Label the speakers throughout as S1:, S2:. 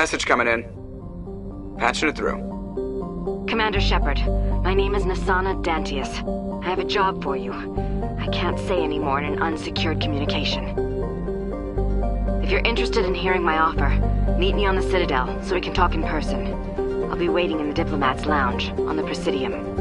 S1: Message coming in. Patching it through.
S2: Commander Shepard, my name is Nasana Dantius. I have a job for you. I can't say any more in an unsecured communication. If you're interested in hearing my offer, meet me on the Citadel so we can talk in person. I'll be waiting in the Diplomat's Lounge on the Presidium.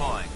S3: deploying.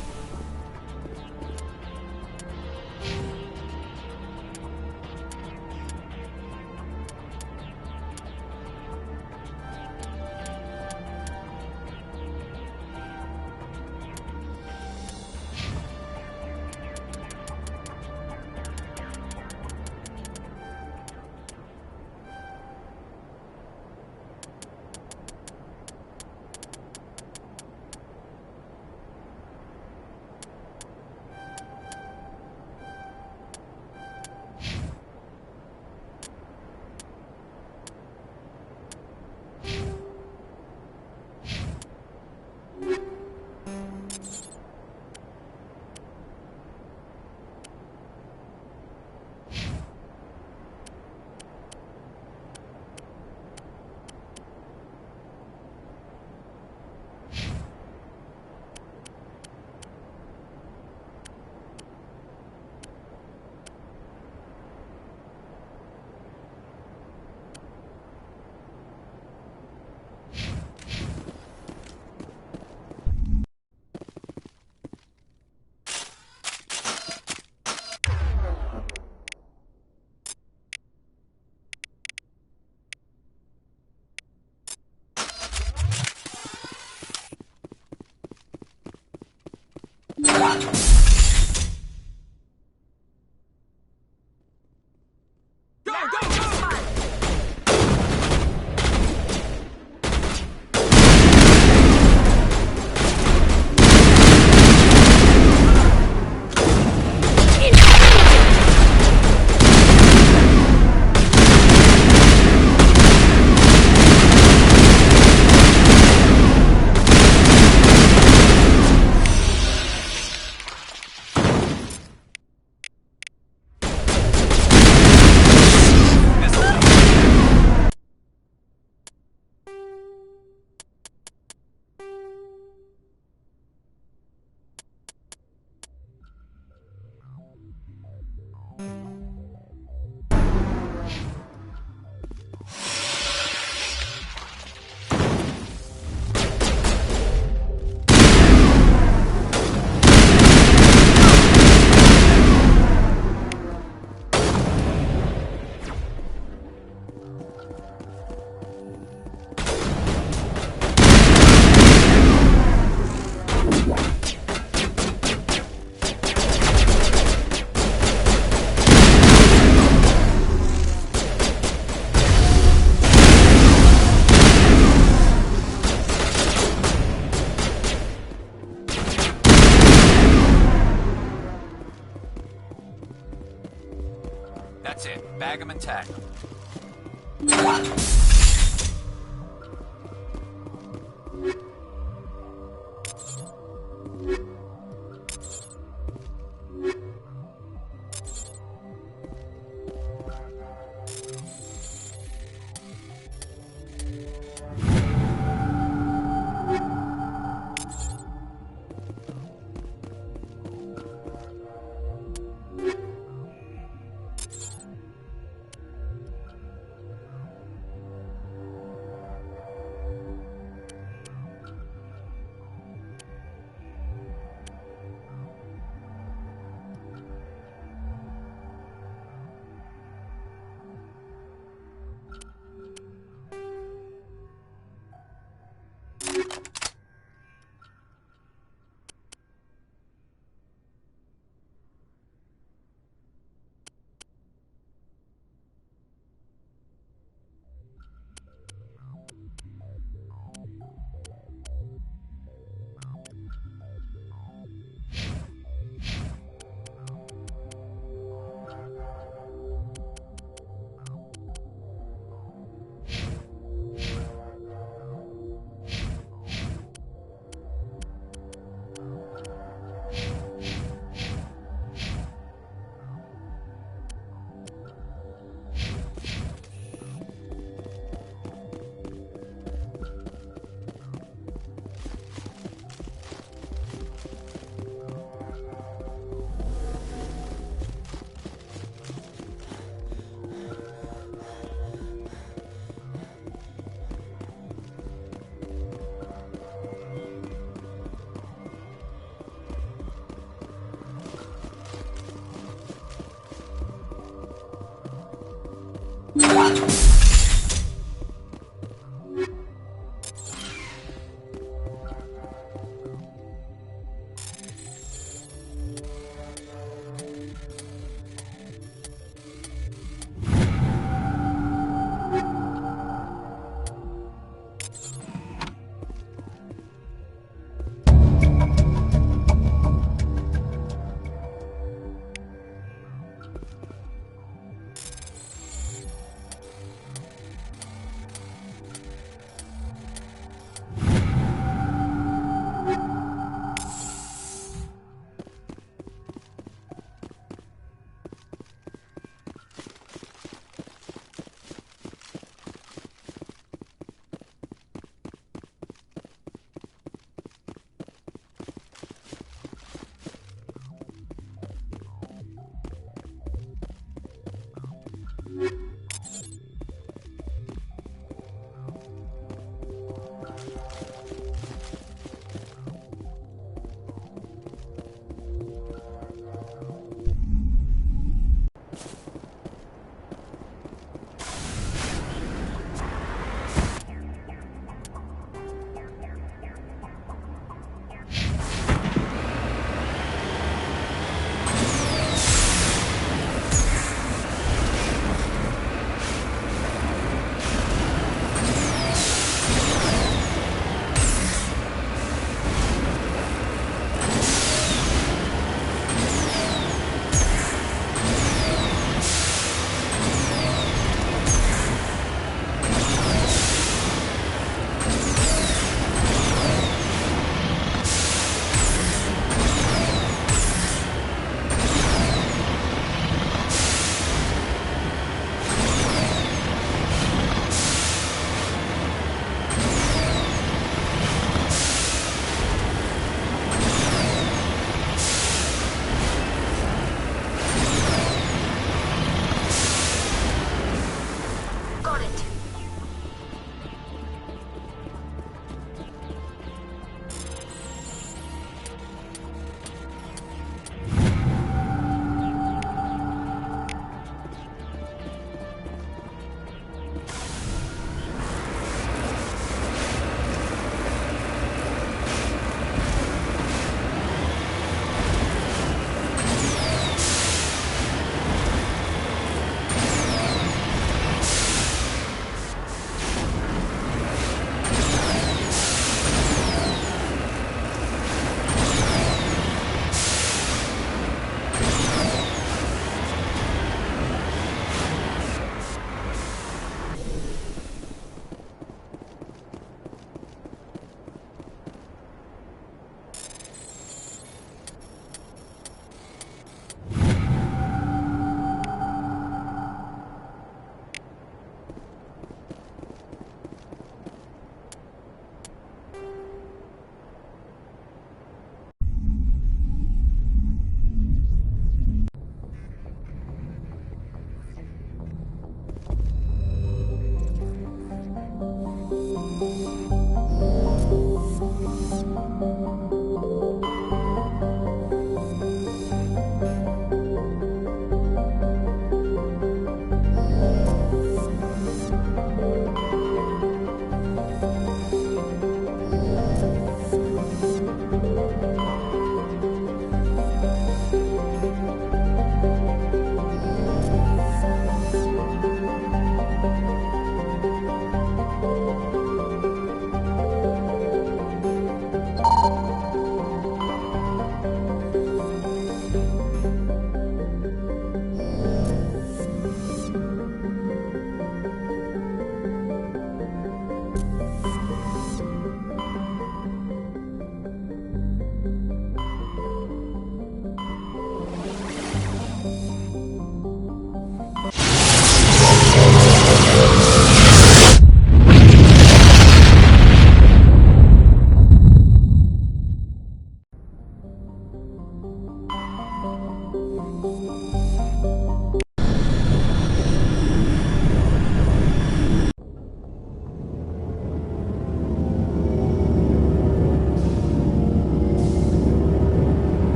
S3: That's it. Bag 'em and tag 'em.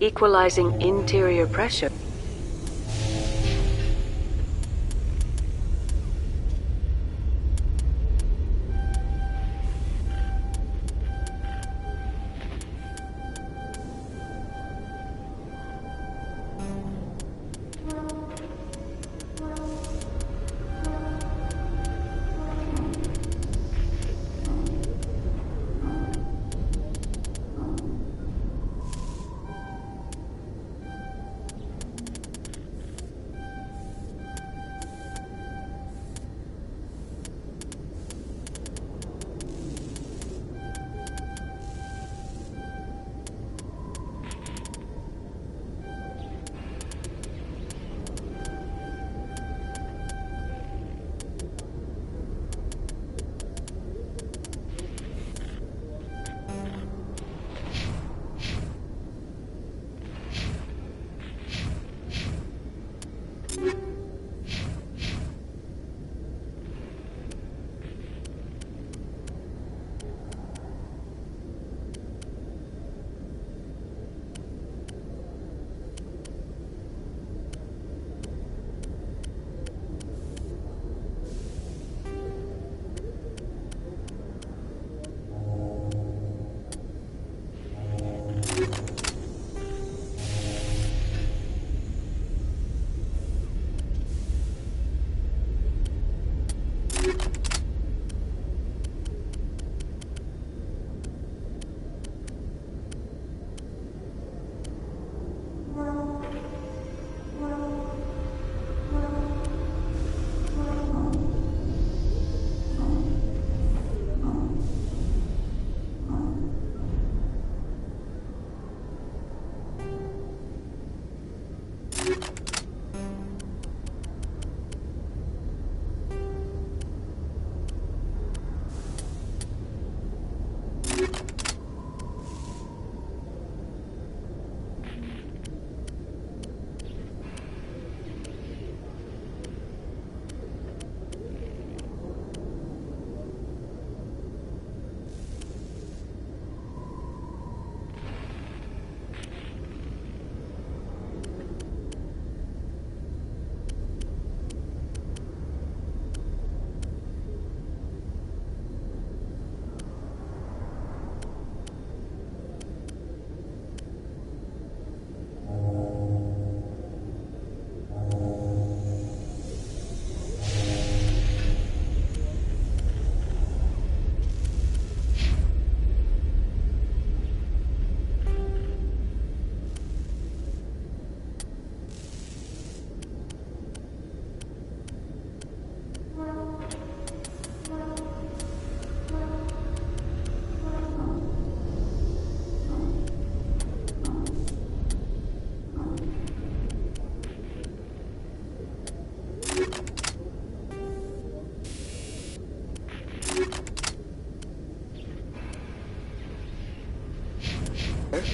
S4: equalizing interior pressure.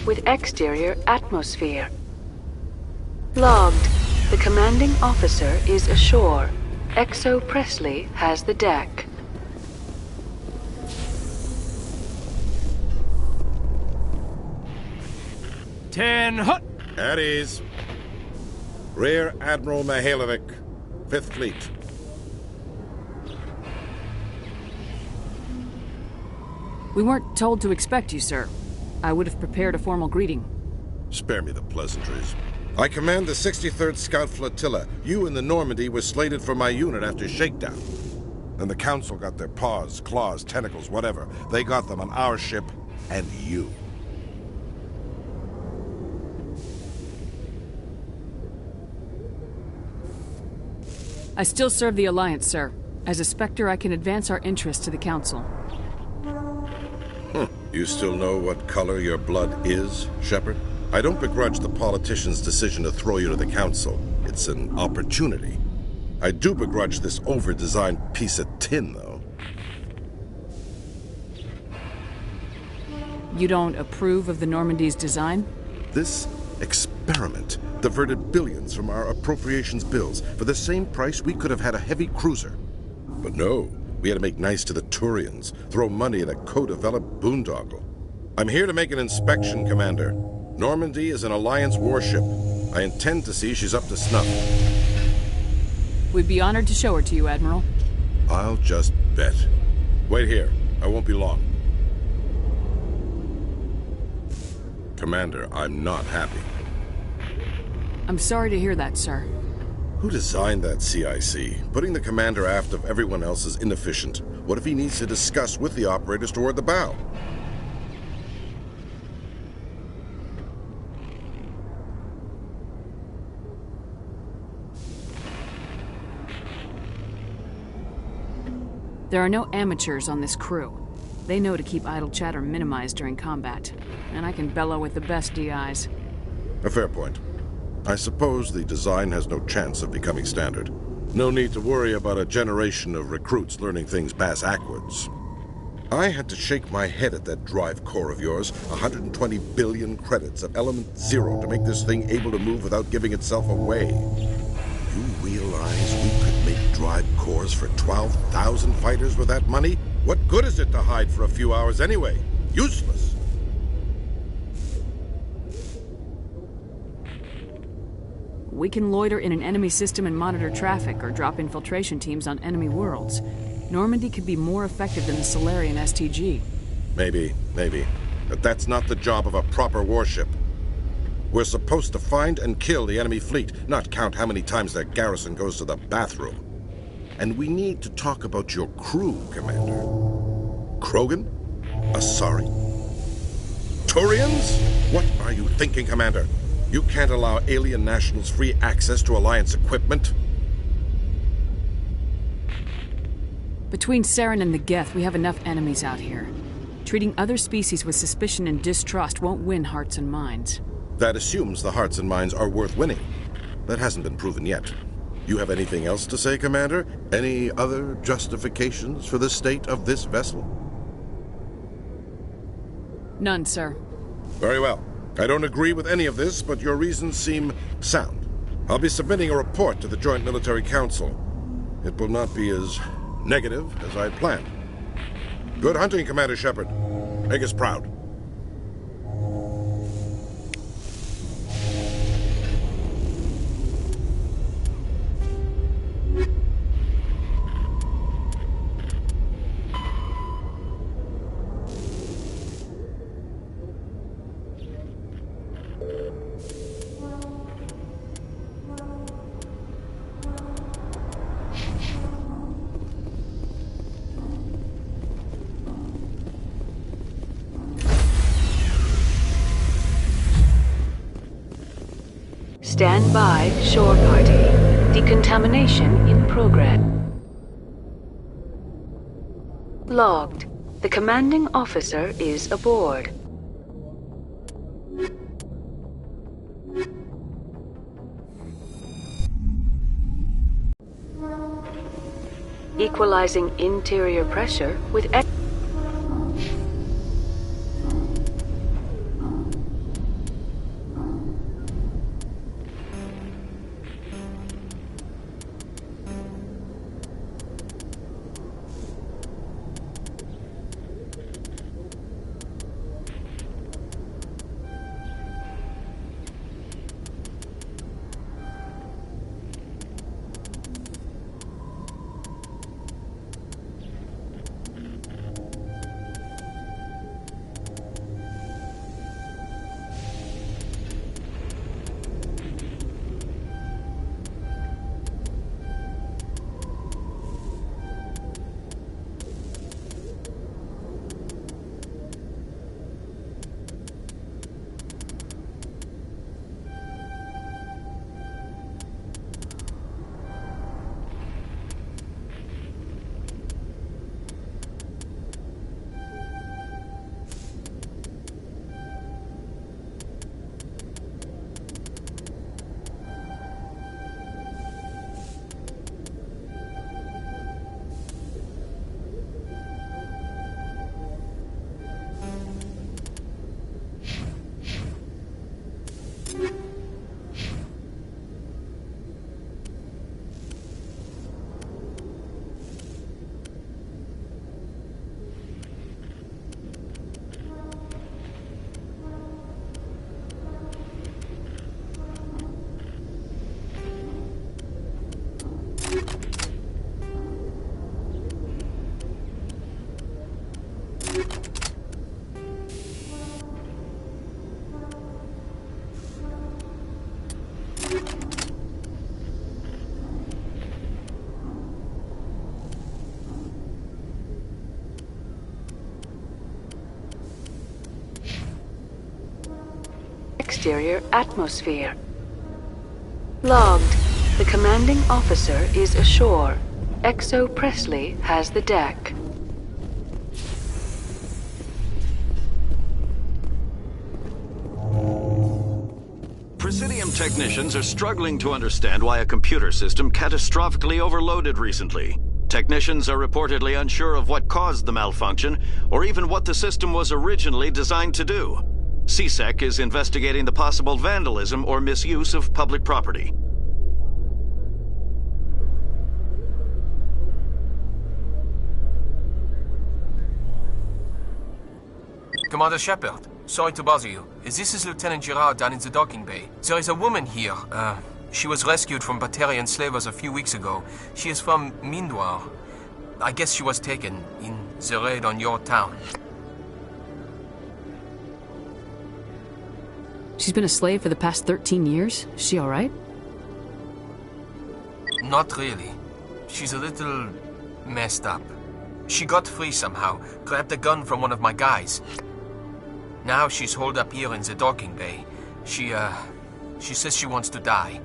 S4: With exterior atmosphere. Logged. The commanding officer is ashore. Exo Presley has the deck.
S5: Ten hut!
S6: At ease. Rear Admiral Mihailovic, 5th Fleet.
S7: We weren't told to expect you, sir. I would have prepared a formal greeting.
S6: Spare me the pleasantries. I command the 63rd Scout Flotilla. You and the Normandy were slated for my unit after shakedown. Then the Council got their paws, claws, tentacles, whatever. They got them on our ship and you.
S7: I still serve the Alliance, sir. As a Spectre, I can advance our interests to the Council.
S6: You still know what color your blood is, Shepard? I don't begrudge the politician's decision to throw you to the Council. It's an opportunity. I do begrudge this over-designed piece of tin, though.
S7: You don't approve of the Normandy's design?
S6: This experiment diverted billions from our appropriations bills. For the same price, we could have had a heavy cruiser. But no, we had to make nice to the Turians, throw money at a co-developed boondoggle. I'm here to make an inspection, Commander. Normandy is an Alliance warship. I intend to see she's up to snuff.
S7: We'd be honored to show her to you, Admiral.
S6: I'll just bet. Wait here. I won't be long. Commander, I'm not happy.
S7: I'm sorry to hear that, sir.
S6: Who designed that CIC? Putting the commander aft of everyone else is inefficient. What if he needs to discuss with the operators toward the bow?
S7: There are no amateurs on this crew. They know to keep idle chatter minimized during combat, and I can bellow with the best DIs.
S6: A fair point. I suppose the design has no chance of becoming standard. No need to worry about a generation of recruits learning things bass-ackwards. I had to shake my head at that drive core of yours. 120 billion credits of element 0 to make this thing able to move without giving itself away. You realize we could make drive cores for 12,000 fighters with that money? What good is it to hide for a few hours anyway? Useless.
S7: We can loiter in an enemy system and monitor traffic, or drop infiltration teams on enemy worlds. Normandy could be more effective than the Solarian STG.
S6: Maybe. But that's not the job of a proper warship. We're supposed to find and kill the enemy fleet, not count how many times their garrison goes to the bathroom. And we need to talk about your crew, Commander. Krogan? Asari? Turians? What are you thinking, Commander? You can't allow alien nationals free access to Alliance equipment?
S7: Between Saren and the Geth, we have enough enemies out here. Treating other species with suspicion and distrust won't win hearts and minds.
S6: That assumes the hearts and minds are worth winning. That hasn't been proven yet. You have anything else to say, Commander? Any other justifications for the state of this vessel?
S7: None, sir.
S6: Very well. I don't agree with any of this, but your reasons seem sound. I'll be submitting a report to the Joint Military Council. It will not be as negative as I planned. Good hunting, Commander Shepard. Make us proud.
S4: Stand by, shore party. Decontamination in progress. Logged. The commanding officer is aboard. Equalizing interior pressure with exterior atmosphere. Logged. The commanding officer is ashore. XO Presley has the deck.
S8: Presidium technicians are struggling to understand why a computer system catastrophically overloaded recently. Technicians are reportedly unsure of what caused the malfunction, or even what the system was originally designed to do. CSEC is investigating the possible vandalism or misuse of public property.
S5: Commander Shepard, sorry to bother you. This is Lieutenant Girard down in the docking bay. There is a woman here. She was rescued from Batarian slavers a few weeks ago. She is from Mindoir. I guess she was taken in the raid on your town.
S7: She's been a slave for the past 13 years? Is she alright?
S5: Not really. She's a little messed up. She got free somehow, grabbed a gun from one of my guys. Now she's holed up here in the docking bay. She says she wants to die.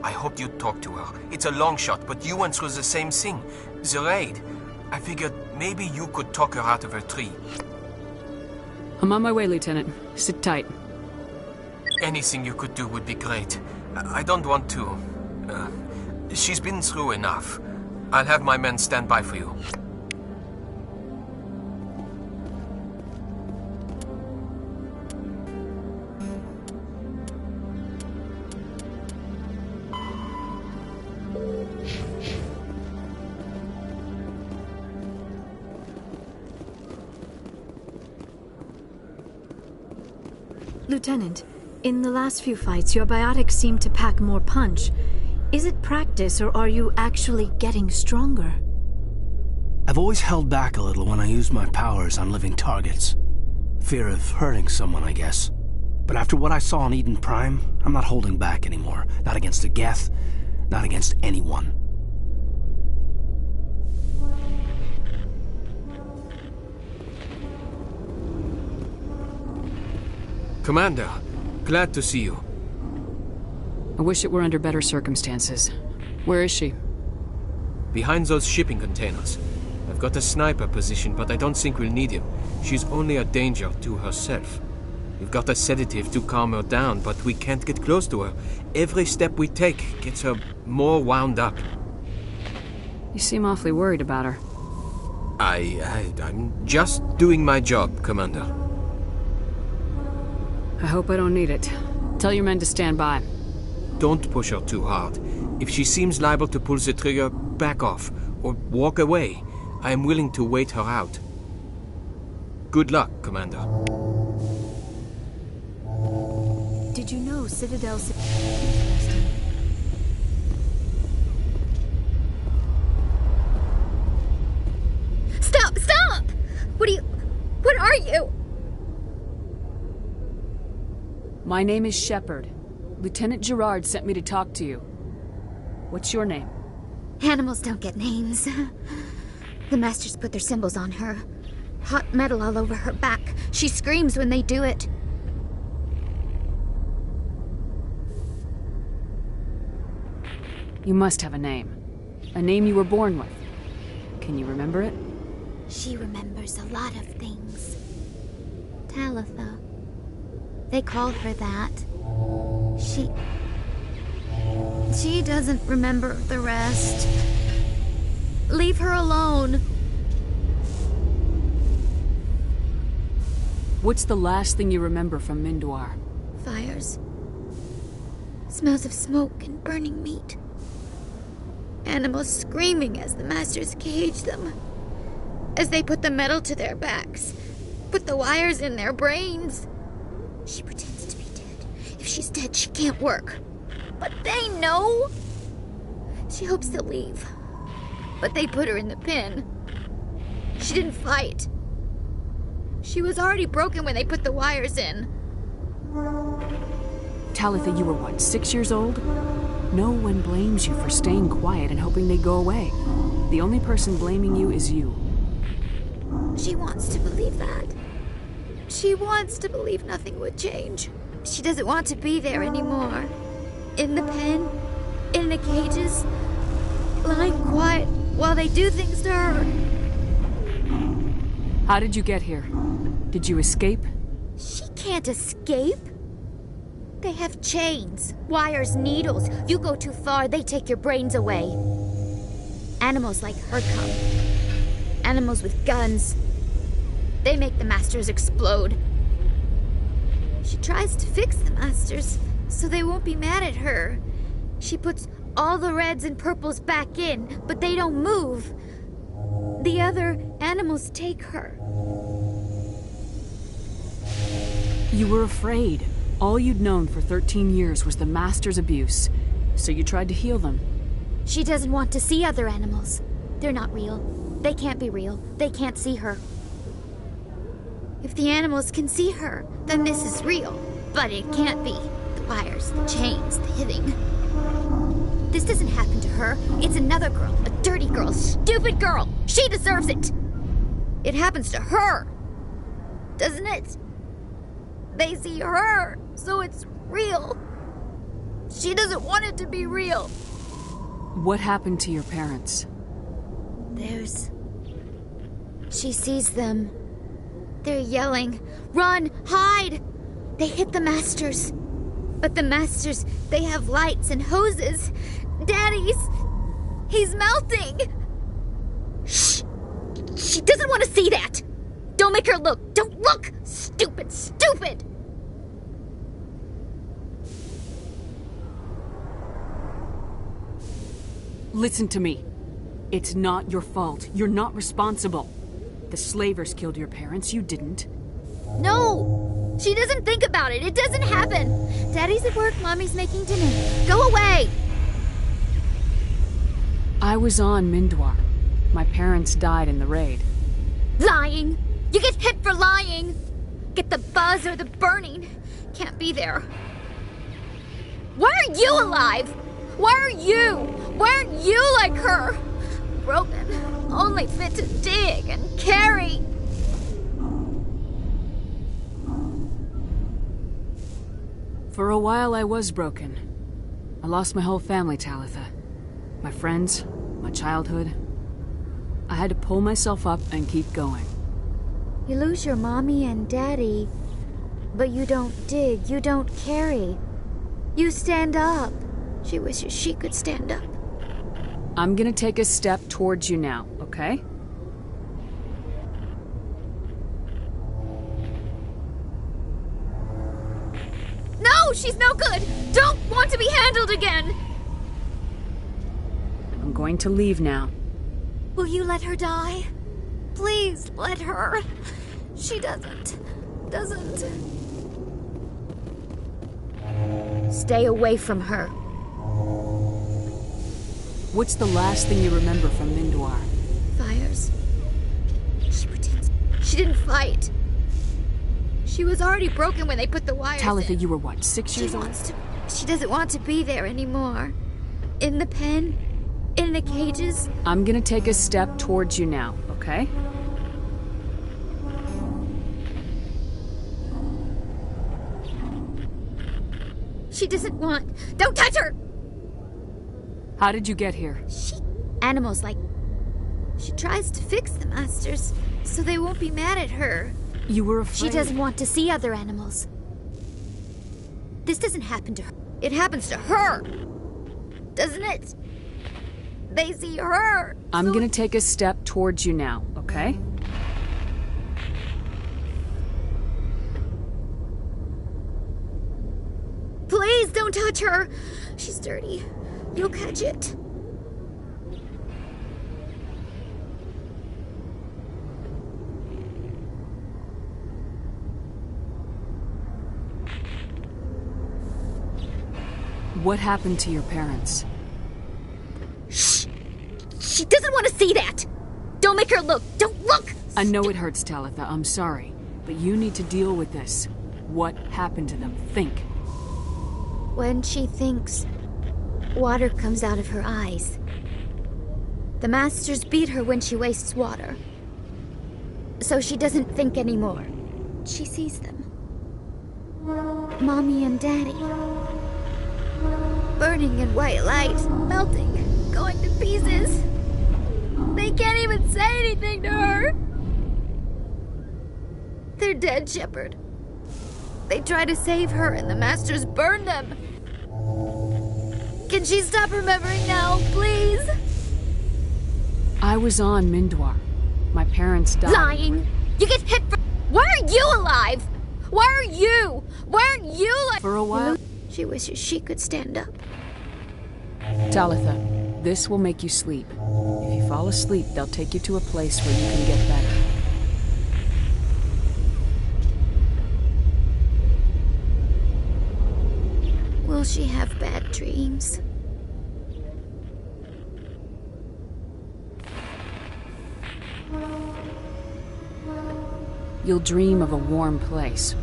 S5: I hoped you'd talk to her. It's a long shot, but you went through the same thing. The raid. I figured maybe you could talk her out of her tree.
S7: I'm on my way, Lieutenant. Sit tight.
S5: Anything you could do would be great. I don't want to... she's been through enough. I'll have my men stand by for you.
S9: Lieutenant, in the last few fights, your biotics seem to pack more punch. Is it practice, or are you actually getting stronger?
S10: I've always held back a little when I use my powers on living targets. Fear of hurting someone, I guess. But after what I saw on Eden Prime, I'm not holding back anymore. Not against a Geth, not against anyone.
S5: Commander, glad to see you.
S7: I wish it were under better circumstances. Where is she?
S5: Behind those shipping containers. I've got a sniper position, but I don't think we'll need him. She's only a danger to herself. We've got a sedative to calm her down, but we can't get close to her. Every step we take gets her more wound up.
S7: You seem awfully worried about her.
S5: I'm just doing my job, Commander.
S7: I hope I don't need it. Tell your men to stand by.
S5: Don't push her too hard. If she seems liable to pull the trigger, back off, or walk away. I am willing to wait her out. Good luck, Commander.
S9: Did you know Citadel...
S11: Stop! Stop! What are you?
S7: My name is Shepard. Lieutenant Girard sent me to talk to you. What's your name?
S11: Animals don't get names. The Masters put their symbols on her. Hot metal all over her back. She screams when they do it.
S7: You must have a name. A name you were born with. Can you remember it?
S11: She remembers a lot of things. Talitha. They call her that. She doesn't remember the rest. Leave her alone.
S7: What's the last thing you remember from Mindoir?
S11: Fires. Smells of smoke and burning meat. Animals screaming as the Masters cage them. As they put the metal to their backs. Put the wires in their brains. She pretends to be dead. If she's dead, she can't work. But they know. She hopes to leave. But they put her in the pen. She didn't fight. She was already broken when they put the wires in.
S7: Talitha, you were what, 6 years old? No one blames you for staying quiet and hoping they'd go away. The only person blaming you is you.
S11: She wants to believe that. She wants to believe nothing would change. She doesn't want to be there anymore. In the pen, in the cages, lying quiet while they do things to her.
S7: How did you get here? Did you escape?
S11: She can't escape. They have chains, wires, needles. You go too far, they take your brains away. Animals like her come. Animals with guns. They make the Masters explode. She tries to fix the Masters so they won't be mad at her. She puts all the reds and purples back in, but they don't move. The other animals take her.
S7: You were afraid. All you'd known for 13 years was the Master's abuse, so you tried to heal them.
S11: She doesn't want to see other animals. They're not real. They can't be real. They can't see her. If the animals can see her, then this is real. But it can't be. The wires, the chains, the hitting. This doesn't happen to her. It's another girl. A dirty girl. Stupid girl. She deserves it. It happens to her. Doesn't it? They see her, so it's real. She doesn't want it to be real.
S7: What happened to your parents?
S11: She sees them. They're yelling, "Run! Hide!" They hit the Masters. But the Masters, they have lights and hoses. He's melting! Shh! She doesn't want to see that! Don't make her look! Don't look! Stupid! Stupid!
S7: Listen to me. It's not your fault. You're not responsible. The slavers killed your parents. You didn't.
S11: No! She doesn't think about it. It doesn't happen. Daddy's at work. Mommy's making dinner. Go away!
S7: I was on Mindwar. My parents died in the raid.
S11: Lying! You get hit for lying! Get the buzz or the burning. Can't be there. Why are you alive? Why are you? Why aren't you like her? Broken. Only fit to dig and carry.
S7: For a while I was broken. I lost my whole family, Talitha. My friends, my childhood. I had to pull myself up and keep going.
S11: You lose your mommy and daddy, but you don't dig, you don't carry. You stand up. She wishes she could stand up.
S7: I'm gonna take a step towards you now, okay?
S11: No, she's no good! Don't want to be handled again!
S7: I'm going to leave now.
S11: Will you let her die? Please, let her. She doesn't. Stay away from her.
S7: What's the last thing you remember from Mindwar?
S11: Fires. She pretends. She didn't fight. She was already broken when they put the wires
S7: Talitha,
S11: in.
S7: you were what, 6 years old?
S11: She doesn't want to be there anymore. In the pen, in the cages.
S7: I'm gonna take a step towards you now, okay?
S11: She doesn't want... Don't touch her!
S7: How did you get here?
S11: Animals like... She tries to fix the Masters so they won't be mad at her.
S7: You were afraid.
S11: She doesn't want to see other animals. This doesn't happen to her. It happens to her. Doesn't it? They see her.
S7: I'm gonna take a step towards you now, okay?
S11: Please don't touch her. She's dirty. You'll catch it.
S7: What happened to your parents?
S11: Shh! She doesn't want to see that! Don't make her look! Don't look!
S7: I know it hurts, Talitha. I'm sorry. But you need to deal with this. What happened to them? Think.
S11: When she thinks, water comes out of her eyes. The Masters beat her when she wastes water. So she doesn't think anymore. She sees them. Mommy and Daddy. Burning in white light, melting, going to pieces. They can't even say anything to her. They're dead, Shepard. They try to save her and the Masters burn them. Can she stop remembering now, please?
S7: I was on Mindwar. My parents died.
S11: Lying! You get hit for— Why are you alive? Why are you? Why aren't you like—
S7: For a while.
S11: She wishes she could stand up.
S7: Talitha, this will make you sleep. If you fall asleep, they'll take you to a place where you can get better.
S11: Will she have bad dreams?
S7: You'll dream of a warm place,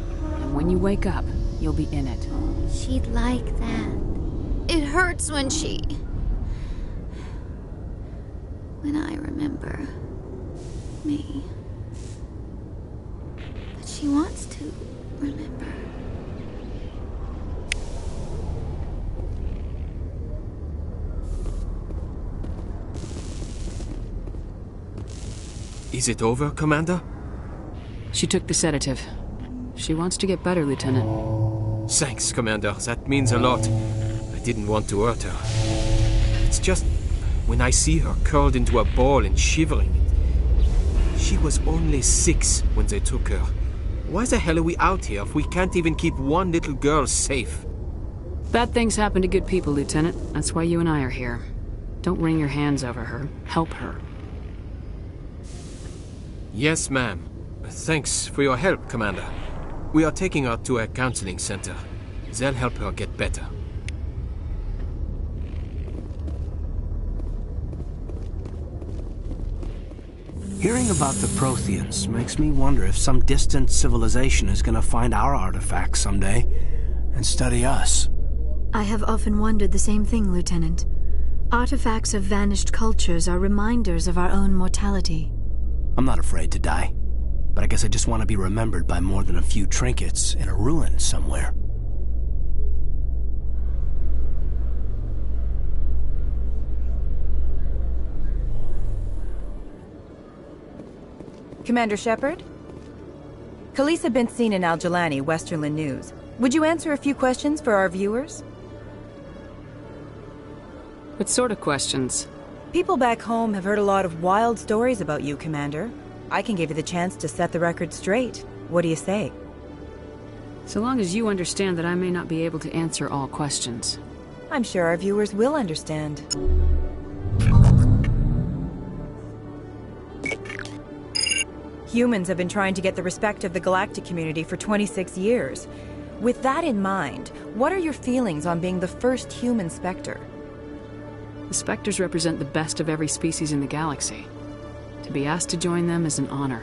S7: and when you wake up, you'll be in it.
S11: She'd like that. It hurts when I remember me. But she wants to remember.
S5: Is it over, Commander?
S7: She took the sedative. She wants to get better, Lieutenant.
S5: Thanks, Commander. That means a lot. I didn't want to hurt her. It's just when I see her curled into a ball and shivering. She was only 6 when they took her. Why the hell are we out here if we can't even keep one little girl safe?
S7: Bad things happen to good people, Lieutenant. That's why you and I are here. Don't wring your hands over her. Help her.
S5: Yes, ma'am. Thanks for your help, Commander. We are taking her to a counseling center. They'll help her get better.
S10: Hearing about the Protheans makes me wonder if some distant civilization is gonna find our artifacts someday and study us.
S9: I have often wondered the same thing, Lieutenant. Artifacts of vanished cultures are reminders of our own mortality.
S10: I'm not afraid to die, but I guess I just want to be remembered by more than a few trinkets in a ruin somewhere.
S12: Commander Shepard? Khaleesa bint seen in Al-Jalani, Westerland News. Would you answer a few questions for our viewers?
S7: What sort of questions?
S12: People back home have heard a lot of wild stories about you, Commander. I can give you the chance to set the record straight. What do you say?
S7: So long as you understand that I may not be able to answer all questions.
S12: I'm sure our viewers will understand. Humans have been trying to get the respect of the galactic community for 26 years. With that in mind, what are your feelings on being the first human Spectre?
S7: The Spectres represent the best of every species in the galaxy. To be asked to join them is an honor.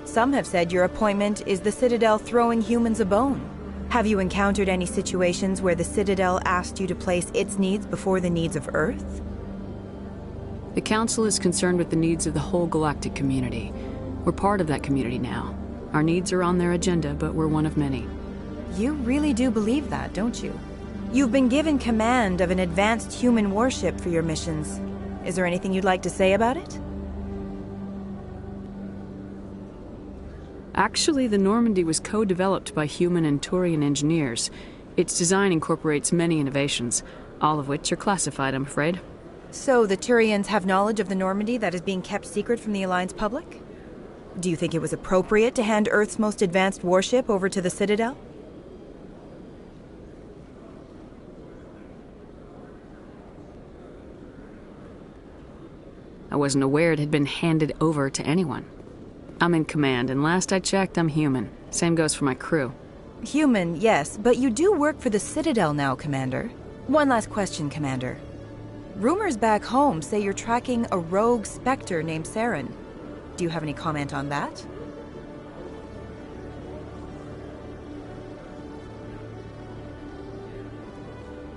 S12: Some have said your appointment is the Citadel throwing humans a bone. Have you encountered any situations where the Citadel asked you to place its needs before the needs of Earth?
S7: The Council is concerned with the needs of the whole galactic community. We're part of that community now. Our needs are on their agenda, but we're one of many.
S12: You really do believe that, don't you? You've been given command of an advanced human warship for your missions. Is there anything you'd like to say about it?
S7: Actually, the Normandy was co-developed by human and Turian engineers. Its design incorporates many innovations, all of which are classified, I'm afraid.
S12: So the Turians have knowledge of the Normandy that is being kept secret from the Alliance public? Do you think it was appropriate to hand Earth's most advanced warship over to the Citadel?
S7: I wasn't aware it had been handed over to anyone. I'm in command, and last I checked, I'm human. Same goes for my crew.
S12: Human, yes, but you do work for the Citadel now, Commander. One last question, Commander. Rumors back home say you're tracking a rogue Spectre named Saren. Do you have any comment on that?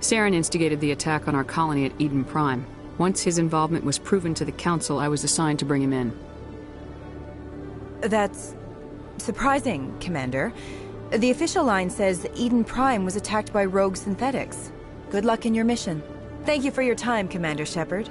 S7: Saren instigated the attack on our colony at Eden Prime. Once his involvement was proven to the Council, I was assigned to bring him in.
S12: That's surprising, Commander. The official line says Eden Prime was attacked by rogue synthetics. Good luck in your mission. Thank you for your time, Commander Shepard.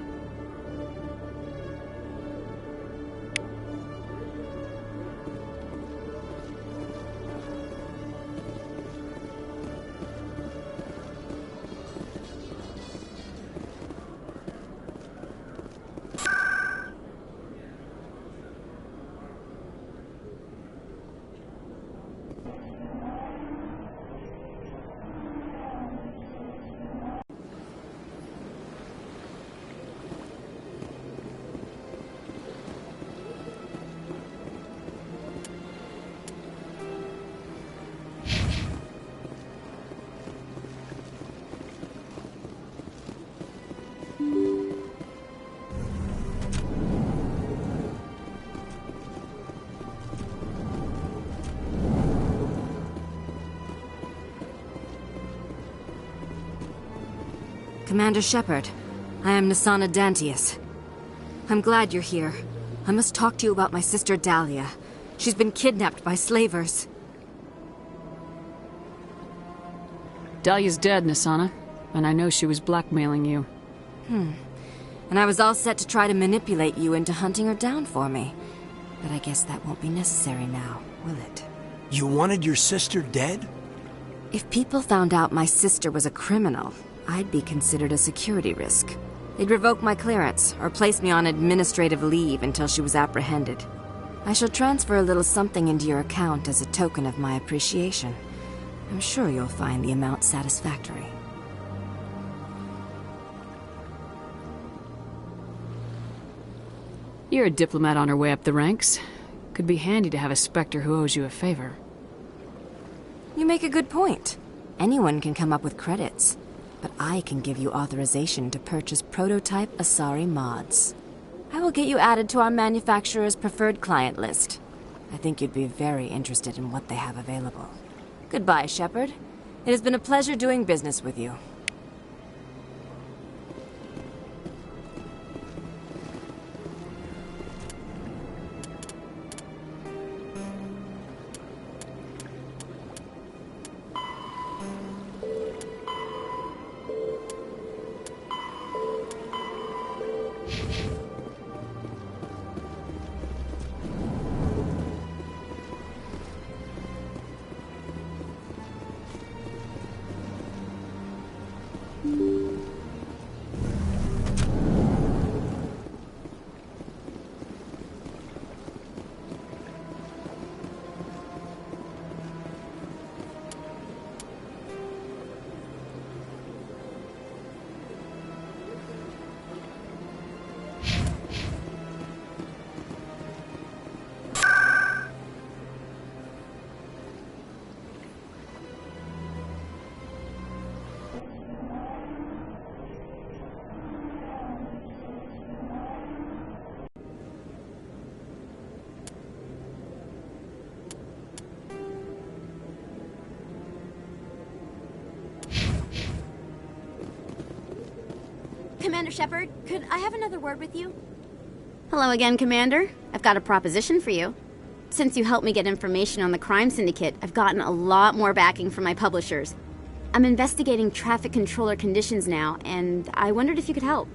S2: Commander Shepard, I am Nasana Dantius. I'm glad you're here. I must talk to you about my sister Dahlia. She's been kidnapped by slavers.
S7: Dahlia's dead, Nasana, and I know she was blackmailing you.
S2: And I was all set to try to manipulate you into hunting her down for me. But I guess that won't be necessary now, will it?
S10: You wanted your sister dead?
S2: If people found out my sister was a criminal, I'd be considered a security risk. They'd revoke my clearance, or place me on administrative leave until she was apprehended. I shall transfer a little something into your account as a token of my appreciation. I'm sure you'll find the amount satisfactory.
S7: You're a diplomat on her way up the ranks. Could be handy to have a Spectre who owes you a favor.
S2: You make a good point. Anyone can come up with credits. But I can give you authorization to purchase prototype Asari mods. I will get you added to our manufacturer's preferred client list. I think you'd be very interested in what they have available. Goodbye, Shepard. It has been a pleasure doing business with you.
S13: Commander Shepard, could I have another word with you? Hello again, Commander. I've got a proposition for you. Since you helped me get information on the crime syndicate, I've gotten a lot more backing from my publishers. I'm investigating traffic controller conditions now, and I wondered if you could help.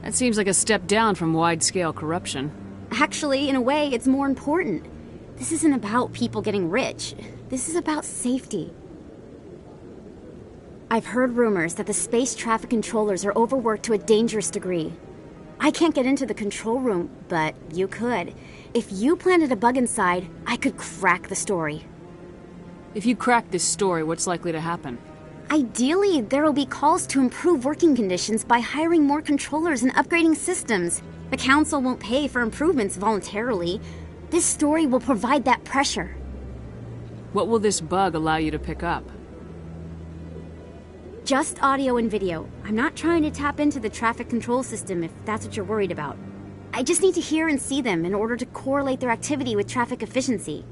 S7: That seems like a step down from wide-scale corruption.
S13: Actually, in a way, it's more important. This isn't about people getting rich. This is about safety. I've heard rumors that the space traffic controllers are overworked to a dangerous degree. I can't get into the control room, but you could. If you planted a bug inside, I could crack the story.
S7: If you crack this story, what's likely to happen?
S13: Ideally, there will be calls to improve working conditions by hiring more controllers and upgrading systems. The Council won't pay for improvements voluntarily. This story will provide that pressure.
S7: What will this bug allow you to pick up?
S13: Just audio and video. I'm not trying to tap into the traffic control system if that's what you're worried about. I just need to hear and see them in order to correlate their activity with traffic efficiency.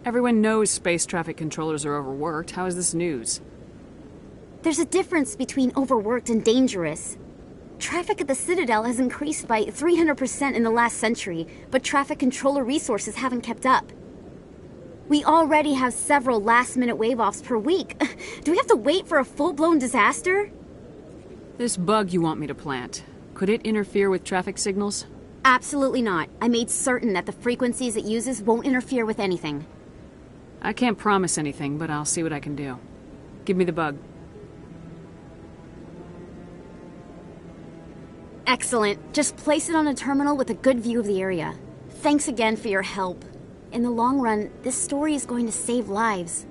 S7: Everyone knows space traffic controllers are overworked. How is this news?
S13: There's a difference between overworked and dangerous. Traffic at the Citadel has increased by 300% in the last century, but traffic controller resources haven't kept up. We already have several last-minute wave-offs per week. Do we have to wait for a full-blown disaster?
S7: This bug you want me to plant, could it interfere with traffic signals?
S13: Absolutely not. I made certain that the frequencies it uses won't interfere with anything.
S7: I can't promise anything, but I'll see what I can do. Give me the bug.
S13: Excellent. Just place it on a terminal with a good view of the area. Thanks again for your help. In the long run, this story is going to save lives.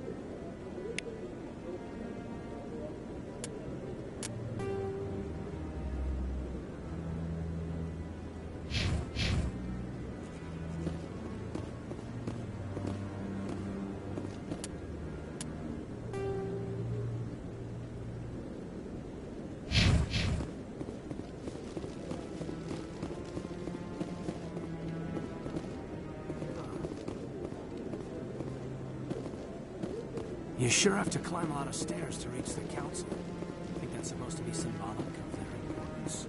S10: You sure have to climb a lot of stairs to reach the council. I think that's supposed to be symbolic of their importance.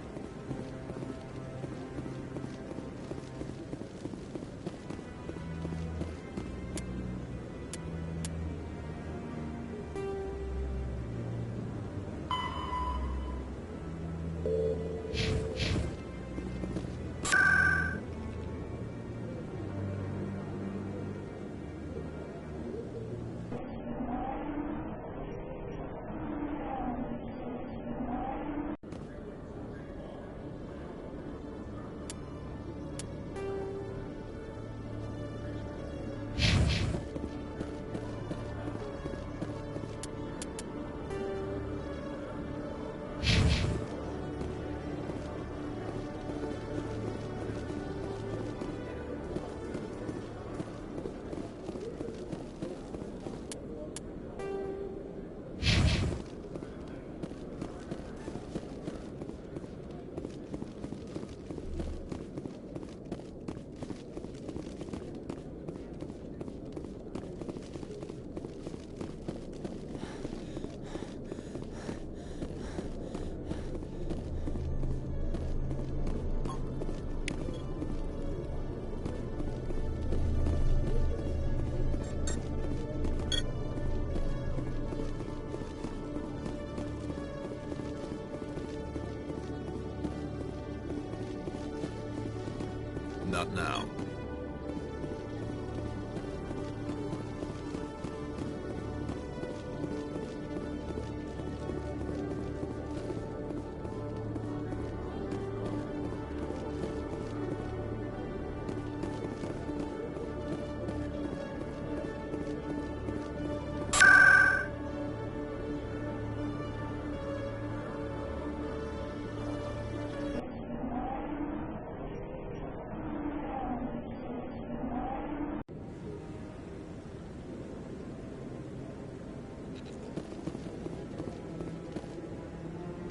S8: Not now.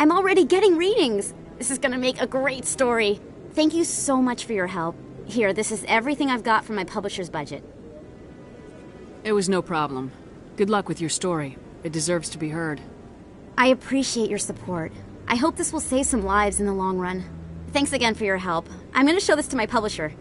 S13: I'm already getting readings. This is gonna make a great story. Thank you so much for your help. Here, this is everything I've got from my publisher's budget.
S7: It was no problem. Good luck with your story. It deserves to be heard.
S13: I appreciate your support. I hope this will save some lives in the long run. Thanks again for your help. I'm gonna show this to my publisher.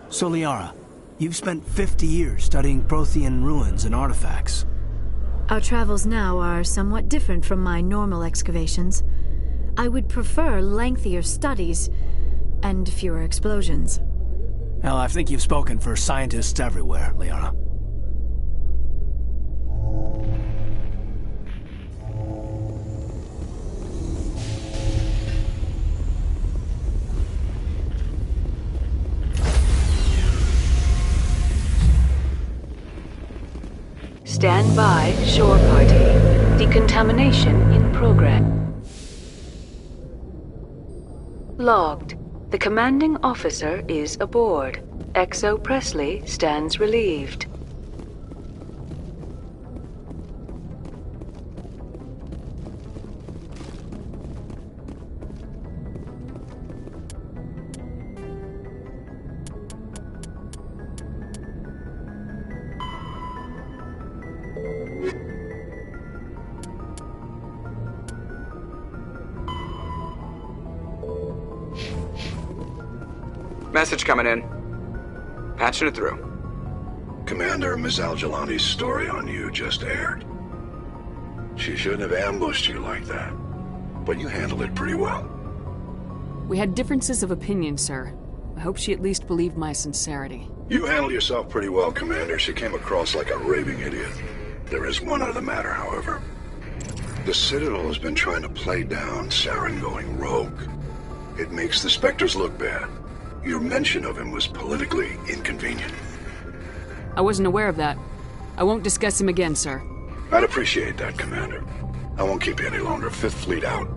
S10: So, Liara, you've spent 50 years studying Prothean ruins and artifacts.
S9: Our travels now are somewhat different from my normal excavations. I would prefer lengthier studies and fewer explosions.
S10: Well, I think you've spoken for scientists everywhere, Liara.
S4: Stand by, shore party. Decontamination in progress. Logged. The commanding officer is aboard. XO Presley stands relieved.
S1: Message coming in. Patching it through.
S14: Commander, Miss Al-Jalani's story on you just aired. She shouldn't have ambushed you like that, but you handled it pretty well.
S7: We had differences of opinion, sir. I hope she at least believed my sincerity.
S14: You handled yourself pretty well, Commander. She came across like a raving idiot. There is one other matter, however. The Citadel has been trying to play down Saren going rogue. It makes the Spectres look bad. Your mention of him was politically inconvenient.
S7: I wasn't aware of that. I won't discuss him again, sir.
S14: I'd appreciate that, Commander. I won't keep you any longer. Fifth Fleet out.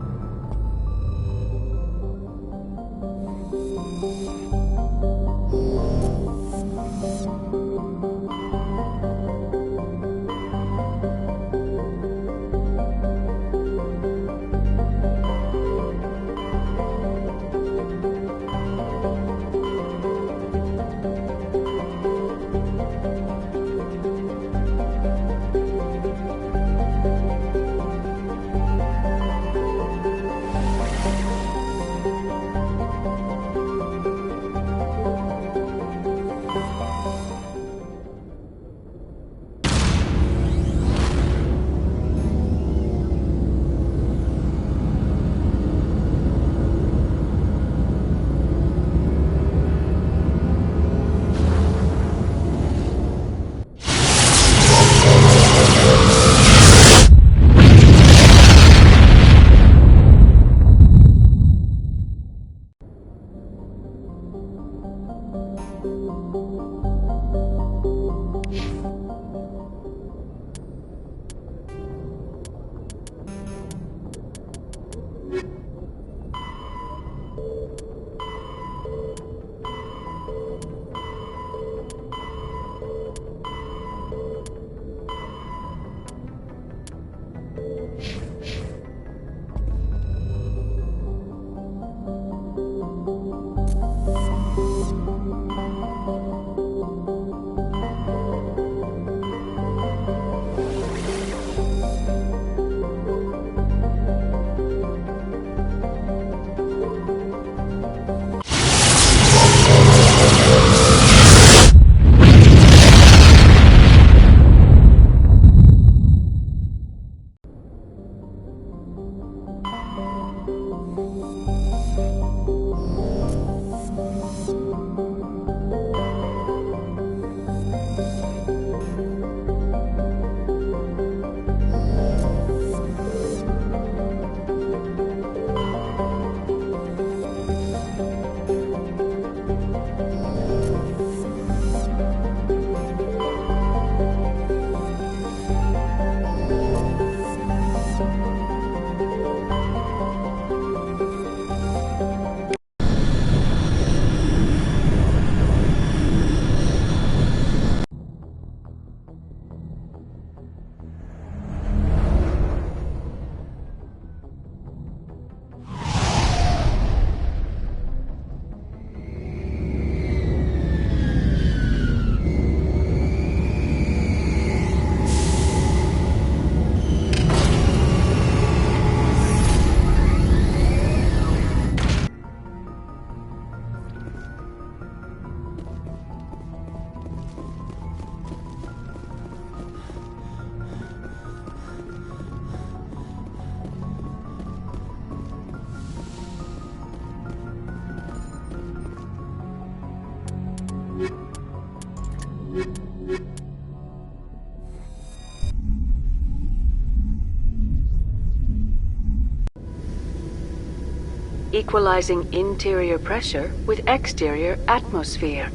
S4: Equalizing interior pressure with exterior atmosphere.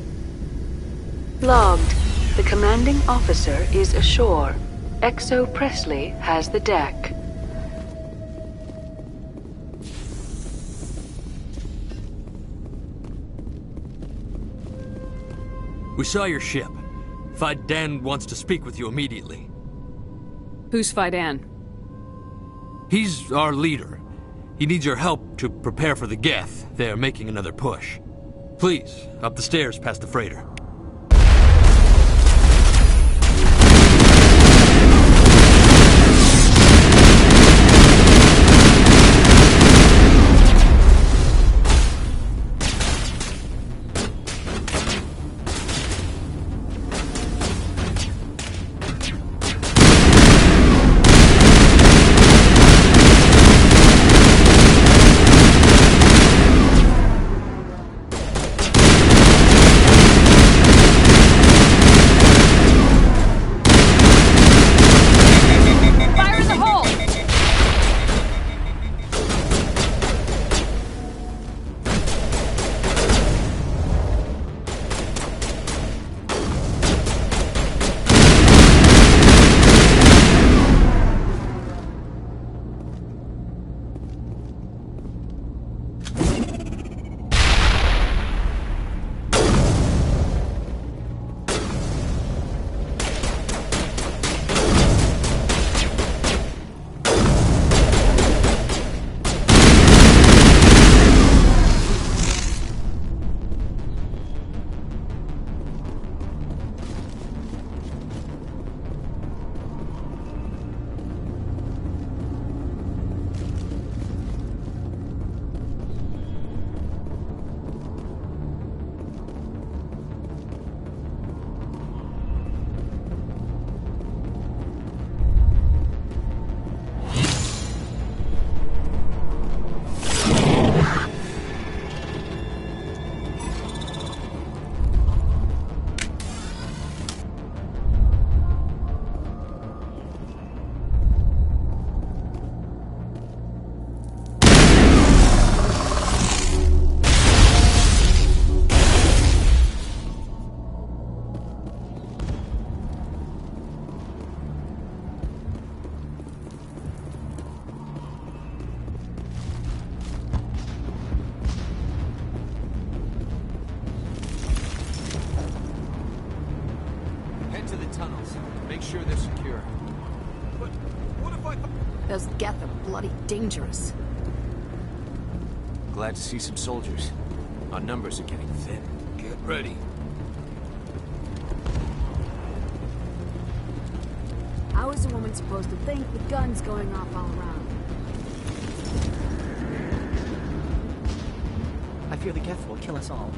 S4: Logged. The commanding officer is ashore. Exo Presley has the deck.
S15: We saw your ship. Fidan wants to speak with you immediately.
S7: Who's Fidan?
S15: He's our leader. He needs your help to prepare for the Geth. They're making another push. Please, up the stairs past the freighter.
S16: Those Geth are bloody dangerous.
S17: Glad to see some soldiers. Our numbers are getting thin.
S15: Get ready.
S16: How is a woman supposed to think with guns going off all around?
S18: I fear the Geth will kill us all.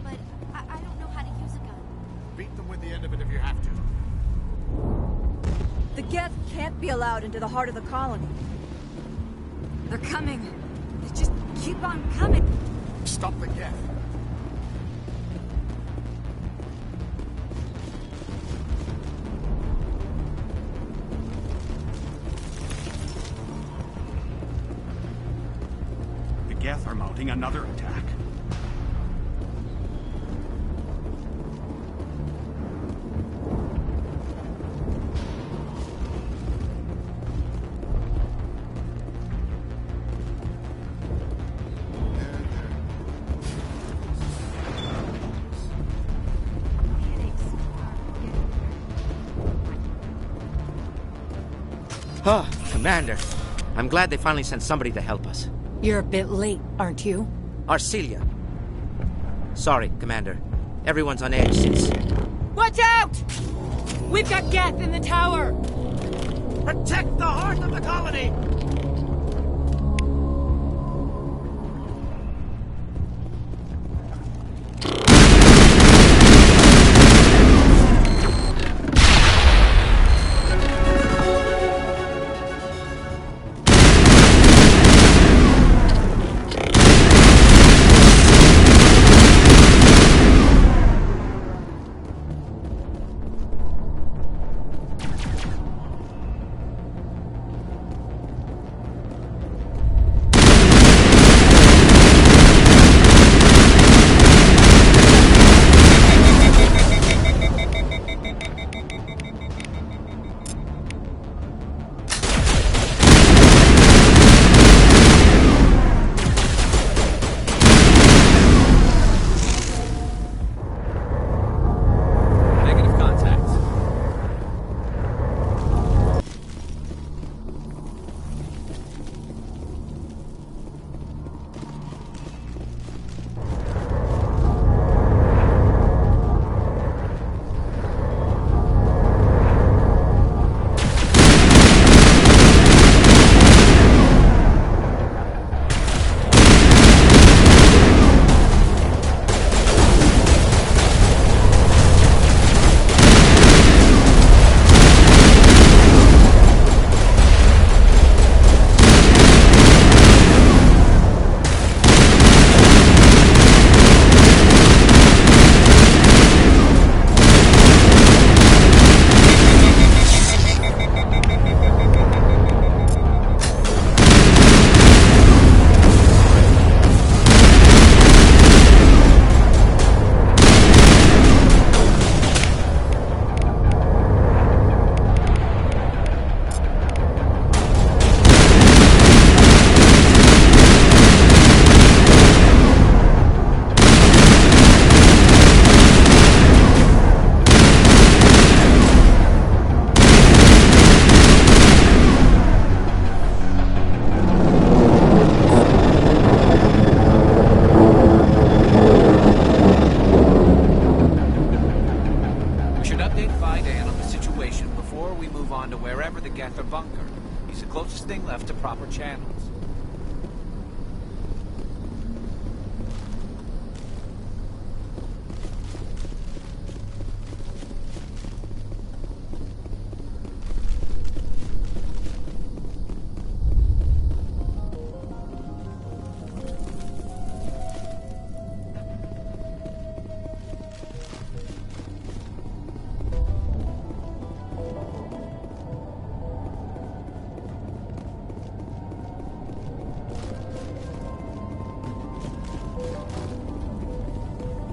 S11: But I don't know how to use a gun.
S19: Beat them with the end of it if you have to.
S12: The Geth can't be allowed into the heart of the colony.
S16: They're coming. They just keep on coming.
S19: Stop the Geth. The Geth are mounting another attack.
S18: Oh, Commander. I'm glad they finally sent somebody to help us.
S16: You're a bit late, aren't you?
S18: Arcelia. Sorry, Commander. Everyone's on edge since...
S20: Watch out! We've got Geth in the tower!
S18: Protect the heart of the colony!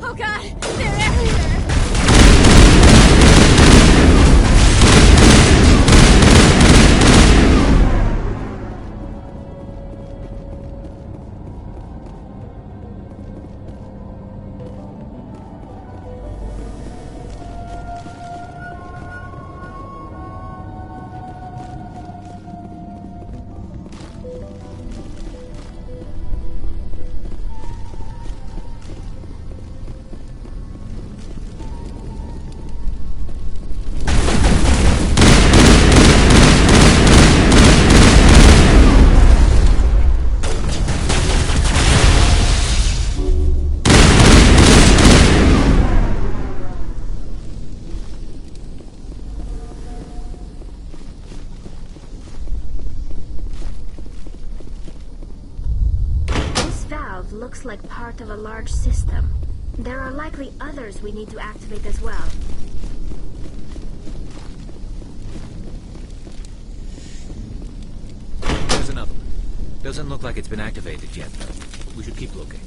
S20: Oh god! They're everywhere!
S11: looks like part of a large system. There are likely others we need to activate as well.
S17: There's another one. Doesn't look like it's been activated yet, though. We should keep looking.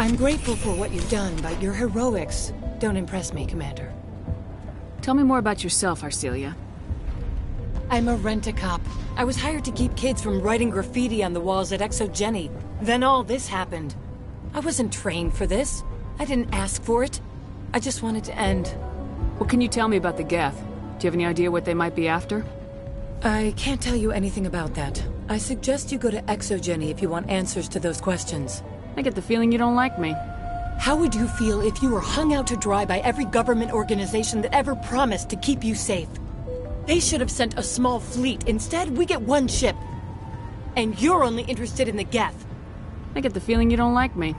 S21: I'm grateful for what you've done, but your heroics don't impress me, Commander.
S7: Tell me more about yourself, Arcelia.
S21: I'm a rent-a-cop. I was hired to keep kids from writing graffiti on the walls at Exogeny. Then all this happened. I wasn't trained for this. I didn't ask for it. I just wanted to end.
S7: What can you tell me about the Geth? Do you have any idea what they might be after?
S21: I can't tell you anything about that. I suggest you go to Exogeny if you want answers to those questions.
S7: I get the feeling you don't like me.
S21: How would you feel if you were hung out to dry by every government organization that ever promised to keep you safe? They should have sent a small fleet. Instead, we get one ship. And you're only interested in the Geth.
S7: I get the feeling you don't like me.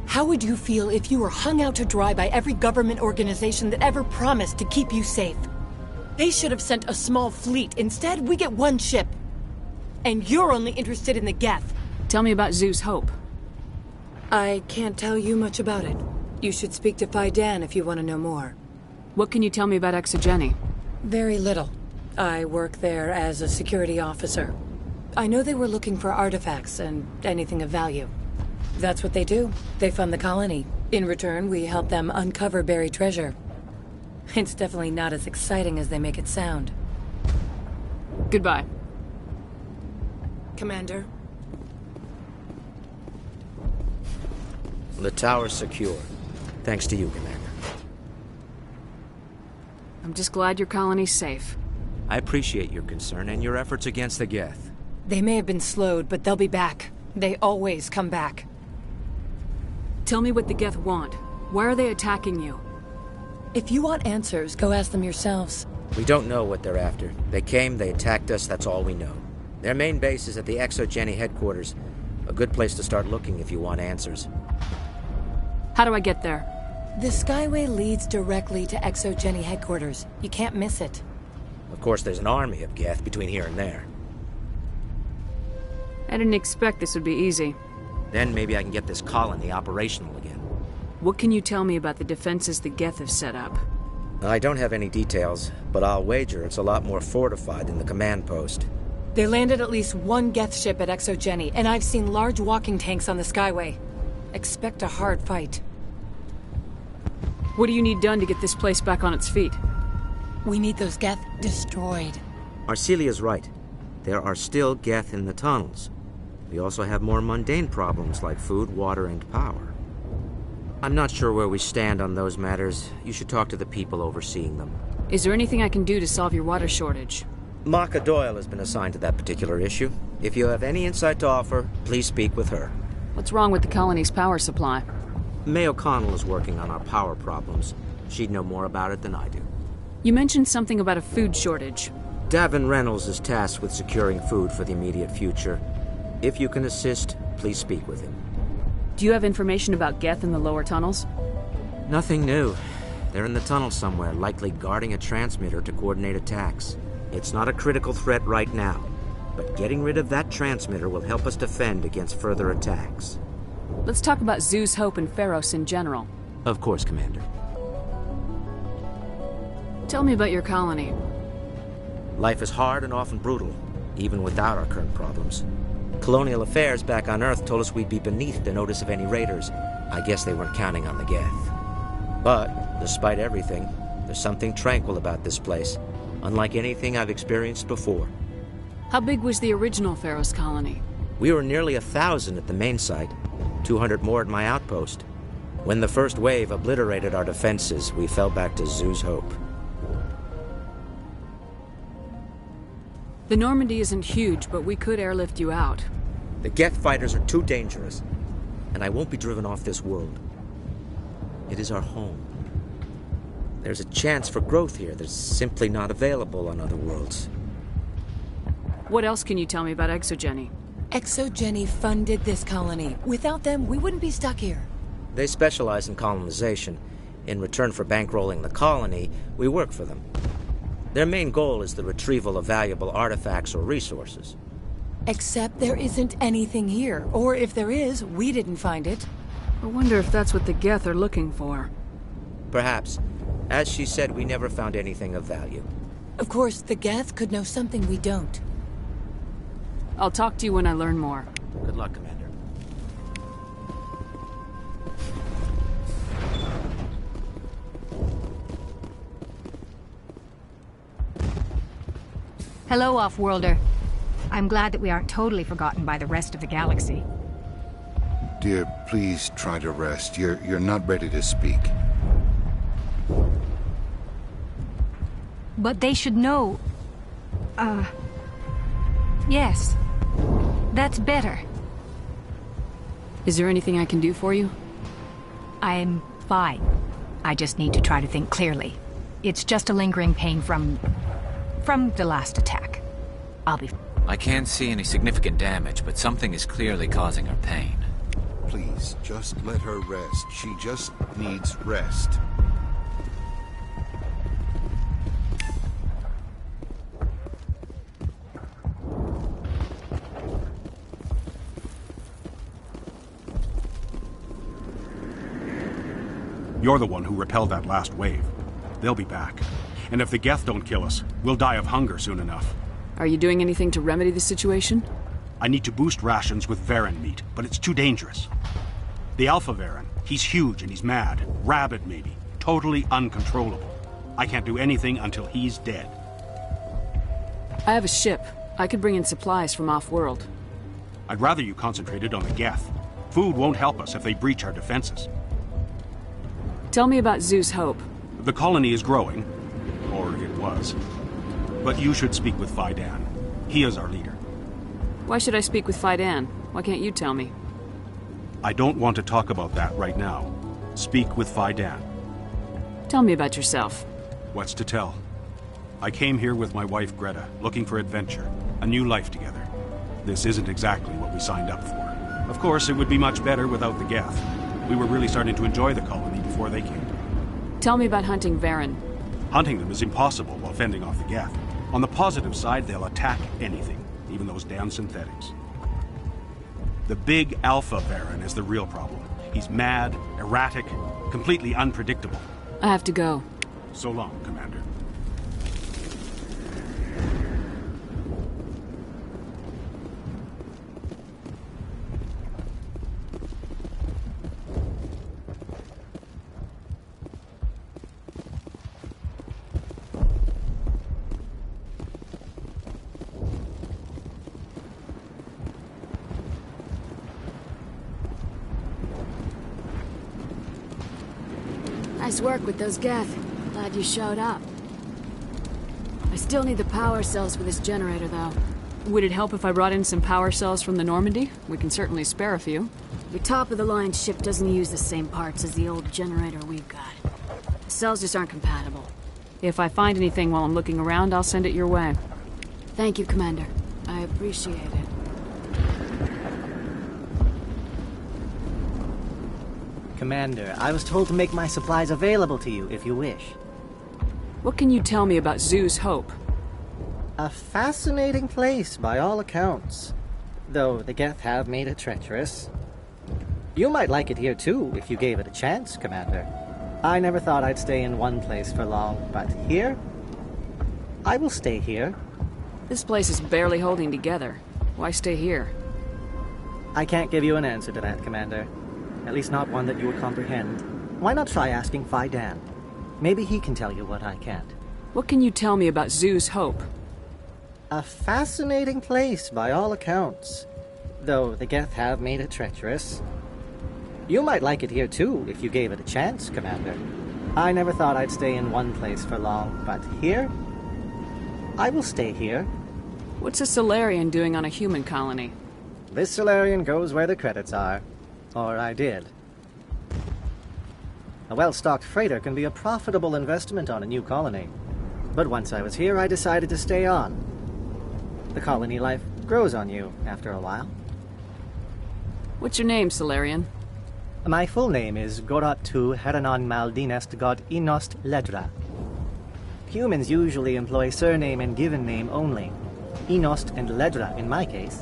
S21: How would you feel if you were hung out to dry by every government organization that ever promised to keep you safe? They should have sent a small fleet. Instead, we get one ship. And you're only interested in the Geth.
S7: Tell me about Zeus Hope.
S21: I can't tell you much about it. You should speak to Fidan if you want to know more.
S7: What can you tell me about Exogeny?
S21: Very little. I work there as a security officer. I know they were looking for artifacts and anything of value. That's what they do. They fund the colony. In return, we help them uncover buried treasure. It's definitely not as exciting as they make it sound.
S7: Goodbye.
S21: Commander?
S18: The tower's secure. Thanks to you, Commander.
S7: I'm just glad your colony's safe.
S17: I appreciate your concern and your efforts against the Geth.
S21: They may have been slowed, but they'll be back. They always come back.
S7: Tell me what the Geth want. Why are they attacking you?
S21: If you want answers, go ask them yourselves.
S18: We don't know what they're after. They came, they attacked us, that's all we know. Their main base is at the Exogeny headquarters. A good place to start looking if you want answers.
S7: How do I get there?
S21: The Skyway leads directly to Exogeny headquarters. You can't miss it.
S18: Of course, there's an army of Geth between here and there.
S7: I didn't expect this would be easy.
S18: Then maybe I can get this colony operational again.
S7: What can you tell me about the defenses the Geth have set up?
S18: I don't have any details, but I'll wager it's a lot more fortified than the command post.
S21: They landed at least one Geth ship at Exogeny, and I've seen large walking tanks on the Skyway. Expect a hard fight.
S7: What do you need done to get this place back on its feet?
S21: We need those Geth destroyed.
S18: Arcelia's right. There are still Geth in the tunnels. We also have more mundane problems like food, water, and power. I'm not sure where we stand on those matters. You should talk to the people overseeing them.
S7: Is there anything I can do to solve your water shortage?
S18: Maka Doyle has been assigned to that particular issue. If you have any insight to offer, please speak with her.
S7: What's wrong with the colony's power supply?
S18: May O'Connell is working on our power problems. She'd know more about it than I do.
S7: You mentioned something about a food shortage.
S18: Davin Reynolds is tasked with securing food for the immediate future. If you can assist, please speak with him.
S7: Do you have information about Geth in the lower tunnels?
S18: Nothing new. They're in the tunnel somewhere, likely guarding a transmitter to coordinate attacks. It's not a critical threat right now, but getting rid of that transmitter will help us defend against further attacks.
S7: Let's talk about Zoo's Hope and Pharos in general.
S18: Of course, Commander.
S7: Tell me about your colony.
S18: Life is hard and often brutal, even without our current problems. Colonial affairs back on Earth told us we'd be beneath the notice of any raiders. I guess they weren't counting on the Geth. But, despite everything, there's something tranquil about this place, unlike anything I've experienced before.
S7: How big was the original Pharos colony?
S18: We were nearly 1,000 at the main site, 200 more at my outpost. When the first wave obliterated our defenses, we fell back to Zoo's Hope.
S7: The Normandy isn't huge, but we could airlift you out.
S18: The Geth fighters are too dangerous, and I won't be driven off this world. It is our home. There's a chance for growth here that's simply not available on other worlds.
S7: What else can you tell me about Exogeny?
S21: Exogeny funded this colony. Without them, we wouldn't be stuck here.
S18: They specialize in colonization. In return for bankrolling the colony, we work for them. Their main goal is the retrieval of valuable artifacts or resources.
S21: Except there isn't anything here. Or if there is, we didn't find it.
S7: I wonder if that's what the Geth are looking for.
S18: Perhaps. As she said, we never found anything of value.
S21: Of course, the Geth could know something we don't.
S7: I'll talk to you when I learn more.
S18: Good luck, Commander.
S3: Hello, Off-Worlder. I'm glad that we aren't totally forgotten by the rest of the galaxy.
S14: Dear, please try to rest. You're not ready to speak.
S3: But they should know... Yes. That's better.
S7: Is there anything I can do for you?
S3: I'm fine. I just need to try to think clearly. It's just a lingering pain from the last attack. I'll be...
S17: I can't see any significant damage, but something is clearly causing her pain.
S14: Please, just let her rest. She just needs rest.
S19: You're the one who repelled that last wave. They'll be back. And if the Geth don't kill us, we'll die of hunger soon enough.
S7: Are you doing anything to remedy the situation?
S19: I need to boost rations with Varen meat, but it's too dangerous. The Alpha Varen, he's huge and he's mad. Rabid, maybe. Totally uncontrollable. I can't do anything until he's dead.
S7: I have a ship. I could bring in supplies from off-world.
S19: I'd rather you concentrated on the Geth. Food won't help us if they breach our defenses.
S7: Tell me about Zoo's Hope.
S19: The colony is growing. Or it was. But you should speak with Faidan. He is our leader.
S7: Why should I speak with Faidan? Why can't you tell me?
S19: I don't want to talk about that right now. Speak with Faidan.
S7: Tell me about yourself.
S19: What's to tell? I came here with my wife Greta, looking for adventure, a new life together. This isn't exactly what we signed up for. Of course, it would be much better without the Geth. We were really starting to enjoy the colony before they came.
S7: Tell me about hunting Varen.
S19: Hunting them is impossible while fending off the Geth. On the positive side, they'll attack anything, even those damn synthetics. The big Alpha Varen is the real problem. He's mad, erratic, completely unpredictable.
S7: I have to go.
S19: So long, Commander.
S2: Nice work with those Geth. Glad you showed up. I still need the power cells for this generator, though.
S7: Would it help if I brought in some power cells from the Normandy? We can certainly spare a few.
S9: Your top-of-the-line ship doesn't use the same parts as the old generator we've got. The cells just aren't compatible.
S7: If I find anything while I'm looking around, I'll send it your way.
S9: Thank you, Commander. I appreciate it.
S6: Commander, I was told to make my supplies available to you if you wish.
S7: What can you tell me about Zoo's Hope?
S6: A fascinating place by all accounts, though the Geth have made it treacherous. You might like it here too if you gave it a chance, Commander. I never thought I'd stay in one place for long, but here? I will stay here.
S7: This place is barely holding together. Why stay here?
S6: I can't give you an answer to that, Commander. At least not one that you will comprehend. Why not try asking Phi Dan? Maybe he can tell you what I can't.
S7: What can you tell me about Zoo's Hope?
S6: A fascinating place by all accounts, though the Geth have made it treacherous. You might like it here too if you gave it a chance, Commander. I never thought I'd stay in one place for long, but here? I will stay here.
S7: What's a Solarian doing on a human colony?
S6: This Solarian goes where the credits are. Or I did. A well-stocked freighter can be a profitable investment on a new colony. But once I was here, I decided to stay on. The colony life grows on you after a while.
S7: What's your name, Solarian?
S6: My full name is Goratu Heranon Maldinest God Inost Ledra. Humans usually employ surname and given name only. Inost and Ledra in my case.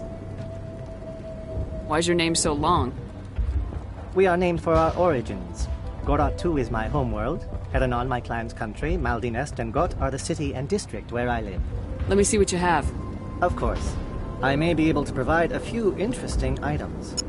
S7: Why's your name so long?
S6: We are named for our origins. Goratu is my homeworld, Heranon my clan's country, Maldinest and Got are the city and district where I live.
S7: Let me see what you have.
S6: Of course. I may be able to provide a few interesting items.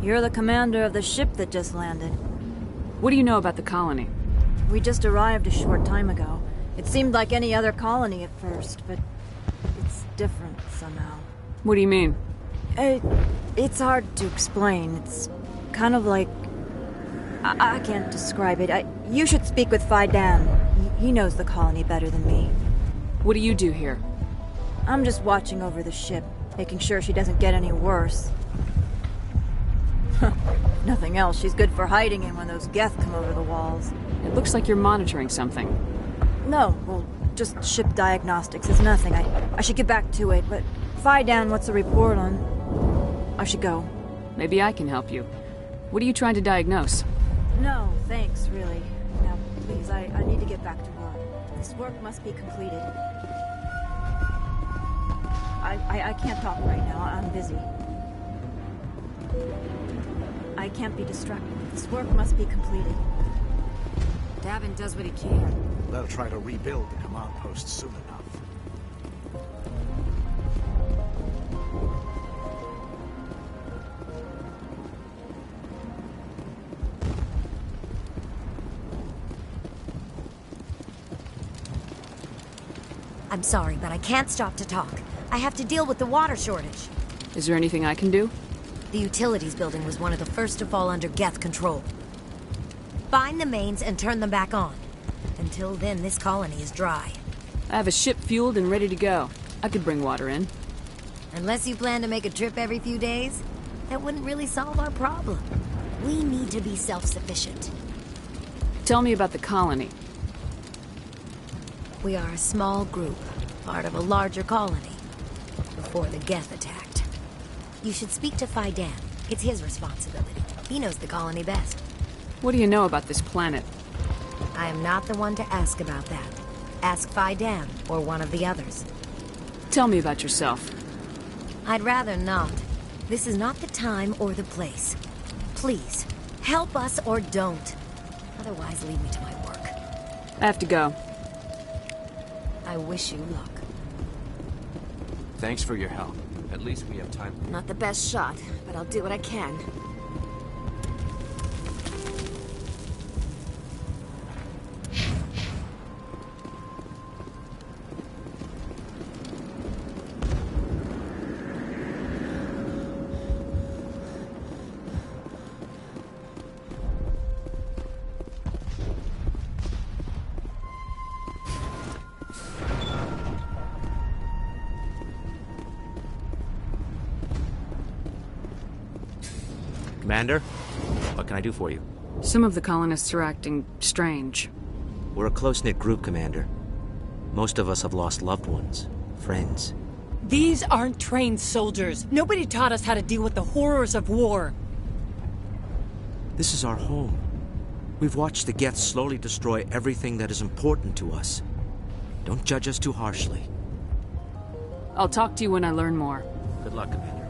S9: You're the commander of the ship that just landed.
S7: What do you know about the colony?
S9: We just arrived a short time ago. It seemed like any other colony at first, but it's different somehow.
S7: What do you mean?
S9: It's hard to explain. It's kind of like... I can't describe it. You should speak with Phi Dan. He knows the colony better than me.
S7: What do you do here?
S9: I'm just watching over the ship, making sure she doesn't get any worse. Nothing else. She's good for hiding in when those Geth come over the walls.
S7: It looks like you're monitoring something.
S9: No, well, just ship diagnostics. It's nothing. I should get back to it, but Phi Dan, what's the report on? I should go.
S7: Maybe I can help you. What are you trying to diagnose?
S9: No, thanks, really. Now, please, I need to get back to work. This work must be completed. I can't talk right now. I'm busy. I can't be distracted. This work must be completed.
S16: Davin does what he can.
S5: They'll try to rebuild the command post soon enough.
S22: I'm sorry, but I can't stop to talk. I have to deal with the water shortage.
S7: Is there anything I can do?
S22: The utilities building was one of the first to fall under Geth control. Find the mains and turn them back on. Until then, this colony is dry.
S7: I have a ship fueled and ready to go. I could bring water in.
S22: Unless you plan to make a trip every few days, that wouldn't really solve our problem. We need to be self-sufficient.
S7: Tell me about the colony.
S22: We are a small group, part of a larger colony, before the Geth attacked. You should speak to Phi Dan. It's his responsibility. He knows the colony best.
S7: What do you know about this planet?
S22: I am not the one to ask about that. Ask Phi Dan, or one of the others.
S7: Tell me about yourself.
S22: I'd rather not. This is not the time or the place. Please, help us or don't. Otherwise, leave me to my work.
S7: I have to go.
S22: I wish you luck.
S17: Thanks for your help. At least we have time.
S22: Not the best shot, but I'll do what I can.
S18: Commander, what can I do for you?
S7: Some of the colonists are acting strange.
S18: We're a close-knit group, Commander. Most of us have lost loved ones, friends.
S20: These aren't trained soldiers. Nobody taught us how to deal with the horrors of war.
S18: This is our home. We've watched the Geth slowly destroy everything that is important to us. Don't judge us too harshly.
S7: I'll talk to you when I learn more.
S18: Good luck, Commander.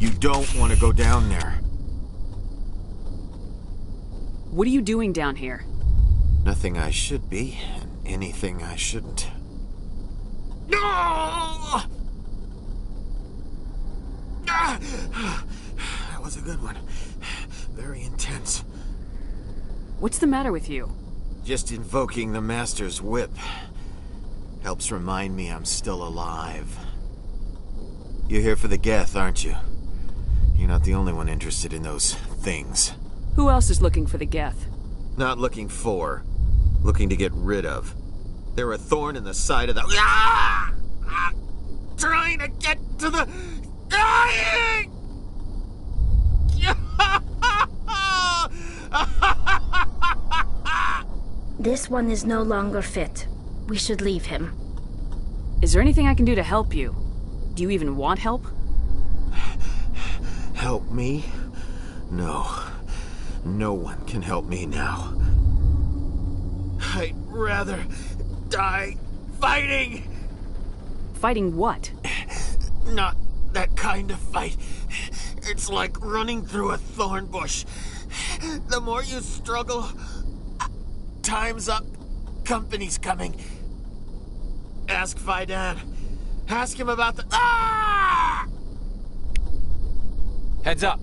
S8: You don't want to go down there.
S7: What are you doing down here?
S8: Nothing I should be, and anything I shouldn't. No! That was a good one. Very intense.
S7: What's the matter with you?
S8: Just invoking the Master's whip helps remind me I'm still alive. You're here for the Geth, aren't you? You're not the only one interested in those things.
S7: Who else is looking for the Geth?
S8: Not looking for. Looking to get rid of. They're a thorn in the side of the... Trying to get to the... Dying!
S13: This one is no longer fit. We should leave him.
S7: Is there anything I can do to help you? Do you even want help?
S8: Help me? No. No one can help me now. I'd rather die fighting!
S7: Fighting what?
S8: Not that kind of fight. It's like running through a thorn bush. The more you struggle, time's up. Company's coming. Ask Faidan. Ask him about the... Ah!
S17: Heads up.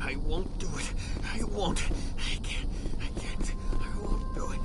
S8: I won't do it. I won't. I can't. I won't do it.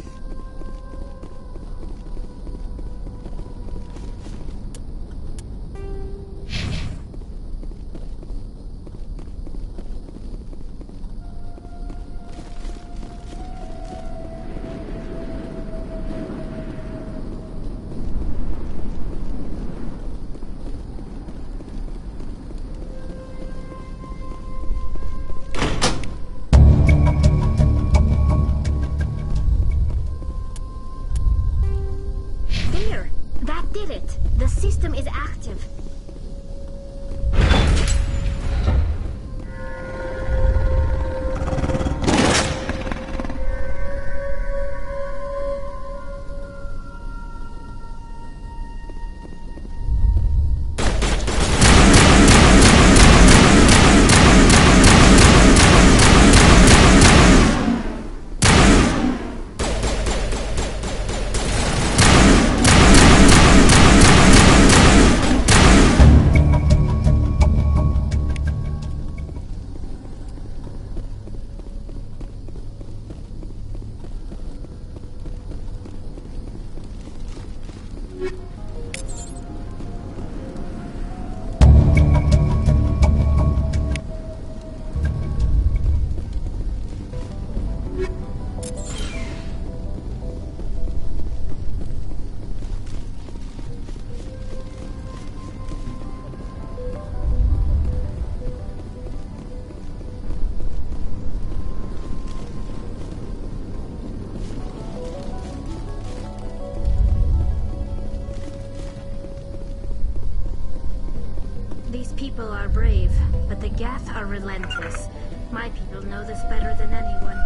S13: people are brave, but the Geth are relentless. My people know this better than anyone.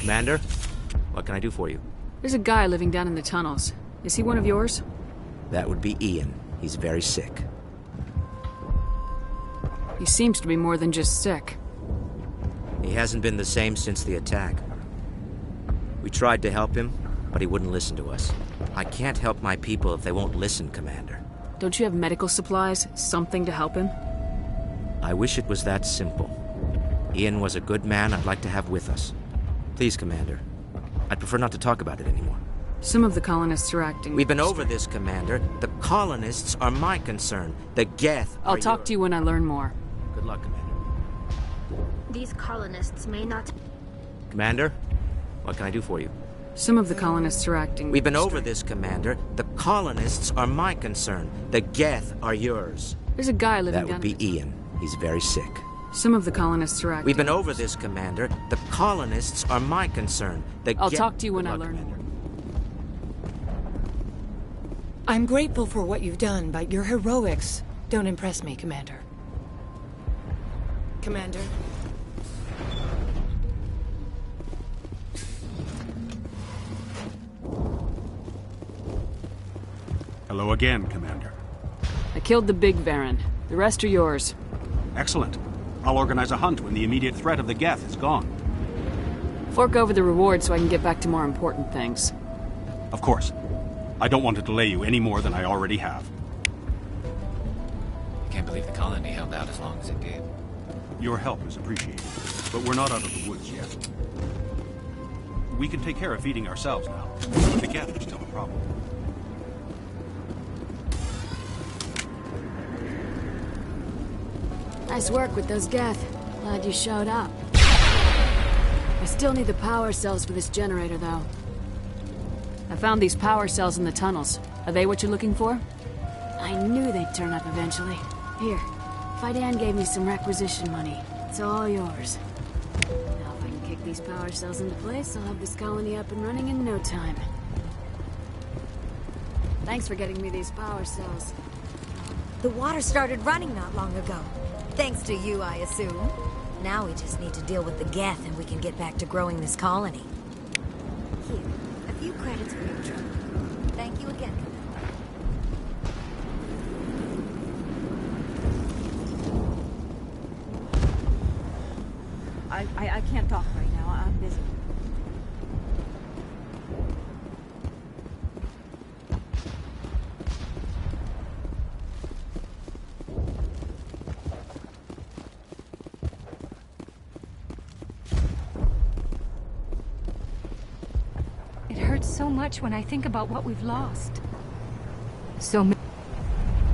S18: Commander, what can I do for you?
S7: There's a guy living down in the tunnels. Is he one of yours?
S18: That would be Ian. He's very sick.
S7: He seems to be more than just sick.
S18: He hasn't been the same since the attack. We tried to help him, but he wouldn't listen to us. I can't help my people if they won't listen, Commander.
S7: Don't you have medical supplies? Something to help him?
S18: I wish it was that simple. Ian was a good man I'd like to have with us. Please, Commander. I'd prefer not to talk about it anymore.
S7: Some of the colonists are acting...
S18: We've been over this, Commander. The colonists are my concern. The Geth
S7: I'll talk to you when I learn more.
S18: Good luck, Commander.
S13: These colonists may not...
S18: Commander, what can I do for you?
S7: Some of the colonists are acting...
S18: We've been over this, Commander. The colonists are my concern. The Geth are yours.
S7: There's a guy living
S18: down... That would be Ian. He's very sick.
S7: Some of the colonists are acting...
S18: We've been over this, Commander. The colonists are my concern.
S7: I'll talk to you when I learn more.
S21: I'm grateful for what you've done, but your heroics don't impress me, Commander. Commander?
S19: Hello again, Commander.
S7: I killed the big Baron. The rest are yours.
S19: Excellent. I'll organize a hunt when the immediate threat of the Geth is gone.
S7: Fork over the reward so I can get back to more important things.
S19: Of course. I don't want to delay you any more than I already have.
S17: I can't believe the colony held out as long as it did.
S19: Your help is appreciated, but we're not out of the woods yet. We can take care of feeding ourselves now. The Geth are still a problem.
S7: Nice work with those Geth. Glad you showed up. I still need the power cells for this generator, though. I found these power cells in the tunnels. Are they what you're looking for? I knew they'd turn up eventually. Here, Fidan gave me some requisition money. It's all yours. Now if I can kick these power cells into place, I'll have this colony up and running in no time. Thanks for getting me these power cells.
S22: The water started running not long ago. Thanks to you, I assume. Now we just need to deal with the Geth and we can get back to growing this colony. Here, a few credits for your trouble. Thank you again,
S1: Commander. I can't talk right now. I'm busy.
S3: So much when I think about what we've lost.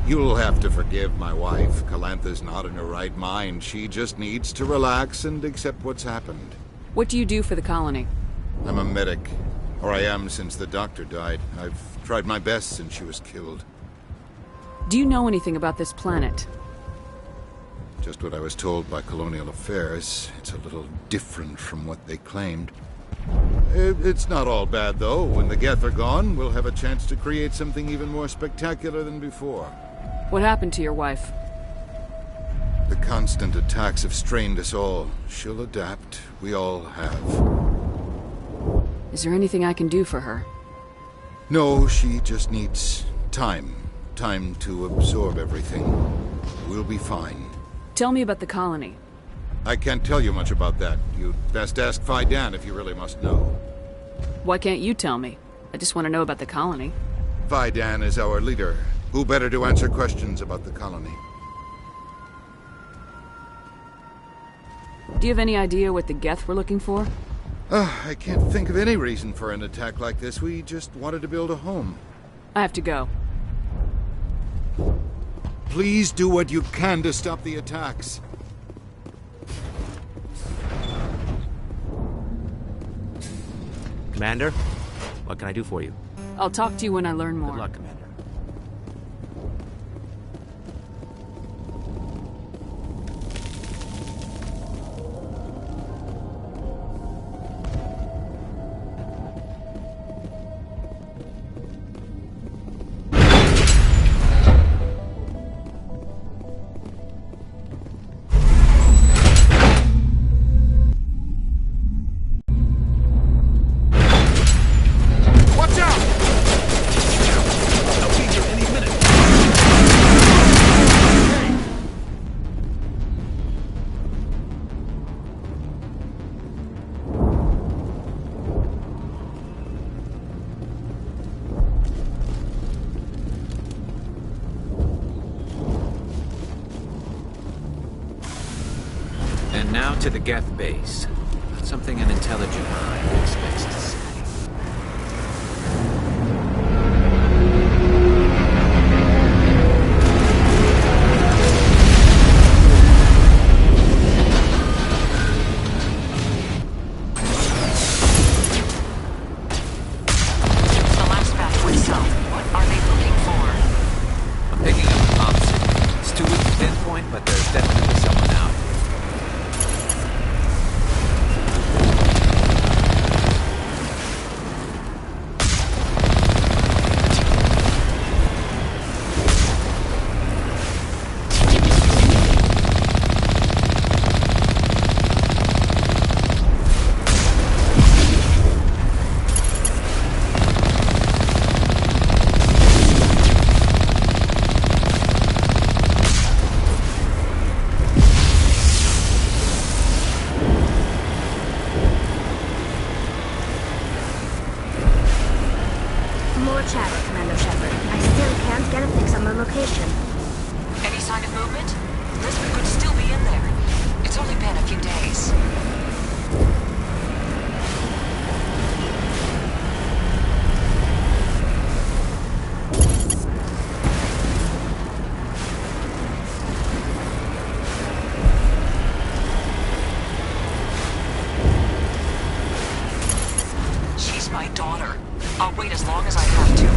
S10: You'll have to forgive my wife. Calantha's not in her right mind. She just needs to relax and accept what's happened.
S7: What do you do for the colony?
S10: I'm a medic. Or I am since the doctor died. I've tried my best since she was killed.
S7: Do you know anything about this planet?
S10: Just what I was told by Colonial Affairs. It's a little different from what they claimed. It's not all bad, though. When the Geth are gone, we'll have a chance to create something even more spectacular than before.
S7: What happened to your wife?
S10: The constant attacks have strained us all. She'll adapt. We all have.
S7: Is there anything I can do for her?
S10: No, she just needs time. Time to absorb everything. We'll be fine.
S7: Tell me about the colony.
S10: I can't tell you much about that. You'd best ask Phi Dan if you really must know.
S7: Why can't you tell me? I just want to know about the colony.
S10: Phi Dan is our leader. Who better to answer questions about the colony?
S7: Do you have any idea what the Geth were looking for?
S10: I can't think of any reason for an attack like this. We just wanted to build a home.
S7: I have to go.
S10: Please do what you can to stop the attacks.
S18: Commander, what can I do for you?
S7: I'll talk to you when I learn more.
S18: Good luck, Commander.
S17: And now to the Geth base. Something an intelligent mind expects to see.
S2: The last path went south. What are they looking for?
S17: I'm picking up a comm signal. It's too weak to pinpoint, but there's definitely someone out.
S13: More chatter, Commander Shepard. I still can't get a fix on the location.
S2: Any sign of movement? Lisbon could still be in there. It's only been a few days. She's my daughter. I'll wait as long as I have to.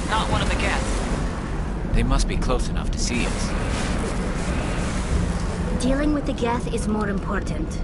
S2: Not one of the Geth.
S17: They must be close enough to see us.
S13: Dealing with the Geth is more important.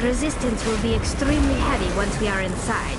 S13: resistance will be extremely heavy once we are inside.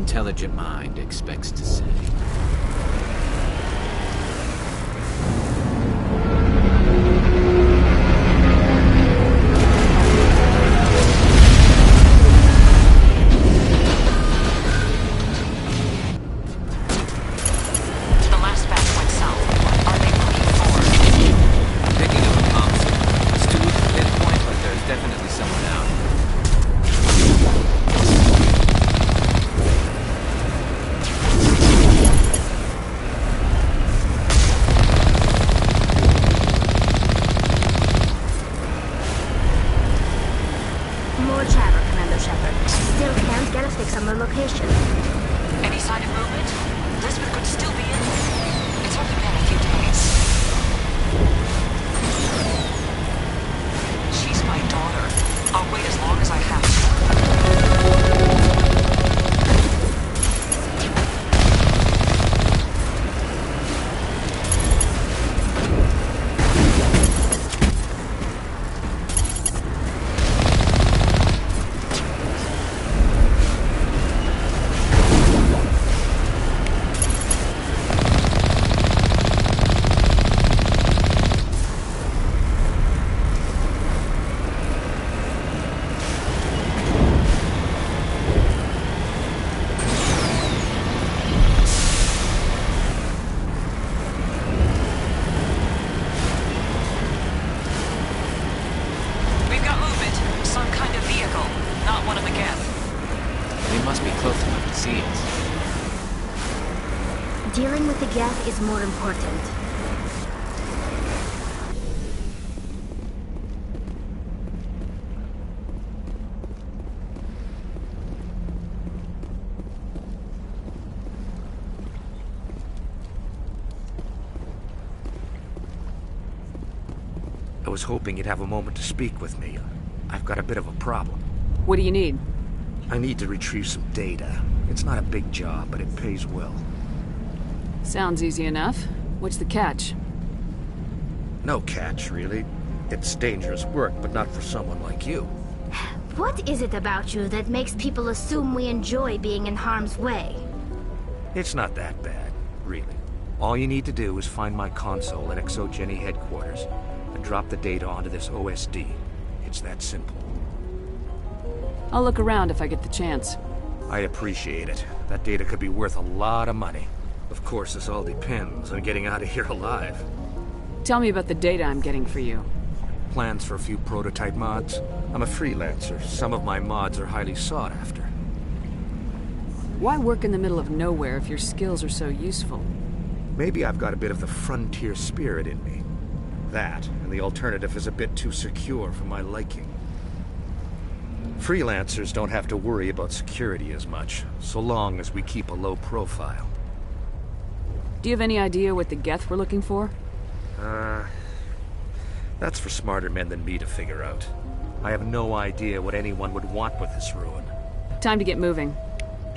S17: Intelligent mind expects to say.
S13: Dealing with the Geth is more important.
S4: I was hoping you'd have a moment to speak with me. I've got a bit of a problem.
S7: What do you need?
S4: I need to retrieve some data. It's not a big job, but it pays well.
S7: Sounds easy enough. What's the catch?
S4: No catch, really. It's dangerous work, but not for someone like you.
S13: What is it about you that makes people assume we enjoy being in harm's way?
S4: It's not that bad, really. All you need to do is find my console at Exogeny headquarters and drop the data onto this OSD. It's that simple.
S7: I'll look around if I get the chance.
S4: I appreciate it. That data could be worth a lot of money. Of course, this all depends on getting out of here alive.
S7: Tell me about the data I'm getting for you.
S4: Plans for a few prototype mods. I'm a freelancer. Some of my mods are highly sought after.
S7: Why work in the middle of nowhere if your skills are so useful?
S4: Maybe I've got a bit of the frontier spirit in me. That, and the alternative is a bit too secure for my liking. Freelancers don't have to worry about security as much, so long as we keep a low profile.
S7: Do you have any idea what the Geth were looking for?
S4: That's for smarter men than me to figure out. I have no idea what anyone would want with this ruin.
S7: Time to get moving.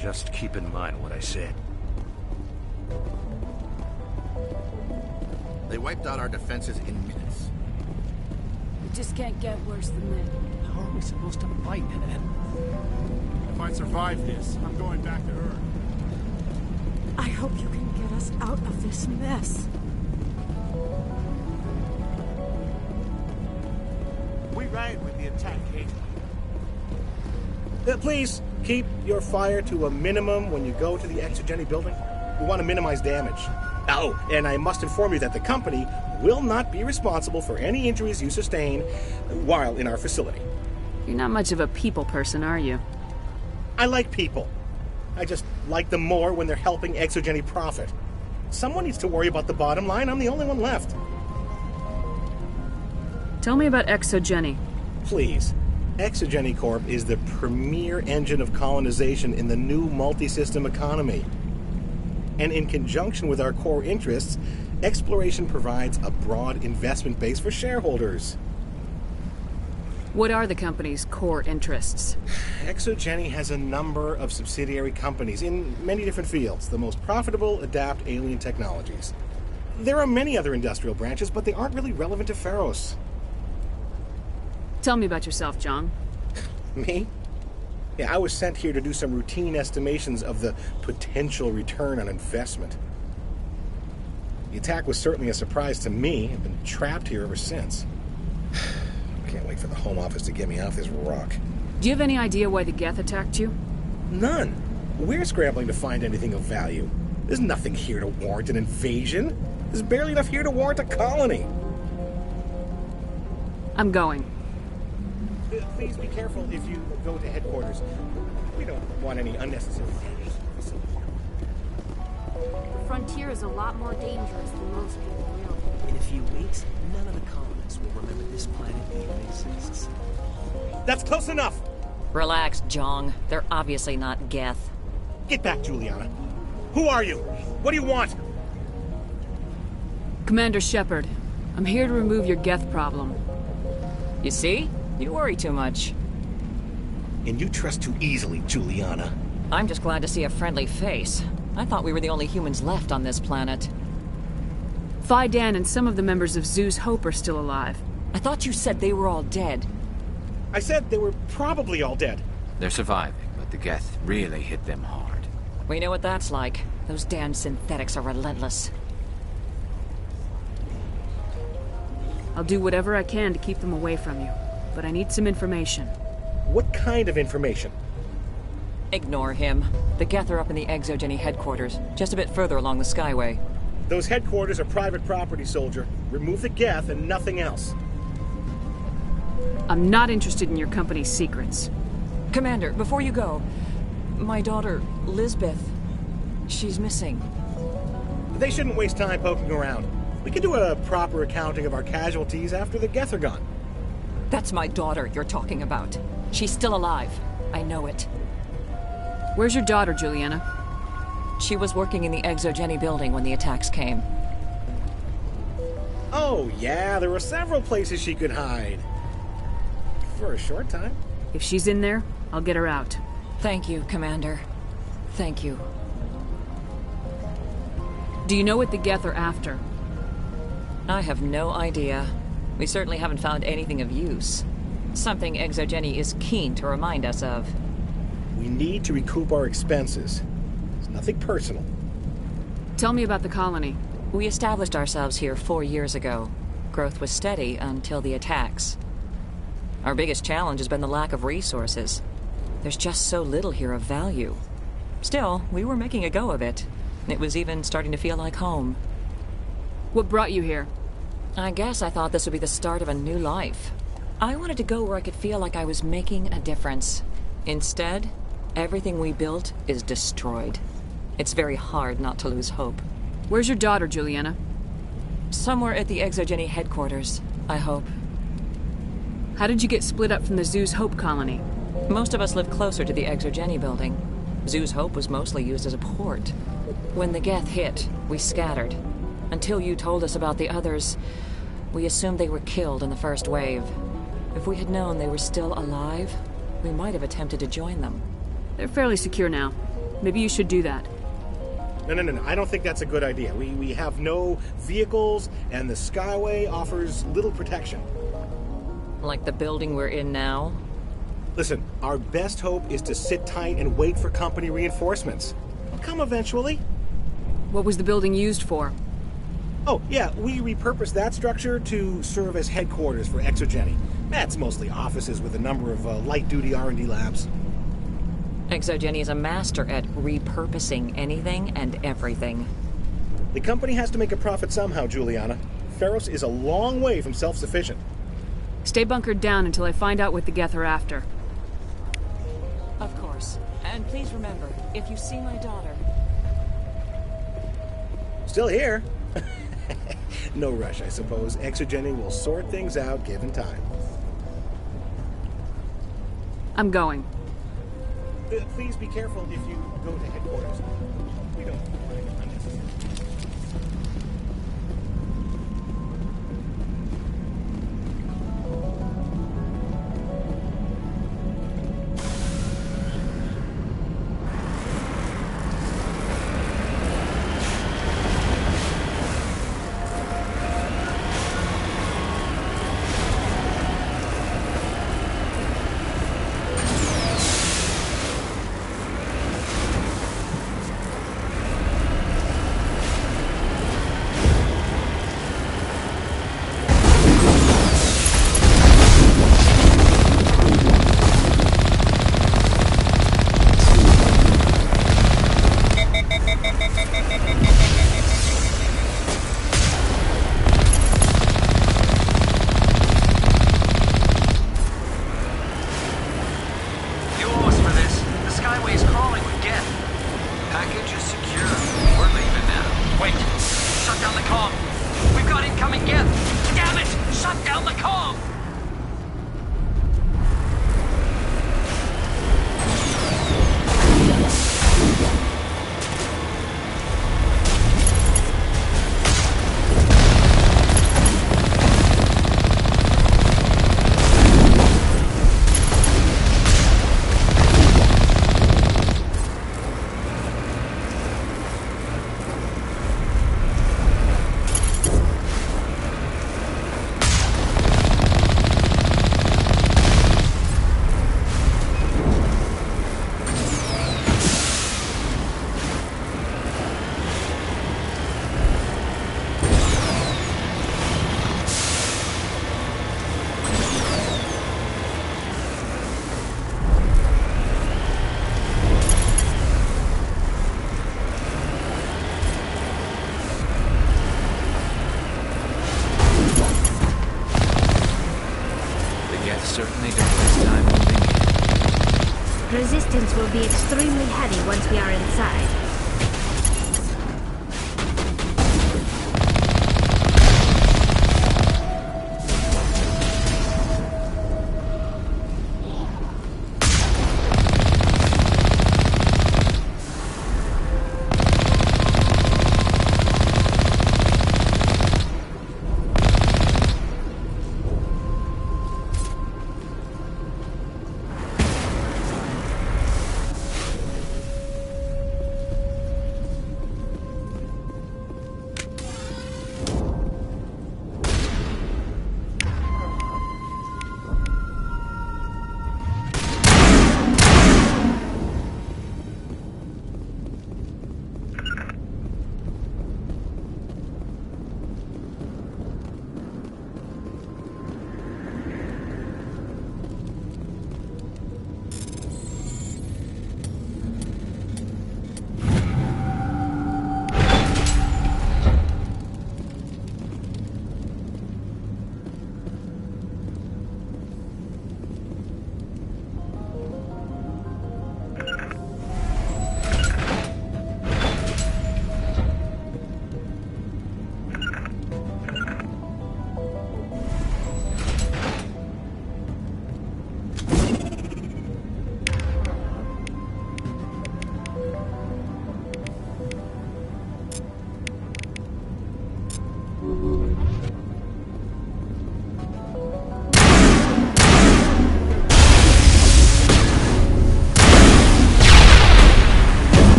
S4: Just keep in mind what I said.
S5: They wiped out our defenses in minutes.
S7: It just can't get worse than that.
S5: How are we supposed to fight it then? If I survive this, I'm going back to Earth.
S16: I hope you can get us out of this mess.
S5: We ride with the attack, Kate.
S15: Please, keep your fire to a minimum when you go to the Exogeny building. We want to minimize damage. Oh, and I must inform you that the company will not be responsible for any injuries you sustain while in our facility.
S7: You're not much of a people person, are you?
S15: I like people. I just like them more when they're helping Exogeny profit. Someone needs to worry about the bottom line. I'm the only one left.
S7: Tell me about Exogeny.
S15: Please. Exogeny Corp is the premier engine of colonization in the new multi-system economy. And in conjunction with our core interests, exploration provides a broad investment base for shareholders.
S7: What are the company's core interests?
S15: Exogeny has a number of subsidiary companies in many different fields. The most profitable adapt alien technologies. There are many other industrial branches, but they aren't really relevant to Pharos.
S7: Tell me about yourself, John.
S15: Me? Yeah, I was sent here to do some routine estimations of the potential return on investment. The attack was certainly a surprise to me. I've been trapped here ever since. Can't wait for the Home Office to get me off this rock.
S7: Do you have any idea why the Geth attacked you?
S15: None. We're scrambling to find anything of value. There's nothing here to warrant an invasion. There's barely enough here to warrant a colony.
S7: I'm going.
S15: Please be careful if you go to headquarters. We don't want any unnecessary damage.
S1: The frontier is a lot more dangerous than most people realize.
S5: In a few weeks, none of the colonists will remember this planet even exists.
S15: That's close enough!
S23: Relax, Jong. They're obviously not Geth.
S15: Get back, Juliana. Who are you? What do you want?
S7: Commander Shepard, I'm here to remove your Geth problem.
S23: You see? You worry too much.
S15: And you trust too easily, Juliana.
S23: I'm just glad to see a friendly face. I thought we were the only humans left on this planet.
S7: Phi Dan and some of the members of Zoo's Hope are still alive.
S23: I thought you said they were all dead.
S15: I said they were probably all dead.
S17: They're surviving, but the Geth really hit them hard.
S23: We know what that's like. Those damn synthetics are relentless.
S7: I'll do whatever I can to keep them away from you, but I need some information.
S15: What kind of information?
S23: Ignore him. The Geth are up in the Exogeny headquarters, just a bit further along the Skyway.
S15: Those headquarters are private property, soldier. Remove the Geth and nothing else.
S7: I'm not interested in your company's secrets.
S23: Commander, before you go, my daughter, Lisbeth, she's missing.
S15: They shouldn't waste time poking around. We can do a proper accounting of our casualties after the Geth are gone.
S23: That's my daughter you're talking about. She's still alive. I know it.
S7: Where's your daughter, Juliana?
S23: She was working in the Exogeny building when the attacks came.
S15: Oh, yeah, there were several places she could hide. For a short time.
S7: If she's in there, I'll get her out.
S23: Thank you, Commander. Thank you.
S7: Do you know what the Geth are after?
S23: I have no idea. We certainly haven't found anything of use. Something Exogeny is keen to remind us of.
S15: We need to recoup our expenses. It's nothing personal.
S7: Tell me about the colony.
S23: We established ourselves here 4 years ago. Growth was steady until the attacks. Our biggest challenge has been the lack of resources. There's just so little here of value. Still, we were making a go of it. It was even starting to feel like home.
S7: What brought you here?
S23: I guess I thought this would be the start of a new life. I wanted to go where I could feel like I was making a difference. Instead, everything we built is destroyed. It's very hard not to lose hope.
S7: Where's your daughter, Juliana?
S23: Somewhere at the Exogeny headquarters, I hope.
S7: How did you get split up from the Zoo's Hope colony?
S23: Most of us lived closer to the Exogeny building. Zoo's Hope was mostly used as a port. When the Geth hit, we scattered. Until you told us about the others, we assumed they were killed in the first wave. If we had known they were still alive, we might have attempted to join them.
S7: They're fairly secure now. Maybe you should do that.
S15: No. I don't think that's a good idea. We have no vehicles, and the Skyway offers little protection.
S23: Like the building we're in now?
S15: Listen, our best hope is to sit tight and wait for company reinforcements. They'll come eventually.
S7: What was the building used for?
S15: Oh, yeah, we repurposed that structure to serve as headquarters for Exogeny. That's mostly offices with a number of light-duty R&D labs.
S23: Exogeny is a master at repurposing anything and everything.
S15: The company has to make a profit somehow, Juliana. Feros is a long way from self-sufficient.
S7: Stay bunkered down until I find out what the Geth are after.
S23: Of course. And please remember, if you see my daughter...
S15: Still here. No rush, I suppose. Exogeny will sort things out given time.
S7: I'm going.
S15: Please be careful if you go to headquarters. We don't want anything unnecessary.
S17: Certainly don't waste time moving.
S13: Resistance will be extremely heavy once we are inside.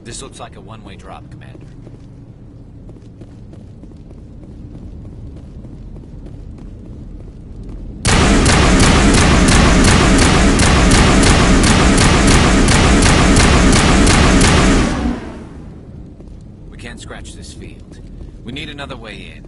S17: This looks like a one-way drop, Commander. We can't scratch this field. We need another way in.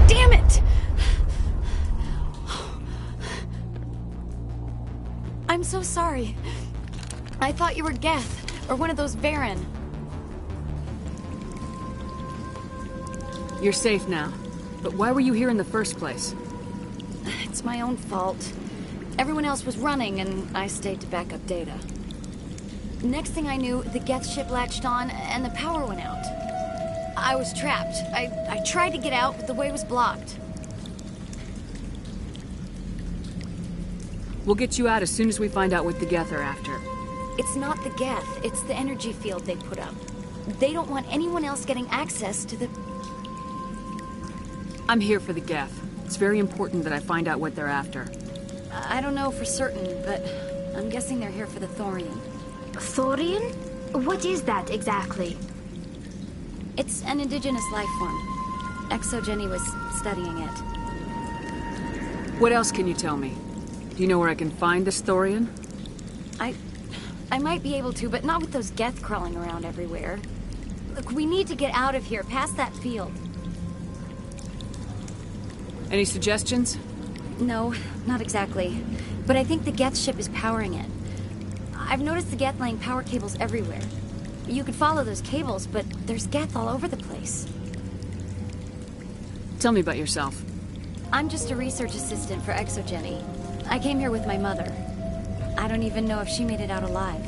S7: Damn it! I'm so sorry. I thought you were Geth, or one of those Baron.
S11: You're safe now. But why were you here in the first place?
S7: It's my own fault. Everyone else was running, and I stayed to back up data. Next thing I knew, the Geth ship latched on, and the power went out. I was trapped. I tried to get out, but the way was blocked.
S11: We'll get you out as soon as we find out what the Geth are after.
S7: It's not the Geth, it's the energy field they put up. They don't want anyone else getting access to the...
S11: I'm here for the Geth. It's very important that I find out what they're after.
S7: I don't know for certain, but I'm guessing they're here for the Thorian.
S13: Thorian? What is that exactly?
S7: It's an indigenous life form. ExoGenny was studying it.
S11: What else can you tell me? Do you know where I can find this Thorian?
S7: I might be able to, but not with those Geth crawling around everywhere. Look, we need to get out of here, past that field.
S11: Any suggestions?
S7: No, not exactly. But I think the Geth ship is powering it. I've noticed the Geth laying power cables everywhere. You could follow those cables, but there's Geth all over the place.
S11: Tell me about yourself.
S7: I'm just a research assistant for ExoGenny. I came here with my mother. I don't even know if she made it out alive.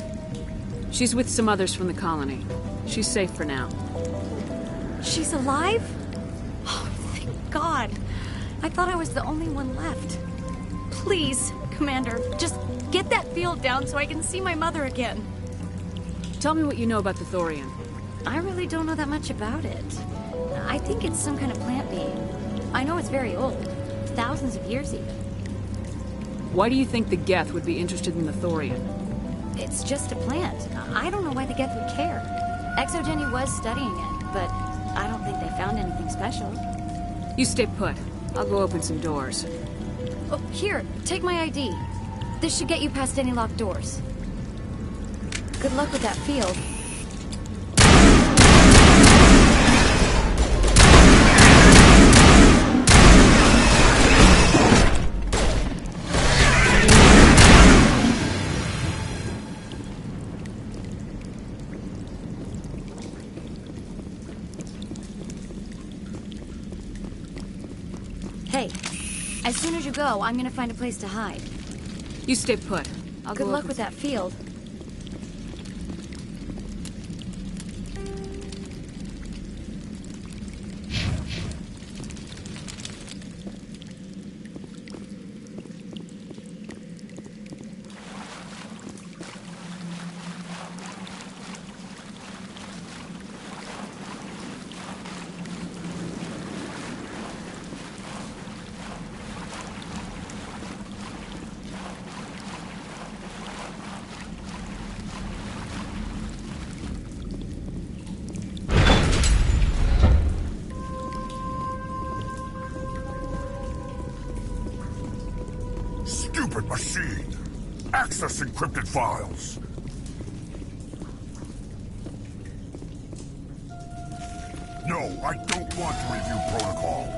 S11: She's with some others from the colony. She's safe for now.
S7: She's alive? Oh, thank God. I thought I was the only one left. Please, Commander, just get that field down so I can see my mother again.
S11: Tell me what you know about the Thorian.
S7: I really don't know that much about it. I think it's some kind of plant being. I know it's very old. Thousands of years even.
S11: Why do you think the Geth would be interested in the Thorian?
S7: It's just a plant. I don't know why the Geth would care. ExoGenny was studying it, but I don't think they found anything special.
S11: You stay put. I'll go open some doors.
S7: Oh, here, take my ID. This should get you past any locked doors. Good luck with that field. Hey, as soon as you go, I'm gonna find a place to hide.
S11: You stay put. I'll
S7: Good
S11: go
S7: luck
S11: open
S7: with that field.
S12: Stupid machine! Access encrypted files! No, I don't want to review protocol.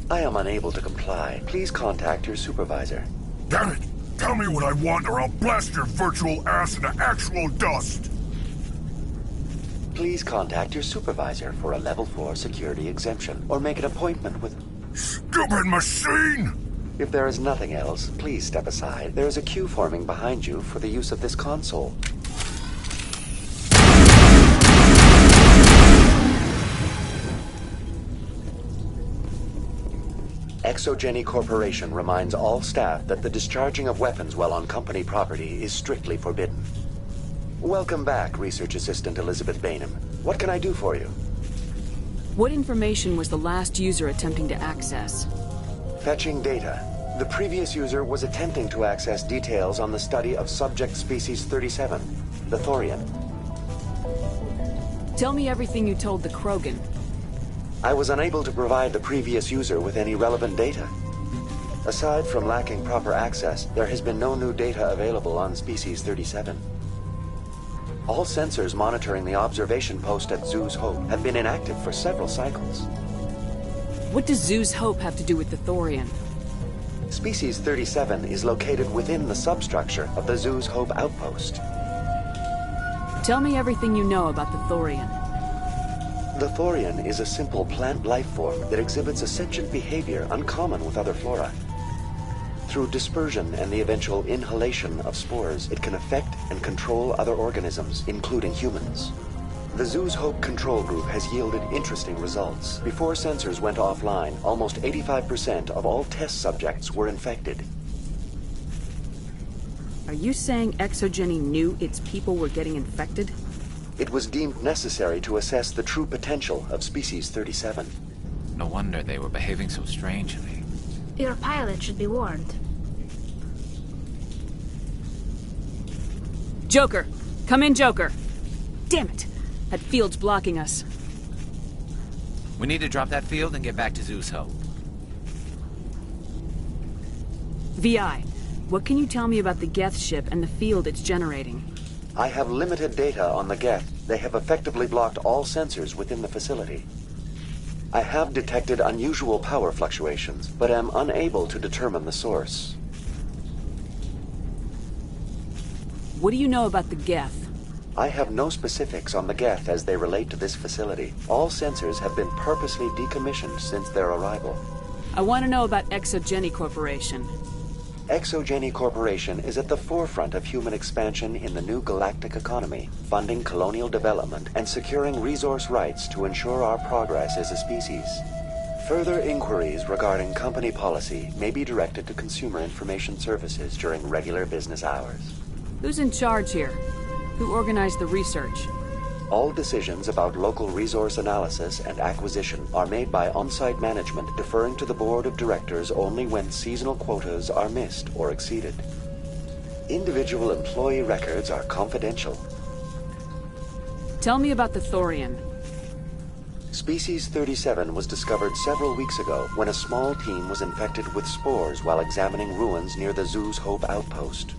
S14: I am unable to comply. Please contact your supervisor.
S12: Damn it! Tell me what I want or I'll blast your virtual ass into actual dust!
S14: Please contact your supervisor for a level 4 security exemption, or make an appointment with...
S12: Stupid machine!
S14: If there is nothing else, please step aside. There is a queue forming behind you for the use of this console. Exogeny Corporation reminds all staff that the discharging of weapons while on company property is strictly forbidden. Welcome back, Research Assistant Elizabeth Bainham. What can I do for you?
S7: What information was the last user attempting to access?
S14: Fetching data. The previous user was attempting to access details on the study of subject species 37, the Thorian.
S7: Tell me everything you told the Krogan.
S14: I was unable to provide the previous user with any relevant data. Aside from lacking proper access, there has been no new data available on species 37. All sensors monitoring the observation post at Zoo's Hope have been inactive for several cycles.
S7: What does Zoo's Hope have to do with the Thorian?
S14: Species 37 is located within the substructure of the Zoo's Hope outpost.
S7: Tell me everything you know about the Thorian.
S14: The Thorian is a simple plant life form that exhibits a sentient behavior uncommon with other flora. Through dispersion and the eventual inhalation of spores, it can affect and control other organisms, including humans. The Zoo's Hope control group has yielded interesting results. Before sensors went offline, almost 85% of all test subjects were infected.
S7: Are you saying Exogeny knew its people were getting infected?
S14: It was deemed necessary to assess the true potential of species 37.
S17: No wonder they were behaving so strangely.
S13: Your pilot should be warned.
S7: Joker! Come in, Joker! Damn it! That field's blocking us.
S17: We need to drop that field and get back to Zoo's Hope.
S7: VI, what can you tell me about the Geth ship and the field it's generating?
S14: I have limited data on the Geth. They have effectively blocked all sensors within the facility. I have detected unusual power fluctuations, but am unable to determine the source.
S7: What do you know about the Geth?
S14: I have no specifics on the Geth as they relate to this facility. All sensors have been purposely decommissioned since their arrival.
S7: I want to know about Exogeny Corporation.
S14: Exogeny Corporation is at the forefront of human expansion in the new galactic economy, funding colonial development and securing resource rights to ensure our progress as a species. Further inquiries regarding company policy may be directed to Consumer Information Services during regular business hours.
S7: Who's in charge here? Who organized the research?
S14: All decisions about local resource analysis and acquisition are made by on-site management, deferring to the board of directors only when seasonal quotas are missed or exceeded. Individual employee records are confidential.
S7: Tell me about the Thorian.
S14: Species 37 was discovered several weeks ago when a small team was infected with spores while examining ruins near the Zoo's Hope outpost.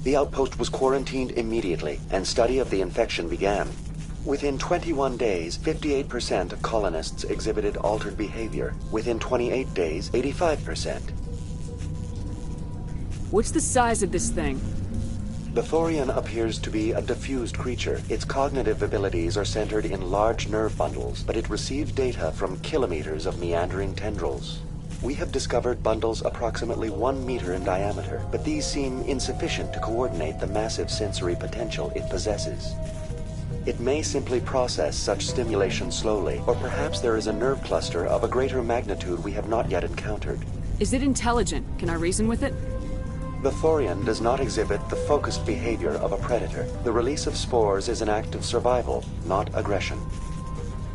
S14: The outpost was quarantined immediately, and study of the infection began. Within 21 days, 58% of colonists exhibited altered behavior. Within 28 days, 85%.
S7: What's the size of this thing?
S14: The Thorian appears to be a diffused creature. Its cognitive abilities are centered in large nerve bundles, but it receives data from kilometers of meandering tendrils. We have discovered bundles approximately 1 meter in diameter, but these seem insufficient to coordinate the massive sensory potential it possesses. It may simply process such stimulation slowly, or perhaps there is a nerve cluster of a greater magnitude we have not yet encountered.
S7: Is it intelligent? Can I reason with it?
S14: The Thorian does not exhibit the focused behavior of a predator. The release of spores is an act of survival, not aggression.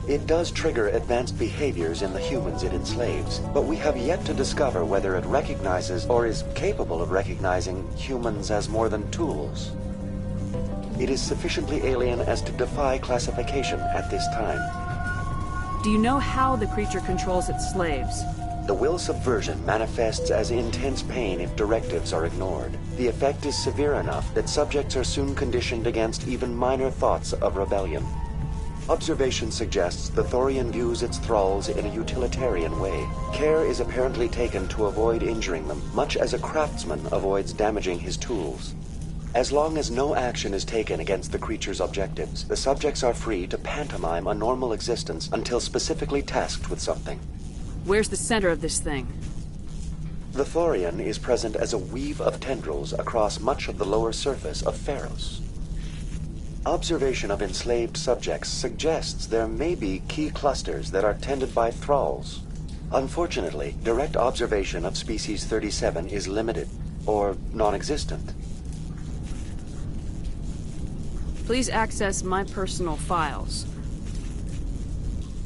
S14: It does trigger advanced behaviors in the humans it enslaves, but we have yet to discover whether it recognizes or is capable of recognizing humans as more than tools. It is sufficiently alien as to defy classification at this time.
S7: Do you know how the creature controls its slaves?
S14: The will subversion manifests as intense pain if directives are ignored. The effect is severe enough that subjects are soon conditioned against even minor thoughts of rebellion. Observation suggests the Thorian views its thralls in a utilitarian way. Care is apparently taken to avoid injuring them, much as a craftsman avoids damaging his tools. As long as no action is taken against the creature's objectives, the subjects are free to pantomime a normal existence until specifically tasked with something.
S7: Where's the center of this thing?
S14: The thorian is present as a weave of tendrils across much of the lower surface of Pharos. Observation of enslaved subjects suggests there may be key clusters that are tended by thralls. Unfortunately, direct observation of species 37 is limited, or non-existent.
S7: Please access my personal files.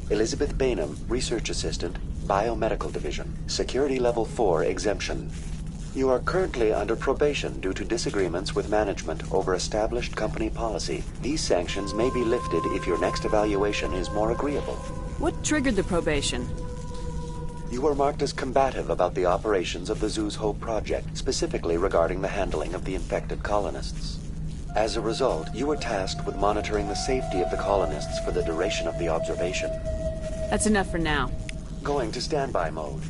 S14: Elizabeth Bainham, Research Assistant, Biomedical Division, Security Level 4 exemption. You are currently under probation due to disagreements with management over established company policy. These sanctions may be lifted if your next evaluation is more agreeable.
S7: What triggered the probation?
S14: You were marked as combative about the operations of the Zeus Hope project, specifically regarding the handling of the infected colonists. As a result, you were tasked with monitoring the safety of the colonists for the duration of the observation.
S7: That's enough for now.
S14: Going to standby mode.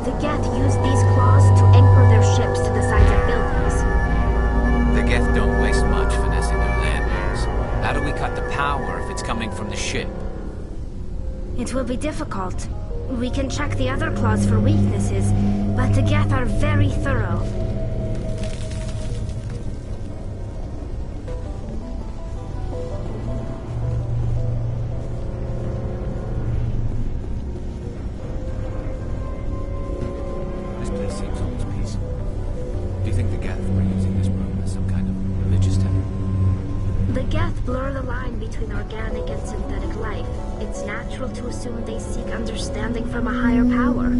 S13: The Geth use these claws to anchor their ships to the sides of buildings.
S17: The Geth don't waste much finessing their landings. How do we cut the power if it's coming from the ship?
S13: It will be difficult. We can check the other claws for weaknesses, but the Geth are very thorough.
S17: This place seems almost peaceful. Do you think the Geth were using this room as some kind of religious temple?
S13: The Geth blur the line between organic and synthetic life. It's natural to assume they seek understanding from a higher power.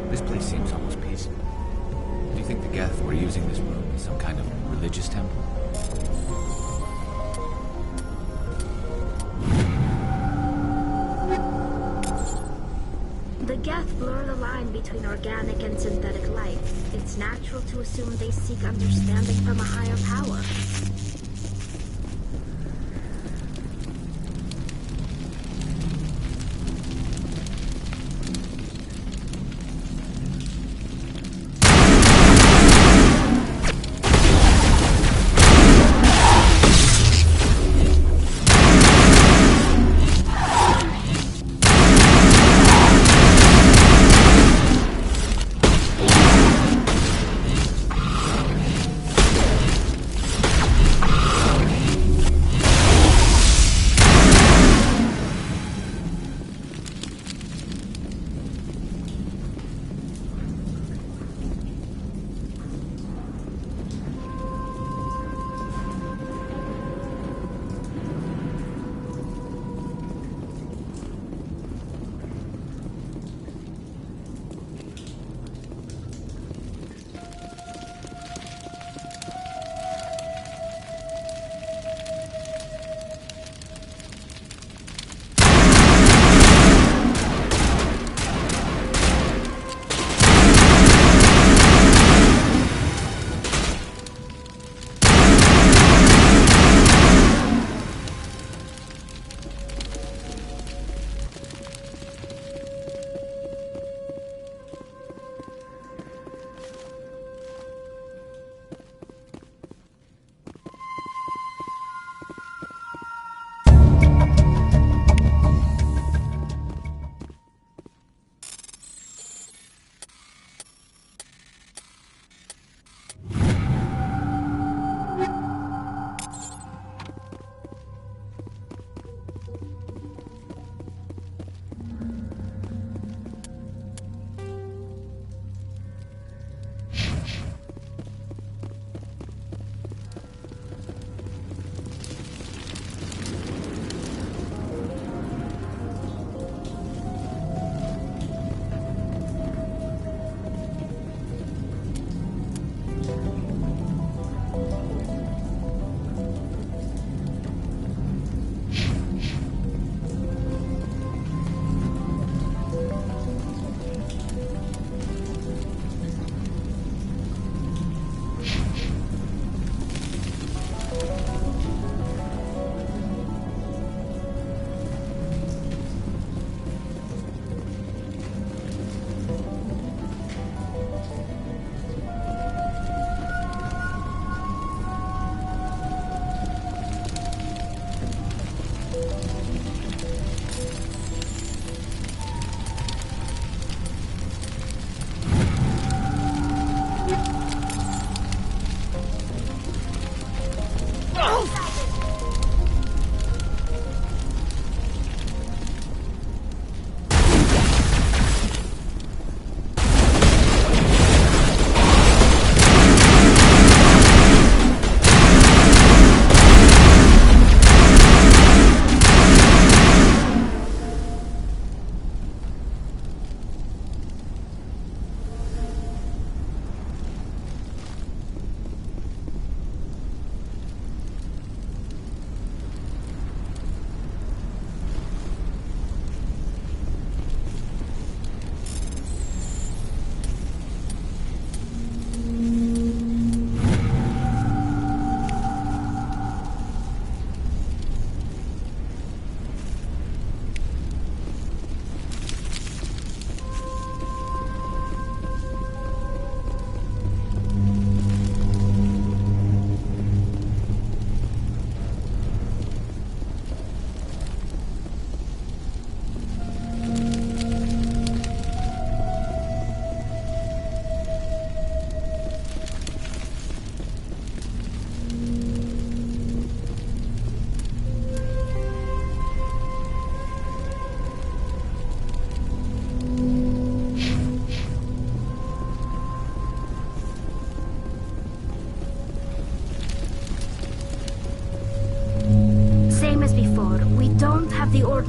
S17: This place seems almost peaceful. Do you think the Geth were using this room as some kind of religious temple?
S13: The Geth blur the line between organic and synthetic life. It's natural to assume they seek understanding from a higher power.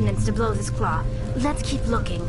S13: maintenance to blow this claw. Let's keep looking.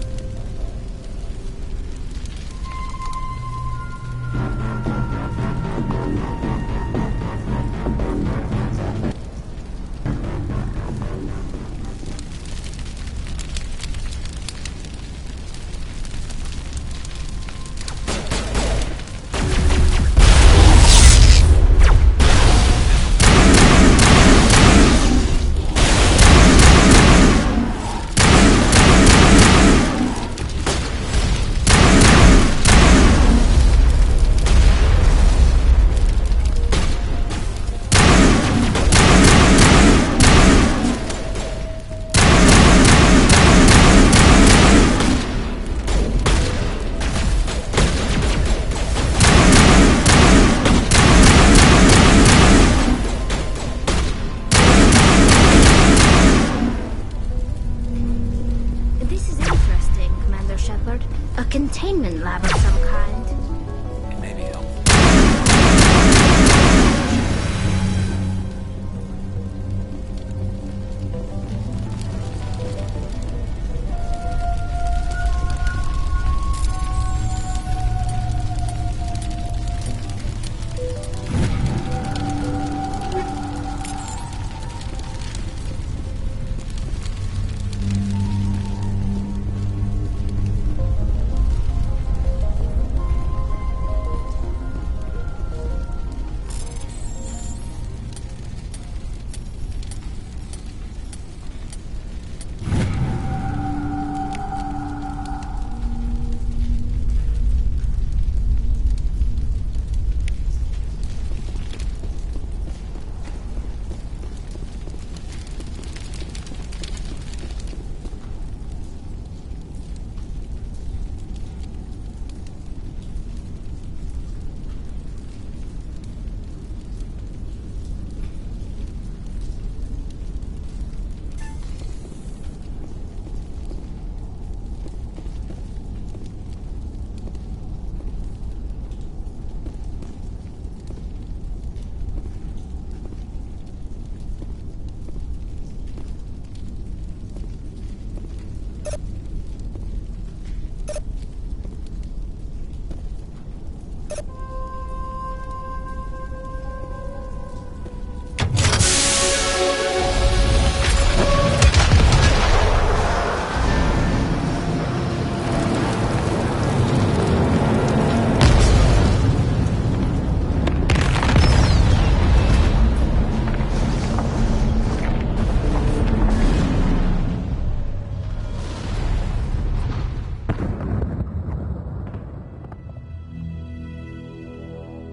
S13: A containment lab of some kind.
S17: It may be helpful.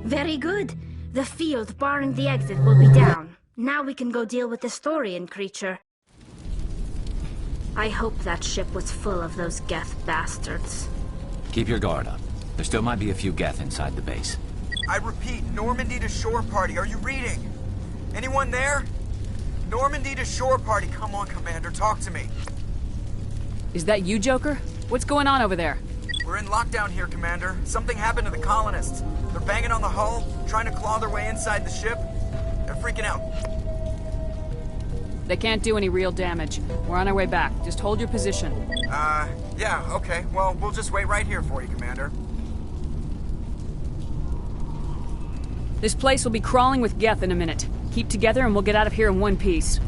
S13: Very good. The field barring the exit will be down. Now we can go deal with the Storian creature. I hope that ship was full of those Geth bastards.
S17: Keep your guard up. There still might be a few Geth inside the base.
S6: I repeat, Normandy to shore party. Are you reading? Anyone there? Normandy to shore party. Come on, Commander. Talk to me.
S11: Is that you, Joker? What's going on over there?
S6: We're in lockdown here, Commander. Something happened to the colonists. They're banging on the hull, trying to claw their way inside the ship. They're freaking out.
S11: They can't do any real damage. We're on our way back. Just hold your position.
S6: Yeah, okay. Well, we'll just wait right here for you, Commander.
S11: This place will be crawling with Geth in a minute. Keep together and we'll get out of here in one piece.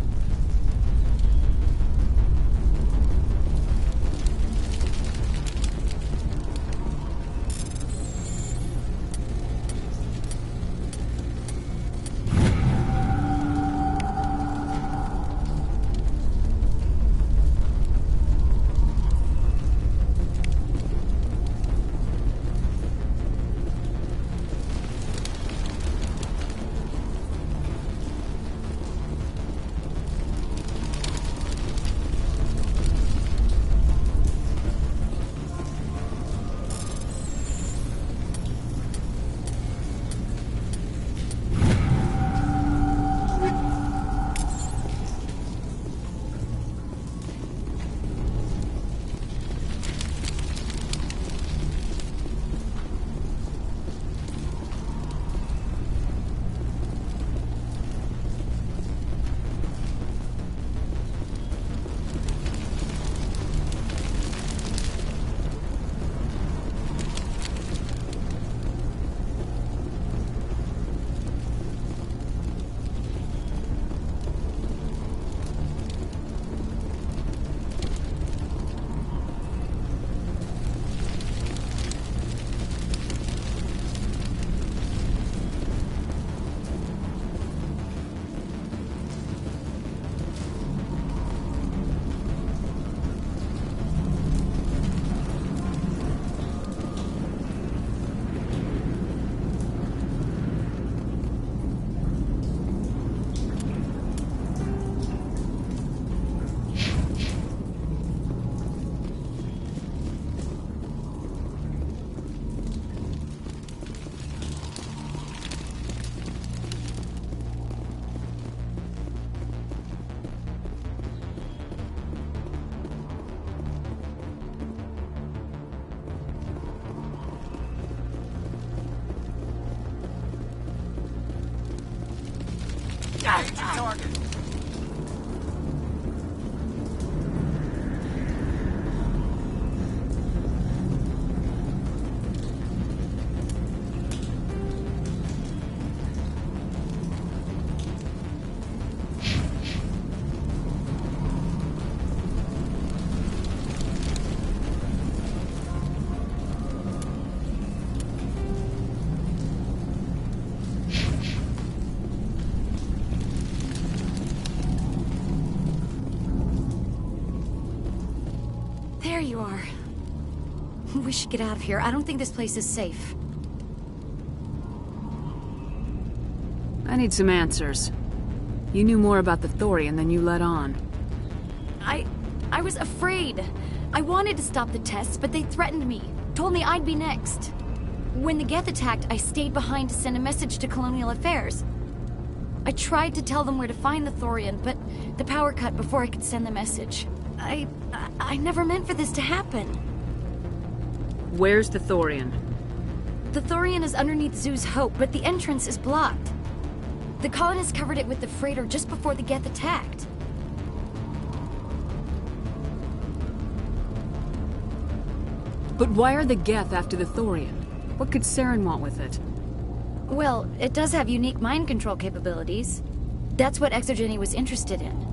S22: There you are. We should get out of here. I don't think this place is safe.
S11: I need some answers. You knew more about the Thorian than you let on.
S22: I was afraid. I wanted to stop the tests, but they threatened me. Told me I'd be next. When the Geth attacked, I stayed behind to send a message to Colonial Affairs. I tried to tell them where to find the Thorian, but the power cut before I could send the message. I never meant for this to happen.
S11: Where's the Thorian?
S22: The Thorian is underneath Zoo's Hope, but the entrance is blocked. The colonists covered it with the freighter just before the Geth attacked.
S11: But why are the Geth after the Thorian? What could Saren want with it?
S22: Well, it does have unique mind control capabilities. That's what Exogeny was interested in.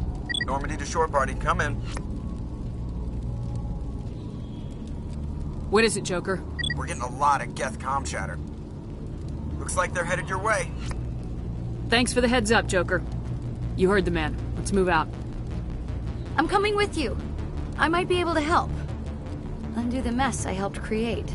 S6: Normandy to shore party, come in.
S11: What is it, Joker?
S6: We're getting a lot of Geth comm chatter. Looks like they're headed your way.
S11: Thanks for the heads up, Joker. You heard the man. Let's move out.
S22: I'm coming with you. I might be able to help. Undo the mess I helped create.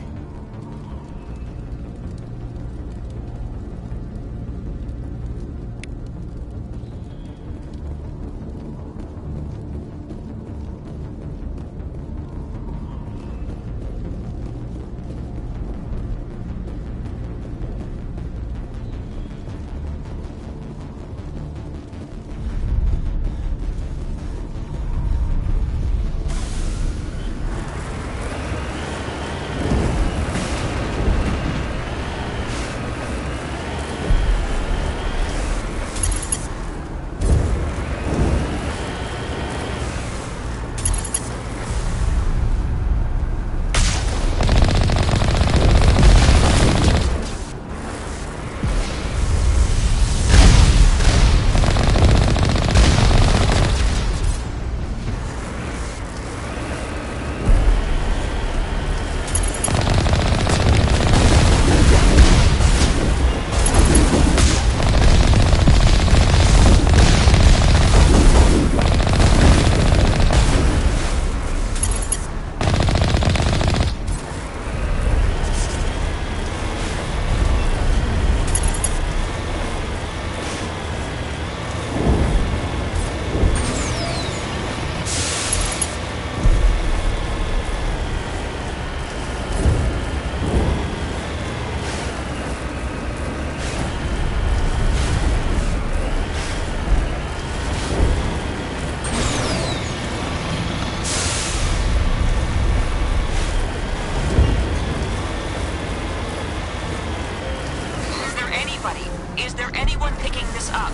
S8: Is there anyone picking this up?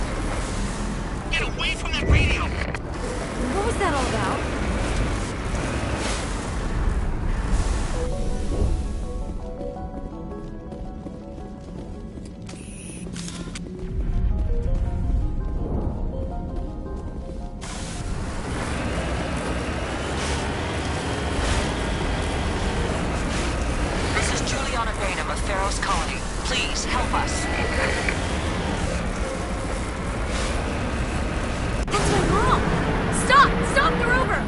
S8: Get away from that radio!
S22: What was that all about?
S8: This is Juliana Bainham of Pharaoh's Colony. Please, help us.
S22: That's my mom! Stop! Stop! They're over!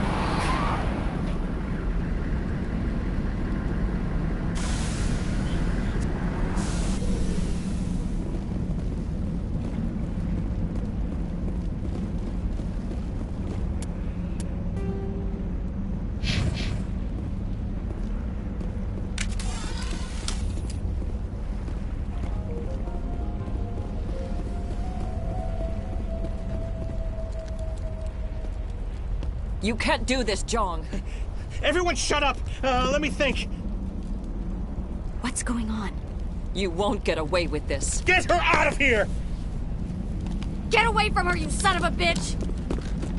S8: You can't do this, Jong.
S15: Everyone shut up! Let me think.
S22: What's going on?
S8: You won't get away with this.
S15: Get her out of here!
S22: Get away from her, you son of a bitch!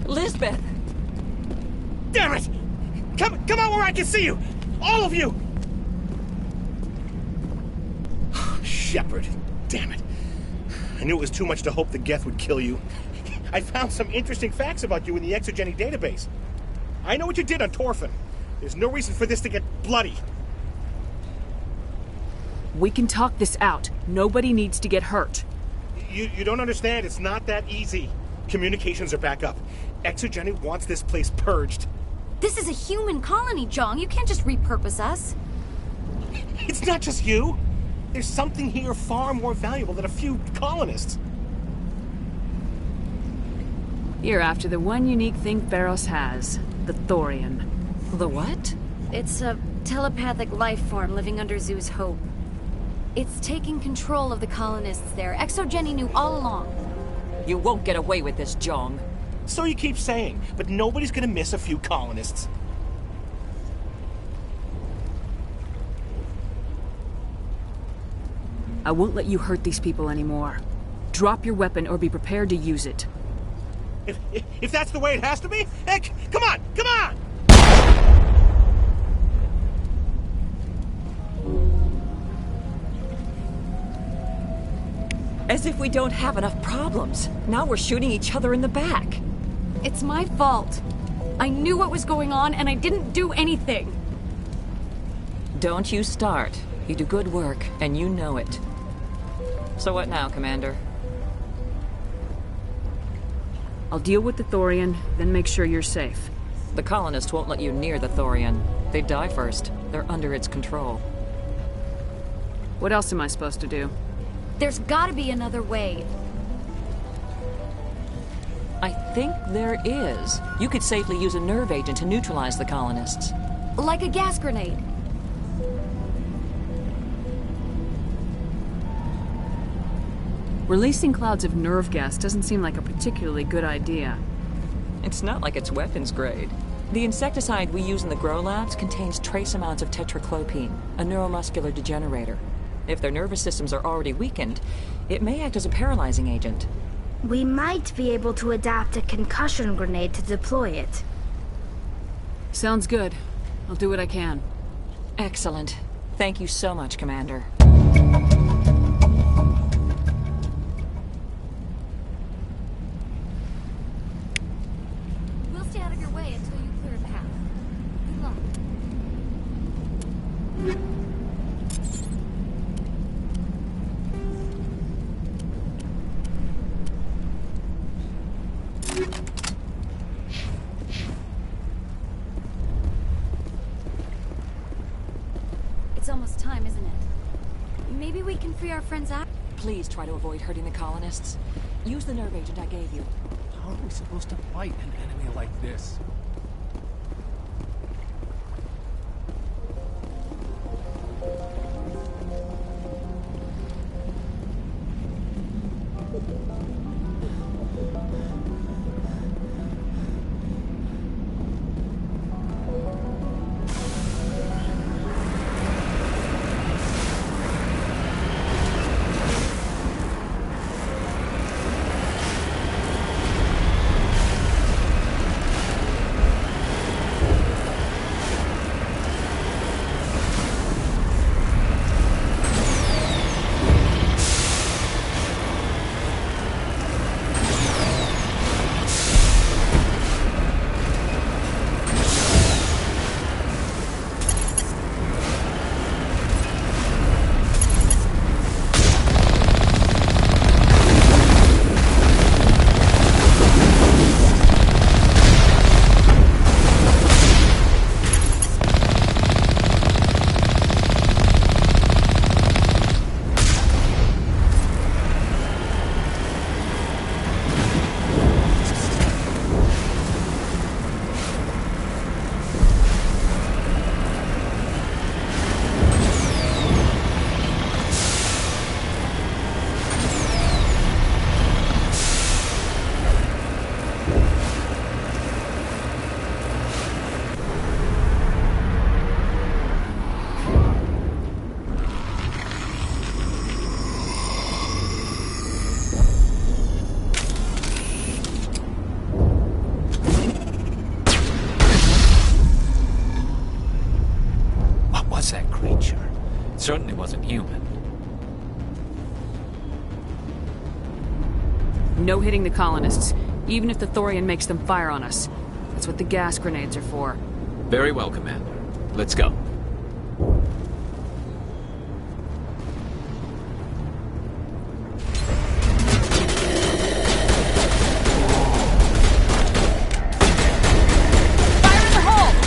S8: Lisbeth!
S15: Damn it! Come out where I can see you! All of you! Shepard, damn it. I knew it was too much to hope the Geth would kill you. I found some interesting facts about you in the Exogeny database. I know what you did on Torfin. There's no reason for this to get bloody.
S11: We can talk this out. Nobody needs to get hurt.
S15: You don't understand. It's not that easy. Communications are back up. Exogeny wants this place purged.
S9: This is a human colony, Jong. You can't just repurpose us.
S15: It's not just you. There's something here far more valuable than a few colonists.
S11: You're after the one unique thing Theros has, the Thorian.
S23: The what?
S9: It's a telepathic life form living under Zoo's Hope. It's taking control of the colonists there. Exogeny knew all along.
S23: You won't get away with this, Jong.
S15: So you keep saying, but nobody's gonna miss a few colonists.
S11: I won't let you hurt these people anymore. Drop your weapon or be prepared to use it.
S15: If that's the way it has to be, heck, come on, come on!
S23: As if we don't have enough problems. Now we're shooting each other in the back.
S9: It's my fault. I knew what was going on and I didn't do anything.
S23: Don't you start. You do good work, and you know it. So what now, Commander?
S11: I'll deal with the Thorian, then make sure you're safe.
S23: The colonists won't let you near the Thorian. They die first. They're under its control.
S11: What else am I supposed to do?
S9: There's gotta be another way.
S23: I think there is. You could safely use a nerve agent to neutralize the colonists.
S9: Like a gas grenade.
S11: Releasing clouds of nerve gas doesn't seem like a particularly good idea.
S23: It's not like it's weapons grade. The insecticide we use in the grow labs contains trace amounts of tetraclopine, a neuromuscular degenerator. If their nervous systems are already weakened, it may act as a paralyzing agent.
S13: We might be able to adapt a concussion grenade to deploy it.
S11: Sounds good. I'll do what I can.
S23: Excellent. Thank you so much, Commander.
S9: We'll stay out of your way until you clear a path. Good luck. It's almost time, isn't it? Maybe we can free our friends out.
S23: Please try to avoid hurting the colonists. Use the nerve agent I gave you.
S5: How are we supposed to fight an enemy like this?
S17: Certainly wasn't human.
S11: No hitting the colonists, even if the Thorian makes them fire on us. That's what the gas grenades are for.
S17: Very well, Commander. Let's go.
S11: Fire in the hole!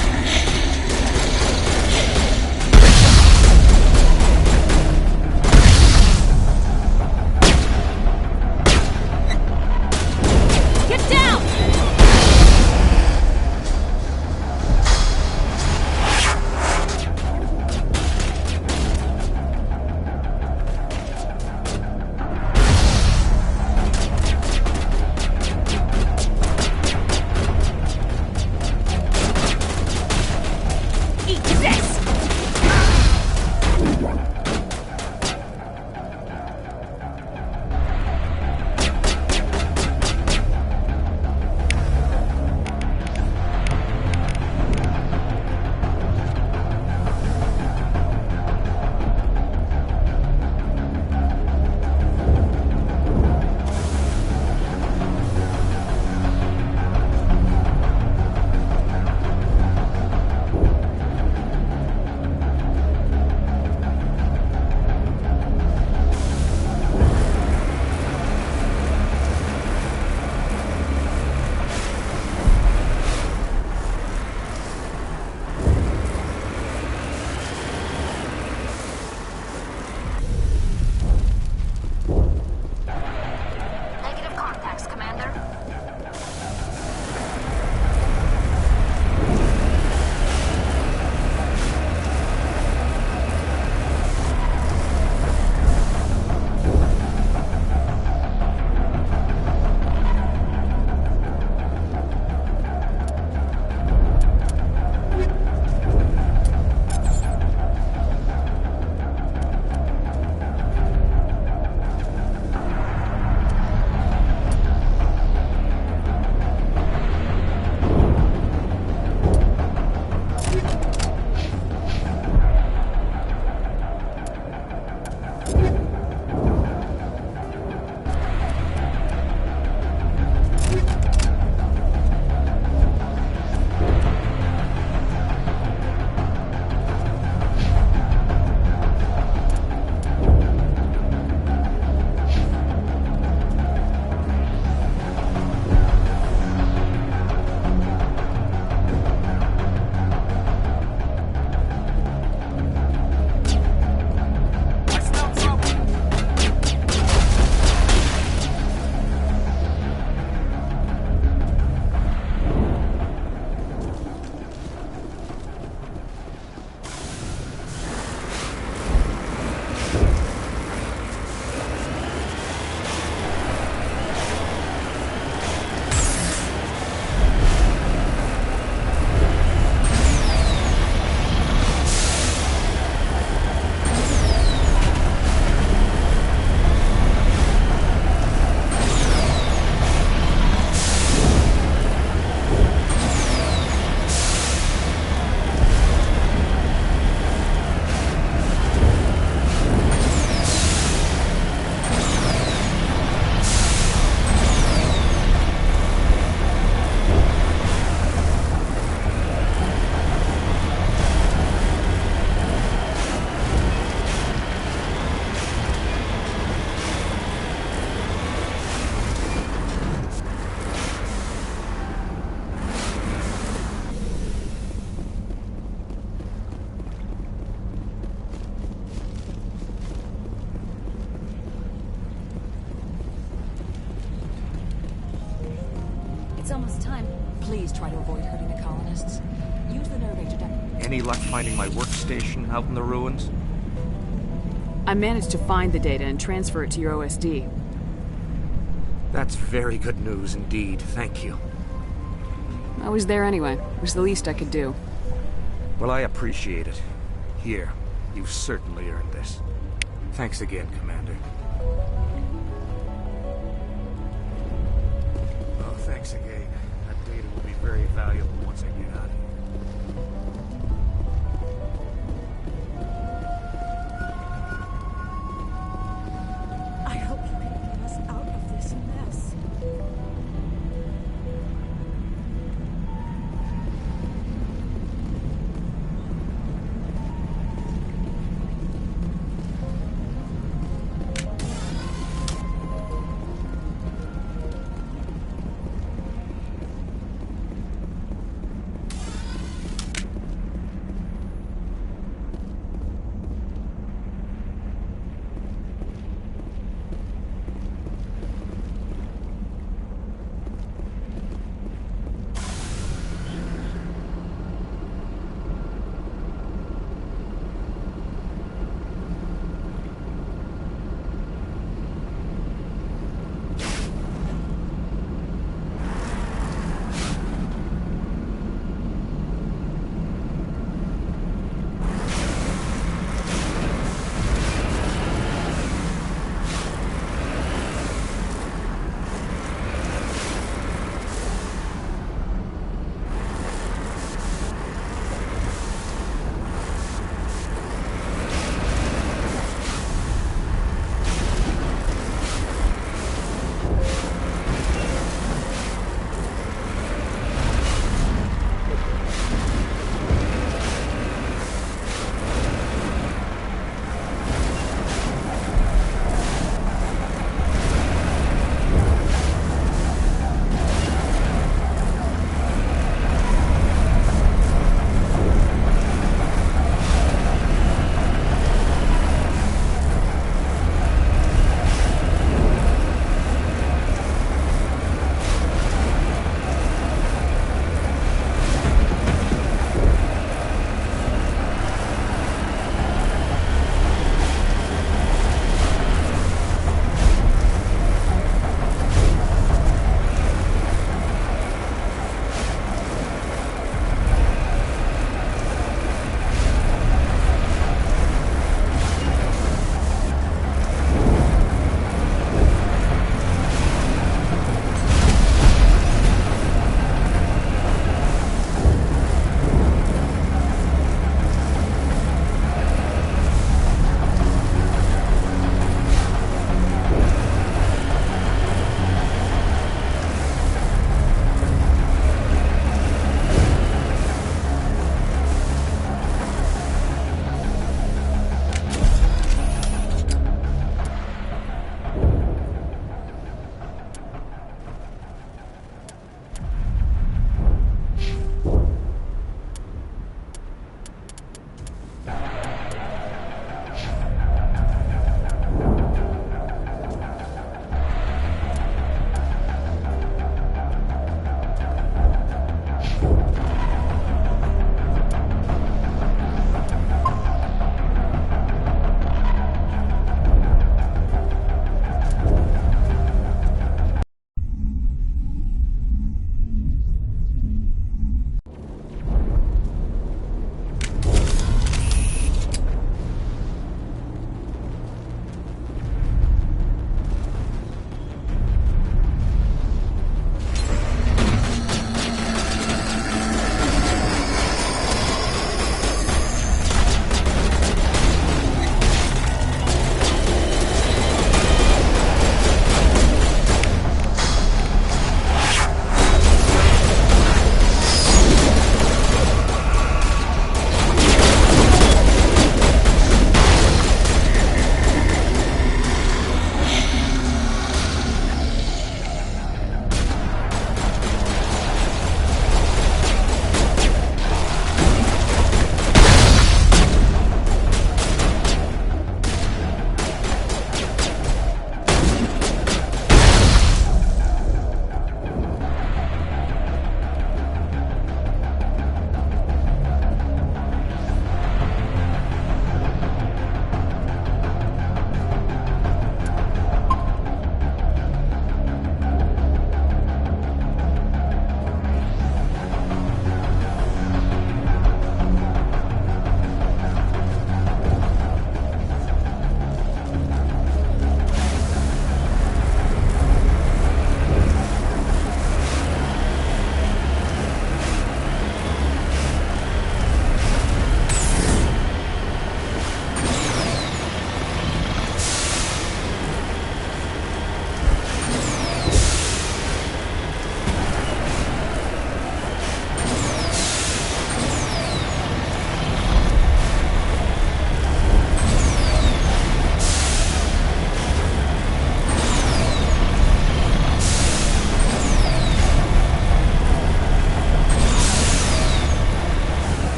S7: Eat this!
S11: It's almost time. Please try to avoid hurting the colonists. Use the nerve agent.
S4: Any luck finding my workstation out in the ruins?
S11: I managed to find the data and transfer it to your OSD.
S4: That's very good news indeed. Thank you.
S11: I was there anyway. It was the least I could do.
S4: Well, I appreciate it. Here, you've certainly earned this. Thanks again, Commander. Oh, thanks again. That data will be very valuable once I get out of here.
S16: I hope you can get us out of this mess.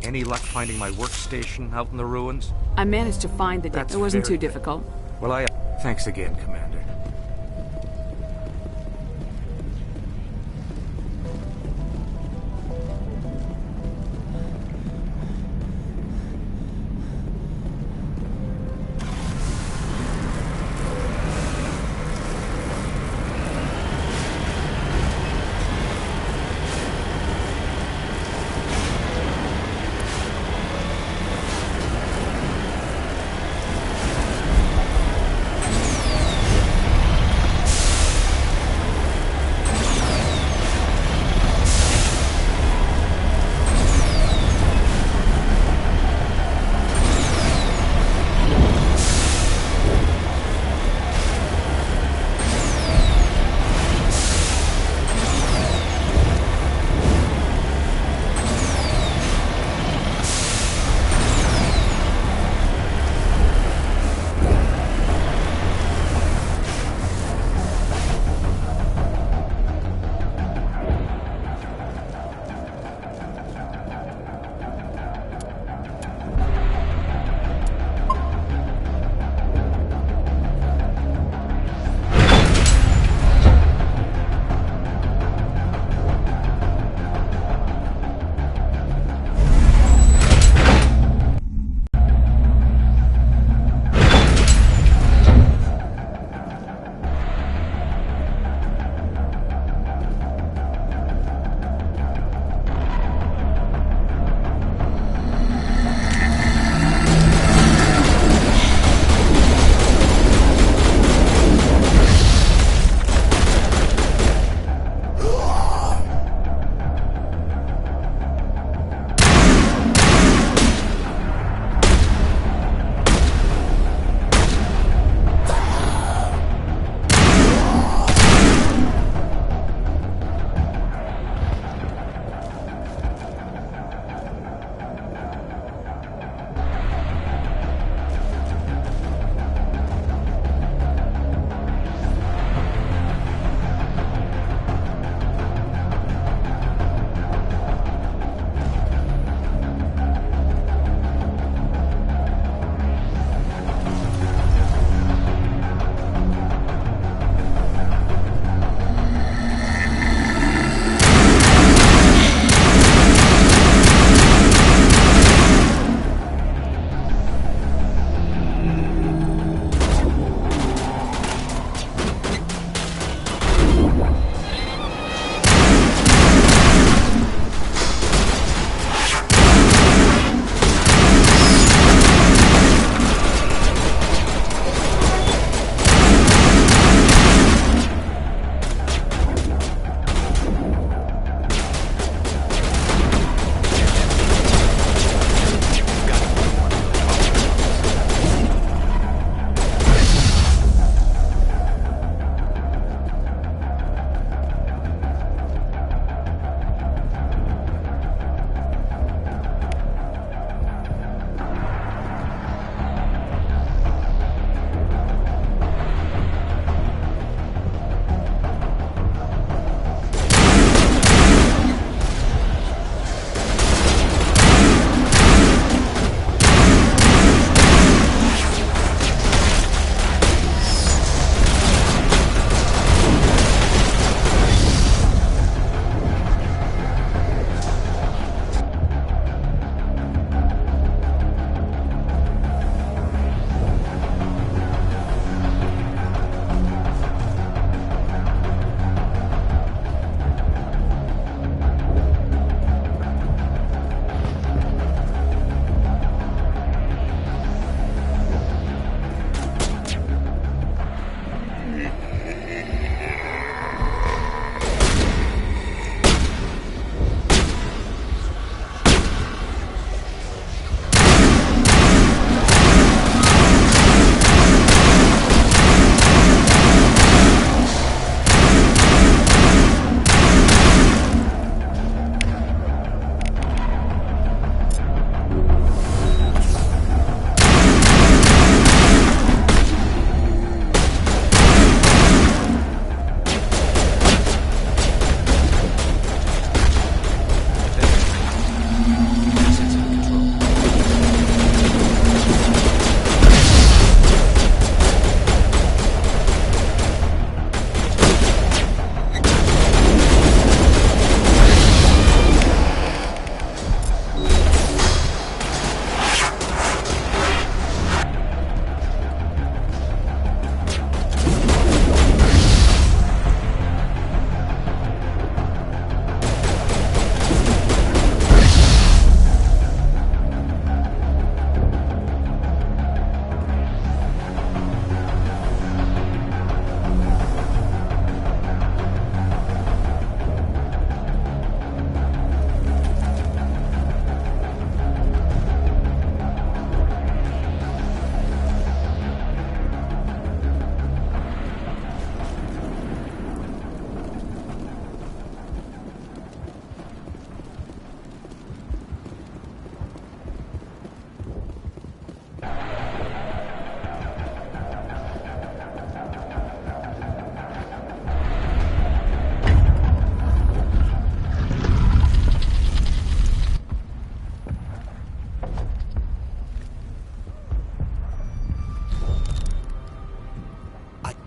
S4: Any luck finding my workstation out in the ruins?
S11: I managed to find the... It wasn't too difficult.
S4: Well, Thanks again, Commander.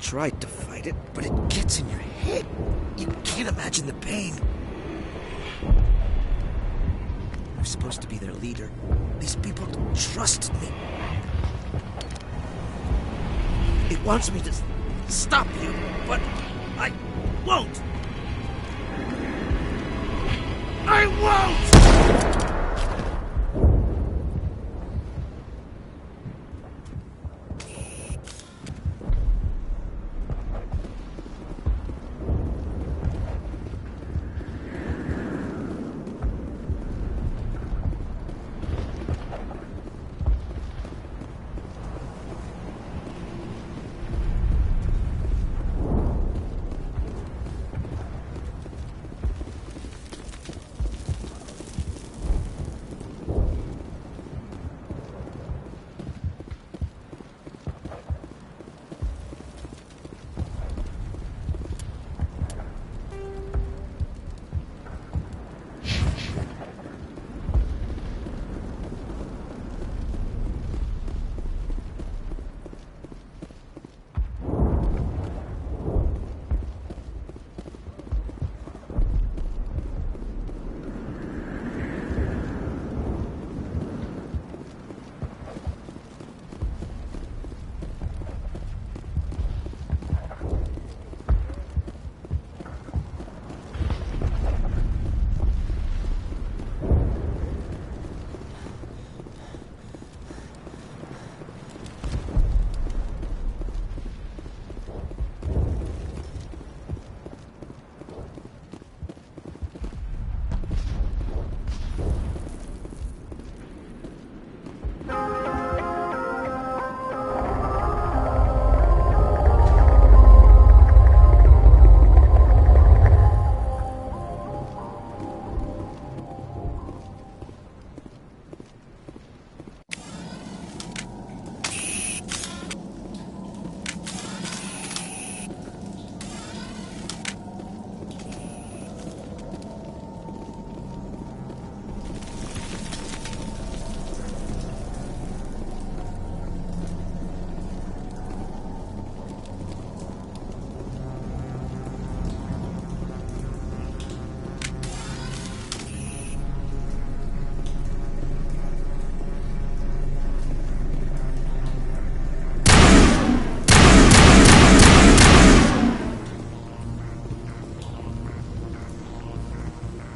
S18: tried to fight it, but it gets in your head. You can't imagine the pain. I'm supposed to be their leader. These people trust me. It wants me to stop you, but I won't. I won't!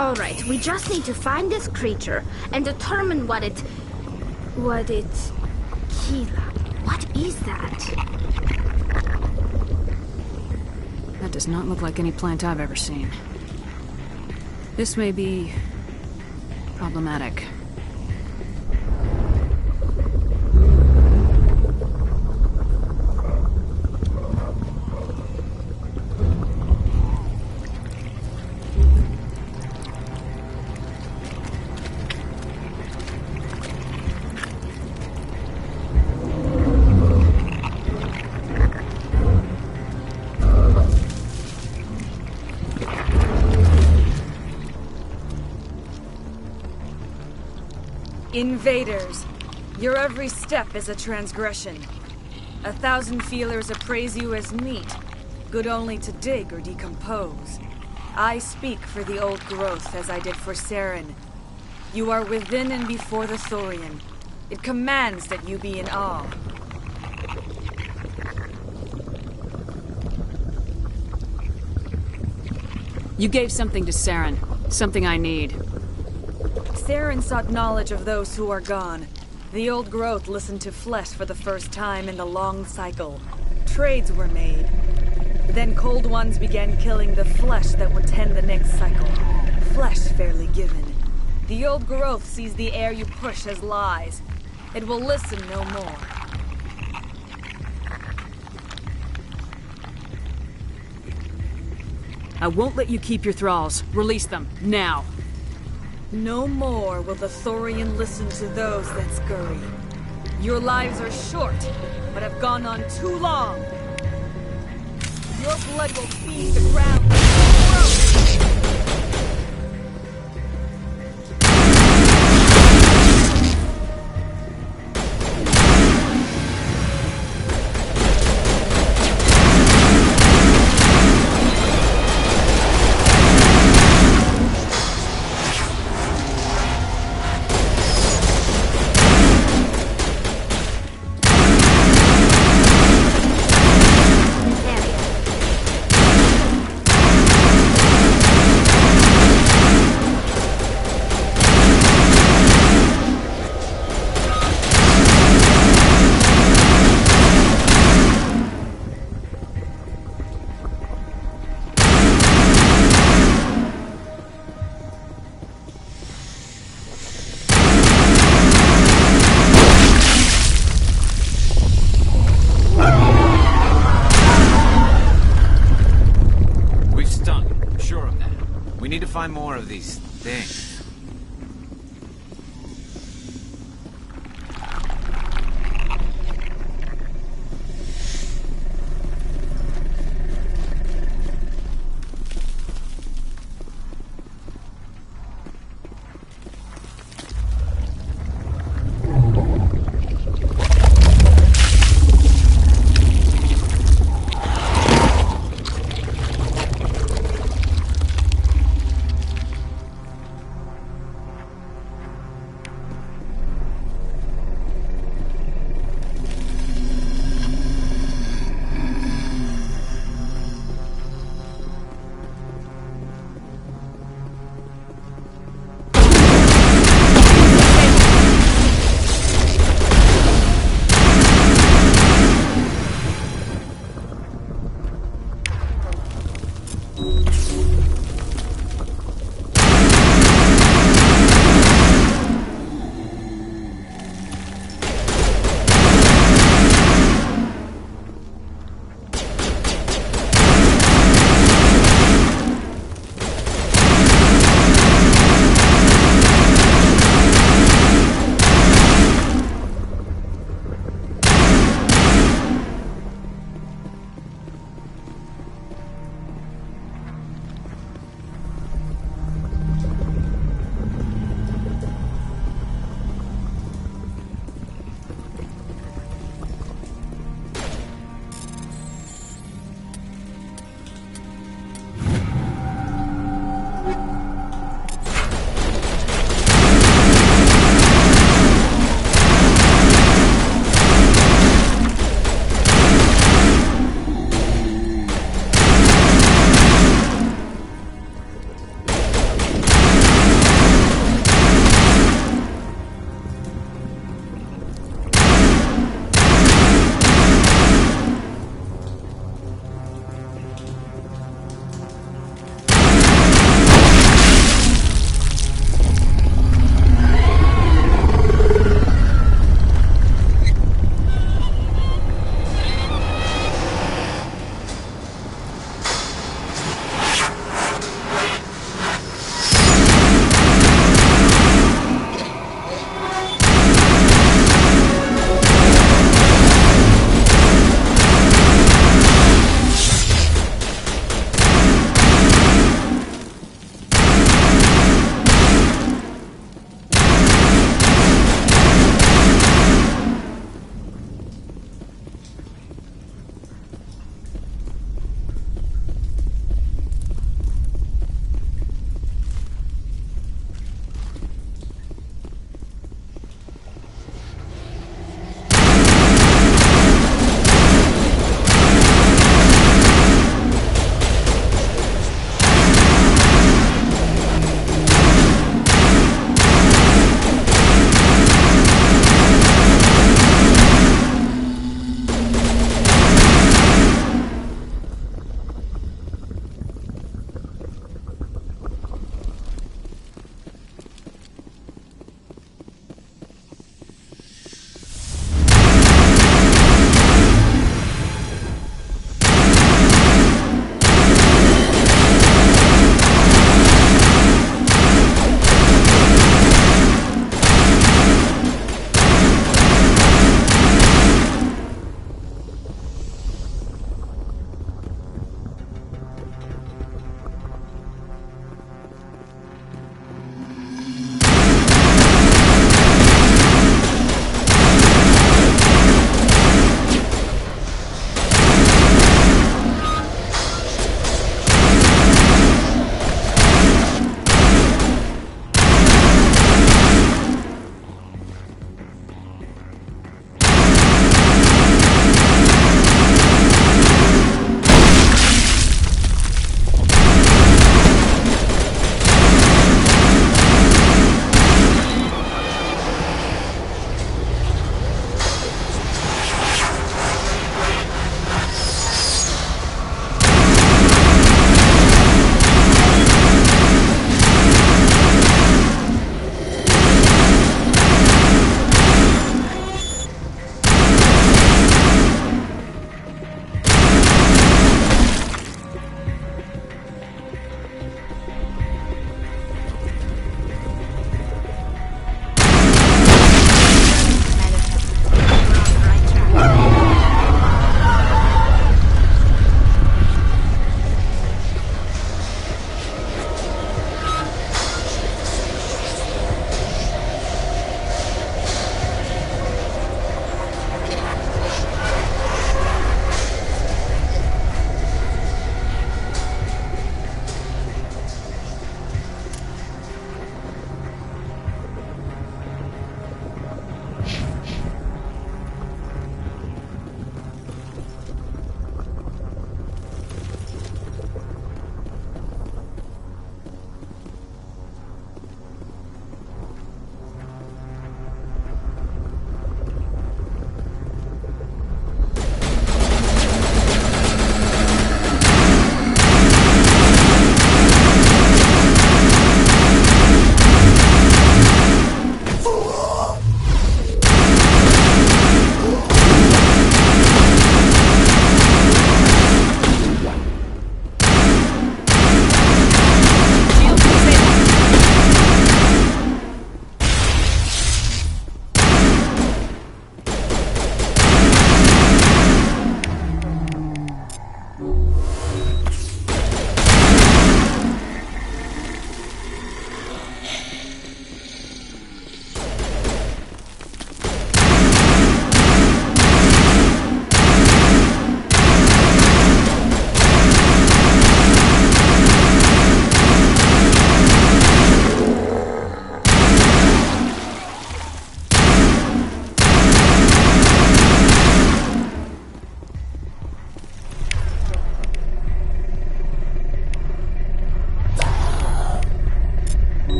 S13: Alright, we just need to find this creature and determine what it... Keela. What is that?
S7: That does not look like any plant I've ever seen. This may be... problematic.
S16: Invaders, your every step is a transgression. 1,000 feelers appraise you as meat, good only to dig or decompose. I speak for the old growth as I did for Saren. You are within and before the Thorian. It commands that you be in awe.
S7: You gave something to Saren. Something I need.
S16: Saren sought knowledge of those who are gone. The old growth listened to flesh for the first time in the long cycle. Trades were made. Then cold ones began killing the flesh that would tend the next cycle. Flesh fairly given. The old growth sees the air you push as lies. It will listen no more.
S7: I won't let you keep your thralls. Release them, now.
S16: No more will the Thorian listen to those that scurry. Your lives are short, but have gone on too long. Your blood will feed the ground.
S17: find more of these things.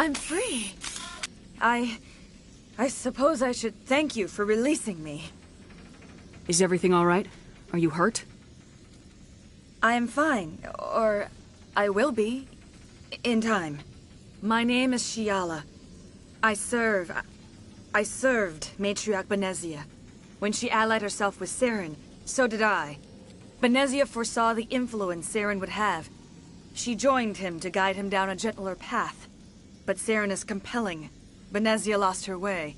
S16: I'm free. I suppose I should thank you for releasing me.
S11: Is everything all right? Are you hurt?
S16: I am fine, or I will be, in time. My name is Shiala. I served Matriarch Benezia. When she allied herself with Saren, so did I. Benezia foresaw the influence Saren would have. She joined him to guide him down a gentler path. But Saren is compelling. Benezia lost her way.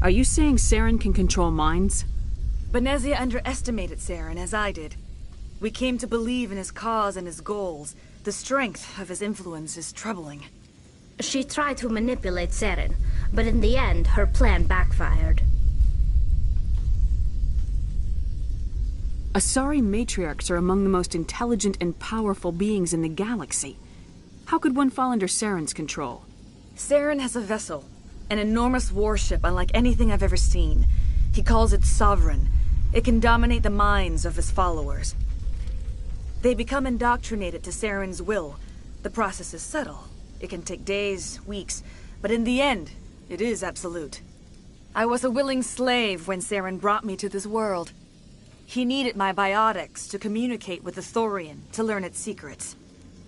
S11: Are you saying Saren can control minds?
S16: Benezia underestimated Saren, as I did. We came to believe in his cause and his goals. The strength of his influence is troubling.
S13: She tried to manipulate Saren, but in the end, her plan backfired.
S11: Asari matriarchs are among the most intelligent and powerful beings in the galaxy. How could one fall under Saren's control?
S16: Saren has a vessel, an enormous warship unlike anything I've ever seen. He calls it Sovereign. It can dominate the minds of his followers. They become indoctrinated to Saren's will. The process is subtle. It can take days, weeks, but in the end, it is absolute. I was a willing slave when Saren brought me to this world. He needed my biotics to communicate with the Thorian, to learn its secrets.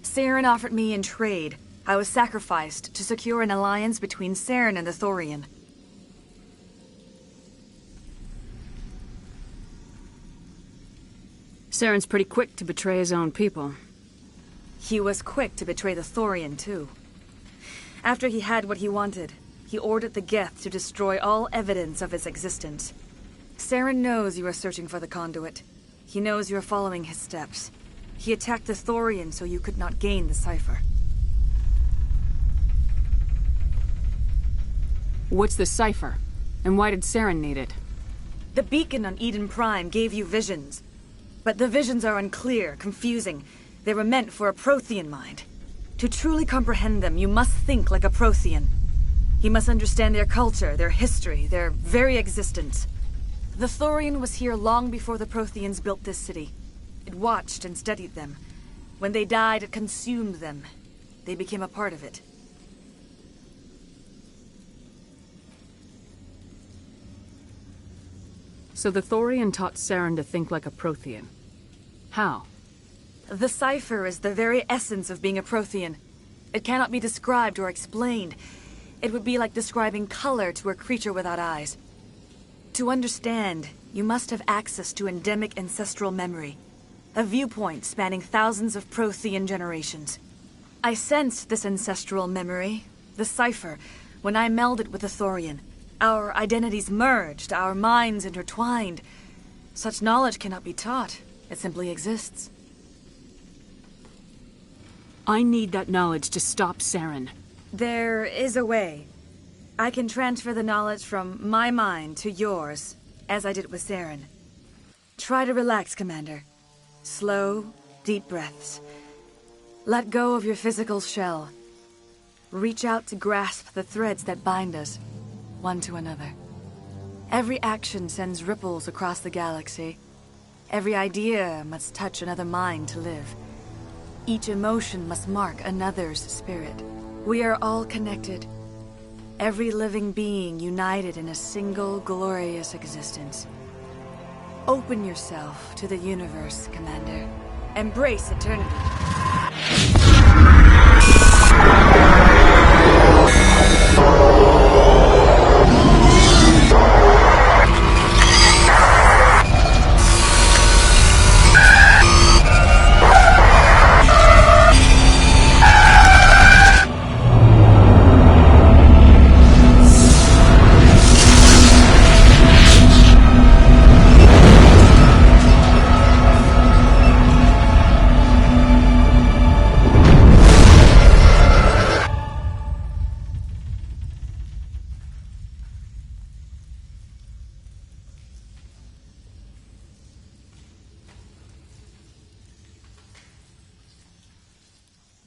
S16: Saren offered me in trade. I was sacrificed to secure an alliance between Saren and the Thorian.
S11: Saren's pretty quick to betray his own people.
S16: He was quick to betray the Thorian, too. After he had what he wanted, he ordered the Geth to destroy all evidence of its existence. Saren knows you are searching for the conduit. He knows you are following his steps. He attacked the Thorian so you could not gain the cipher.
S11: What's the cipher? And why did Saren need it?
S16: The beacon on Eden Prime gave you visions. But the visions are unclear, confusing. They were meant for a Prothean mind. To truly comprehend them, you must think like a Prothean. You must understand their culture, their history, their very existence. The Thorian was here long before the Protheans built this city. It watched and studied them. When they died, it consumed them. They became a part of it.
S11: So the Thorian taught Saren to think like a Prothean. How?
S16: The cipher is the very essence of being a Prothean. It cannot be described or explained. It would be like describing color to a creature without eyes. To understand, you must have access to endemic ancestral memory. A viewpoint spanning thousands of Prothean generations. I sensed this ancestral memory, the cipher, when I melded with the Thorian. Our identities merged, our minds intertwined. Such knowledge cannot be taught. It simply exists.
S11: I need that knowledge to stop Saren.
S16: There is a way. I can transfer the knowledge from my mind to yours, as I did with Saren. Try to relax, Commander. Slow, deep breaths. Let go of your physical shell. Reach out to grasp the threads that bind us, one to another. Every action sends ripples across the galaxy. Every idea must touch another mind to live. Each emotion must mark another's spirit. We are all connected. Every living being united in a single glorious existence. Open yourself to the universe, Commander. Embrace eternity.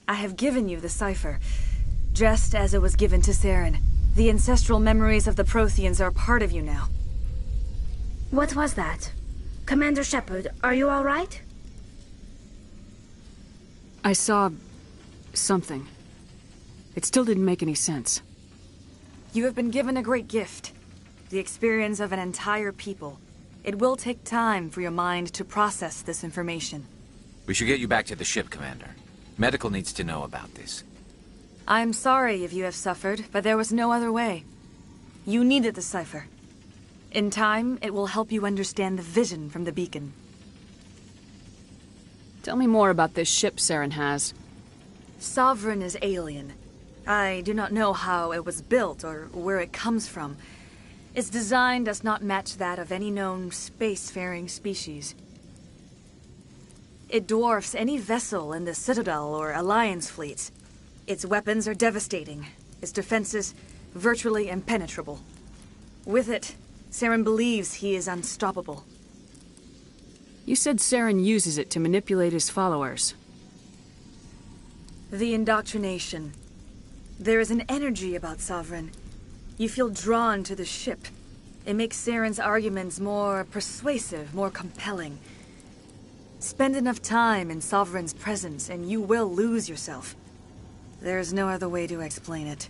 S16: I have given you the cipher, just as it was given to Saren. The ancestral memories of the Protheans are part of you now.
S13: What was that? Commander Shepard, are you all right?
S11: I saw something. It still didn't make any sense.
S16: You have been given a great gift. The experience of an entire people. It will take time for your mind to process this information.
S17: We should get you back to the ship, Commander. Medical needs to know about this.
S16: I'm sorry if you have suffered, but there was no other way. You needed the cipher. In time, it will help you understand the vision from the beacon.
S11: Tell me more about this ship Saren has.
S16: Sovereign is alien. I do not know how it was built or where it comes from. Its design does not match that of any known spacefaring species. It dwarfs any vessel in the Citadel or Alliance fleets. Its weapons are devastating. Its defenses virtually impenetrable. With it, Saren believes he is unstoppable.
S11: You said Saren uses it to manipulate his followers.
S16: The indoctrination. There is an energy about Sovereign. You feel drawn to the ship. It makes Saren's arguments more persuasive, more compelling. Spend enough time in Sovereign's presence and you will lose yourself. There is no other way to explain it.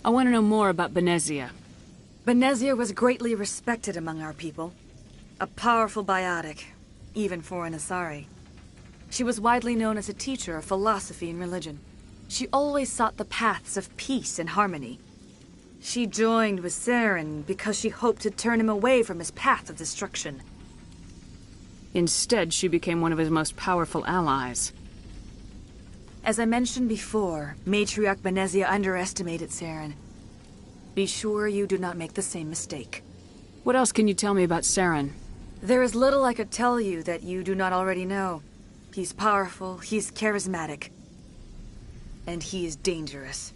S11: I want to know more about Benezia.
S16: Benezia was greatly respected among our people. A powerful biotic, even for an Asari. She was widely known as a teacher of philosophy and religion. She always sought the paths of peace and harmony. She joined with Saren because she hoped to turn him away from his path of destruction.
S11: Instead, she became one of his most powerful allies.
S16: As I mentioned before, Matriarch Benezia underestimated Saren. Be sure you do not make the same mistake.
S11: What else can you tell me about Saren?
S16: There is little I could tell you that you do not already know. He's powerful, he's charismatic. And he is dangerous.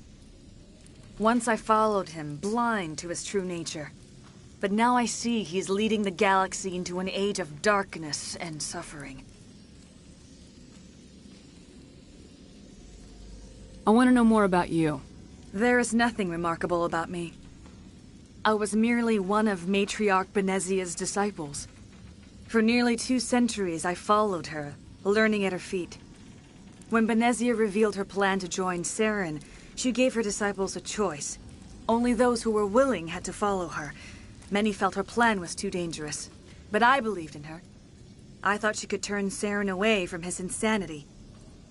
S16: Once I followed him, blind to his true nature. But now I see he's leading the galaxy into an age of darkness and suffering.
S11: I want to know more about you.
S16: There is nothing remarkable about me. I was merely one of Matriarch Benezia's disciples. For nearly 2 centuries I followed her, learning at her feet. When Benezia revealed her plan to join Saren, she gave her disciples a choice. Only those who were willing had to follow her. Many felt her plan was too dangerous, but I believed in her. I thought she could turn Saren away from his insanity.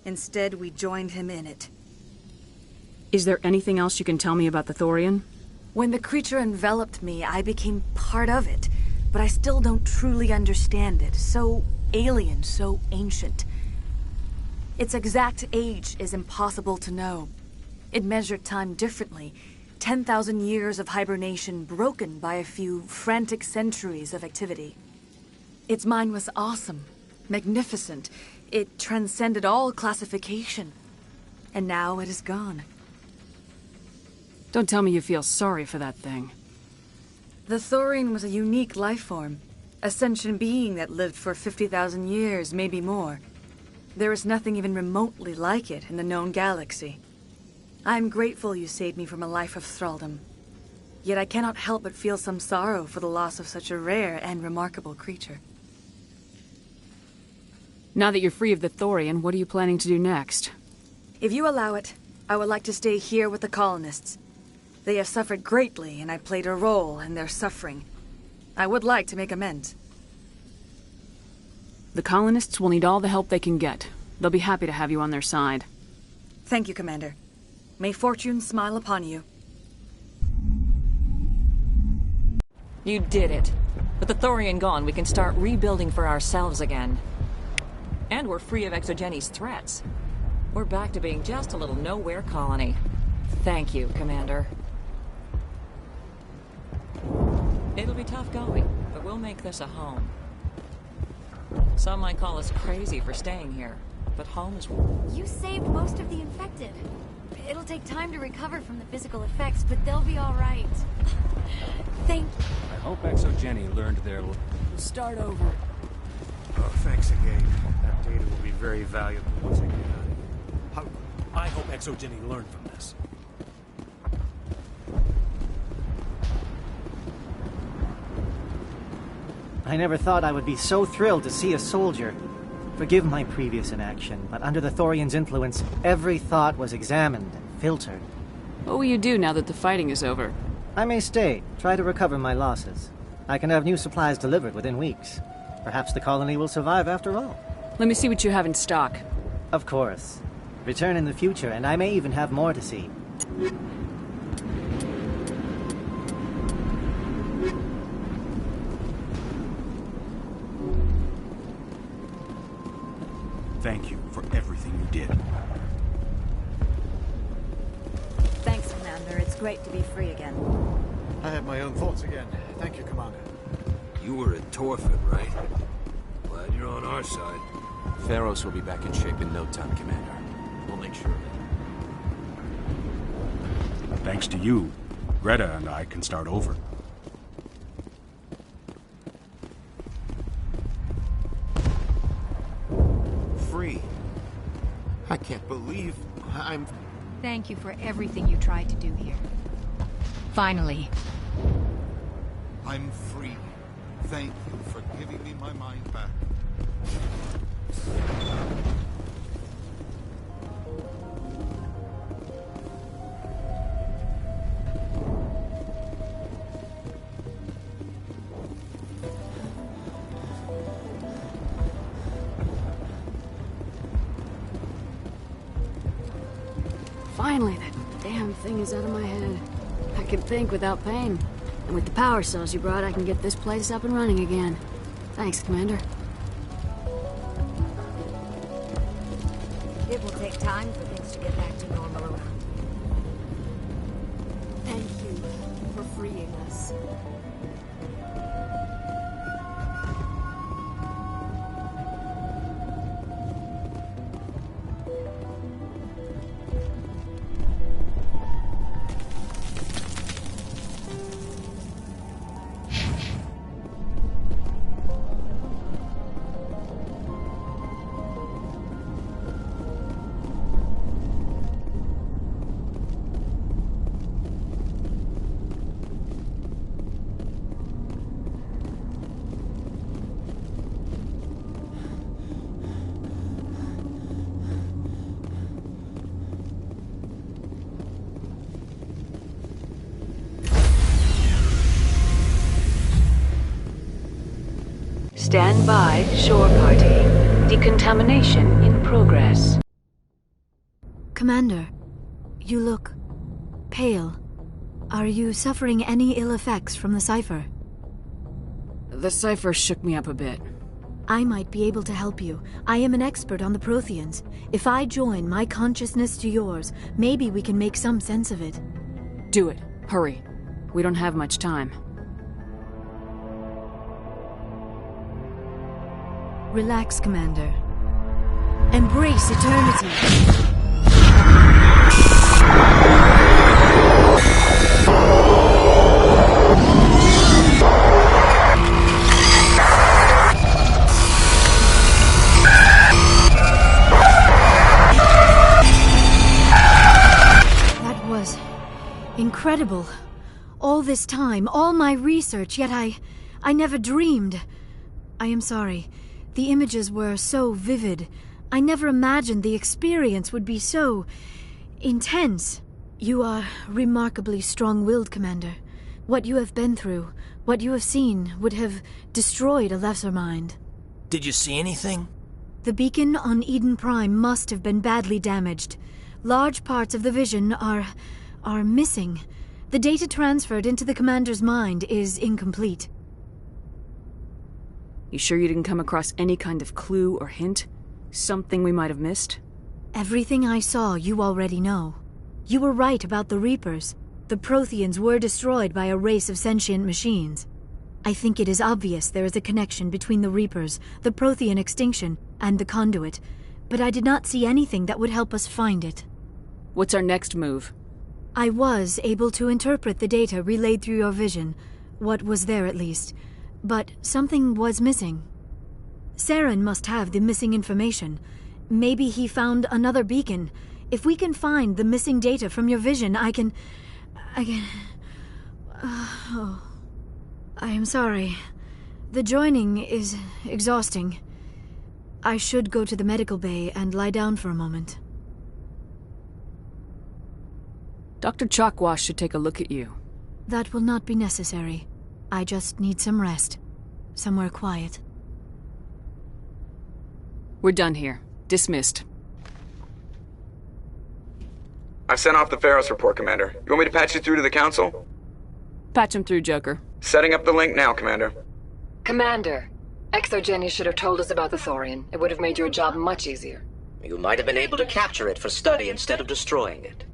S16: Instead, we joined him in it.
S11: Is there anything else you can tell me about the Thorian?
S16: When the creature enveloped me, I became part of it, but I still don't truly understand it. So alien, so ancient. Its exact age is impossible to know. It measured time differently. 10,000 years of hibernation broken by a few frantic centuries of activity. Its mind was awesome, magnificent. It transcended all classification. And now it is gone.
S11: Don't tell me you feel sorry for that thing.
S16: The Thorian was a unique life form. A sentient being that lived for 50,000 years, maybe more. There is nothing even remotely like it in the known galaxy. I'm grateful you saved me from a life of thraldom. Yet I cannot help but feel some sorrow for the loss of such a rare and remarkable creature.
S11: Now that you're free of the Thorian, what are you planning to do next?
S16: If you allow it, I would like to stay here with the colonists. They have suffered greatly, and I played a role in their suffering. I would like to make amends.
S11: The colonists will need all the help they can get. They'll be happy to have you on their side.
S16: Thank you, Commander. May fortune smile upon you.
S23: You did it. With the Thorian gone, we can start rebuilding for ourselves again. And we're free of Exogeni's threats. We're back to being just a little nowhere colony. Thank you, Commander. It'll be tough going, but we'll make this a home. Some might call us crazy for staying here, but home is...
S9: You saved most of the infected. It'll take time to recover from the physical effects, but they'll be all right. Thank you.
S4: I hope Exogeni learned their...
S7: Start over.
S4: Oh, thanks again. That data will be very valuable once I get out of here.
S5: I hope Exogeni learned from this.
S19: I never thought I would be so thrilled to see a soldier. Forgive my previous inaction, but under the Thorian's influence, every thought was examined and filtered.
S7: What will you do now that the fighting is over?
S19: I may stay, try to recover my losses. I can have new supplies delivered within weeks. Perhaps the colony will survive after all.
S7: Let me see what you have in stock.
S19: Of course. Return in the future, and I may even have more to see.
S5: Thank you for everything you did.
S22: Thanks, Commander. It's great to be free again.
S5: I have my own thoughts again. Thank you, Commander.
S20: You were at Torford, right? Glad you're on our side.
S17: Pharos will be back in shape in no time, Commander. We'll make sure of it.
S5: Thanks to you, Greta and I can start over.
S17: Free. I can't believe I'm...
S3: Thank you for everything you tried to do here. Finally.
S10: I'm free. Thank you for giving me my mind back.
S7: Finally, that damn thing is out of my head. I can think without pain. And with the power cells you brought, I can get this place up and running again. Thanks, Commander.
S22: It will take time for things to get back to normal around.
S7: Thank you for freeing us.
S2: Stand by, shore party. Decontamination in progress.
S22: Commander, you look pale. Are you suffering any ill effects from the cipher?
S7: The cipher shook me up a bit.
S22: I might be able to help you. I am an expert on the Protheans. If I join my consciousness to yours, maybe we can make some sense of it.
S7: Do it. Hurry. We don't have much time.
S22: Relax, Commander. Embrace eternity. That was incredible. All this time, all my research, yet I never dreamed. I am sorry. The images were so vivid. I never imagined the experience would be so intense. You are remarkably strong-willed, Commander. What you have been through, what you have seen, would have destroyed a lesser mind.
S8: Did you see anything?
S22: The beacon on Eden Prime must have been badly damaged. Large parts of the vision are missing. The data transferred into the Commander's mind is incomplete.
S7: You sure you didn't come across any kind of clue or hint? Something we might have missed?
S22: Everything I saw you already know. You were right about the Reapers. The Protheans were destroyed by a race of sentient machines. I think it is obvious there is a connection between the Reapers, the Prothean extinction, and the Conduit, but I did not see anything that would help us find it.
S7: What's our next move?
S22: I was able to interpret the data relayed through your vision, what was there at least. But something was missing. Saren must have the missing information. Maybe he found another beacon. If we can find the missing data from your vision, I can... I am sorry.
S1: The joining is exhausting. I should go to the medical bay and lie down for a moment.
S7: Dr. Chalkwash should take a look at you.
S1: That will not be necessary. I just need some rest. Somewhere quiet.
S7: We're done here. Dismissed.
S12: I've sent off the Ferris report, Commander. You want me to patch you through to the Council?
S7: Patch him through, Joker.
S12: Setting up the link now, Commander.
S2: Commander, ExoGeni should have told us about the Thorian. It would have made your job much easier.
S21: You might have been able to capture it for study instead of destroying it.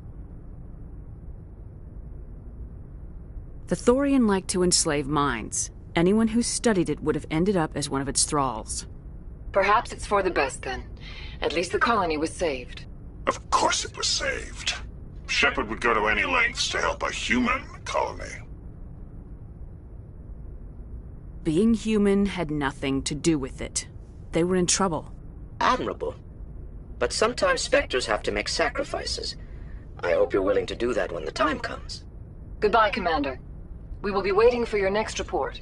S7: The Thorian liked to enslave minds. Anyone who studied it would have ended up as one of its thralls.
S2: Perhaps it's for the best, then. At least the colony was saved.
S5: Of course it was saved. Shepard would go to any lengths to help a human colony.
S7: Being human had nothing to do with it. They were in trouble.
S21: Admirable. But sometimes Spectres have to make sacrifices. I hope you're willing to do that when the time comes.
S2: Goodbye, Commander. We will be waiting for your next report.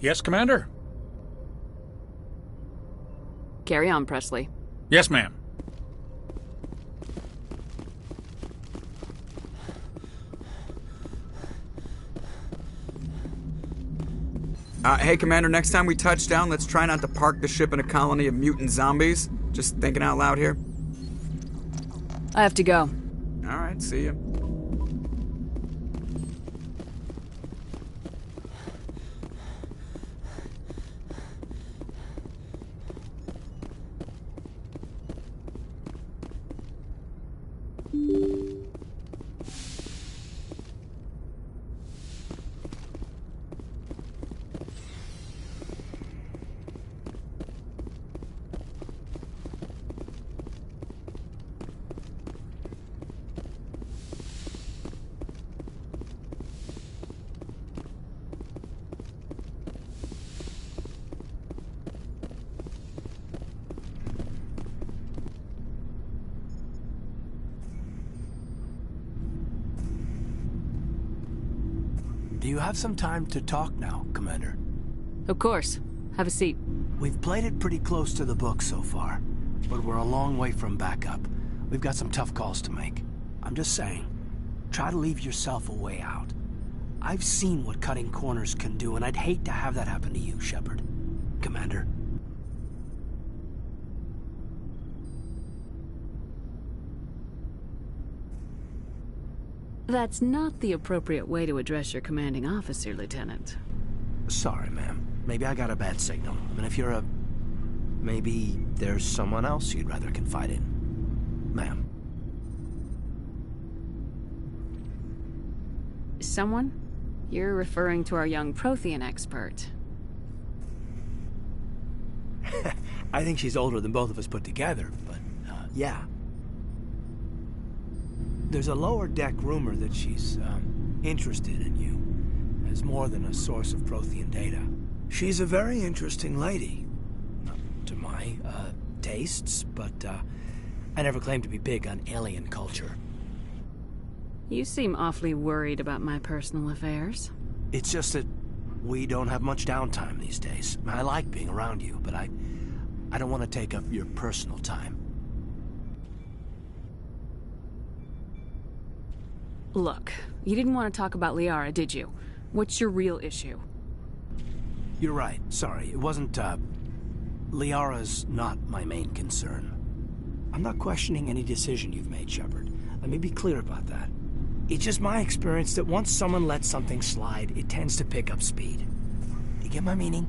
S24: Yes, Commander?
S7: Carry on, Presley.
S24: Yes, ma'am.
S12: Hey, Commander, next time we touch down, let's try not to park the ship in a colony of mutant zombies. Just thinking out loud here.
S7: I have to go.
S12: All right, see ya.
S20: Do you have some time to talk now, Commander?
S7: Of course. Have a seat.
S20: We've played it pretty close to the book so far, but we're a long way from backup. We've got some tough calls to make. I'm just saying, try to leave yourself a way out. I've seen what cutting corners can do, and I'd hate to have that happen to you, Shepard. Commander.
S7: That's not the appropriate way to address your commanding officer, Lieutenant.
S20: Sorry, ma'am. Maybe I got a bad signal. And if you're maybe there's someone else you'd rather confide in. Ma'am.
S7: Someone? You're referring to our young Prothean expert.
S20: I think she's older than both of us put together, but, yeah. There's a lower deck rumor that she's, interested in you, as more than a source of Prothean data. She's a very interesting lady. Not to my, tastes, but, I never claimed to be big on alien culture.
S7: You seem awfully worried about my personal affairs.
S20: It's just that we don't have much downtime these days. I like being around you, but I don't want to take up your personal time.
S7: Look, you didn't want to talk about Liara, did you? What's your real issue?
S20: You're right. Sorry. It wasn't, Liara's not my main concern. I'm not questioning any decision you've made, Shepard. Let me be clear about that. It's just my experience that once someone lets something slide, it tends to pick up speed. You get my meaning?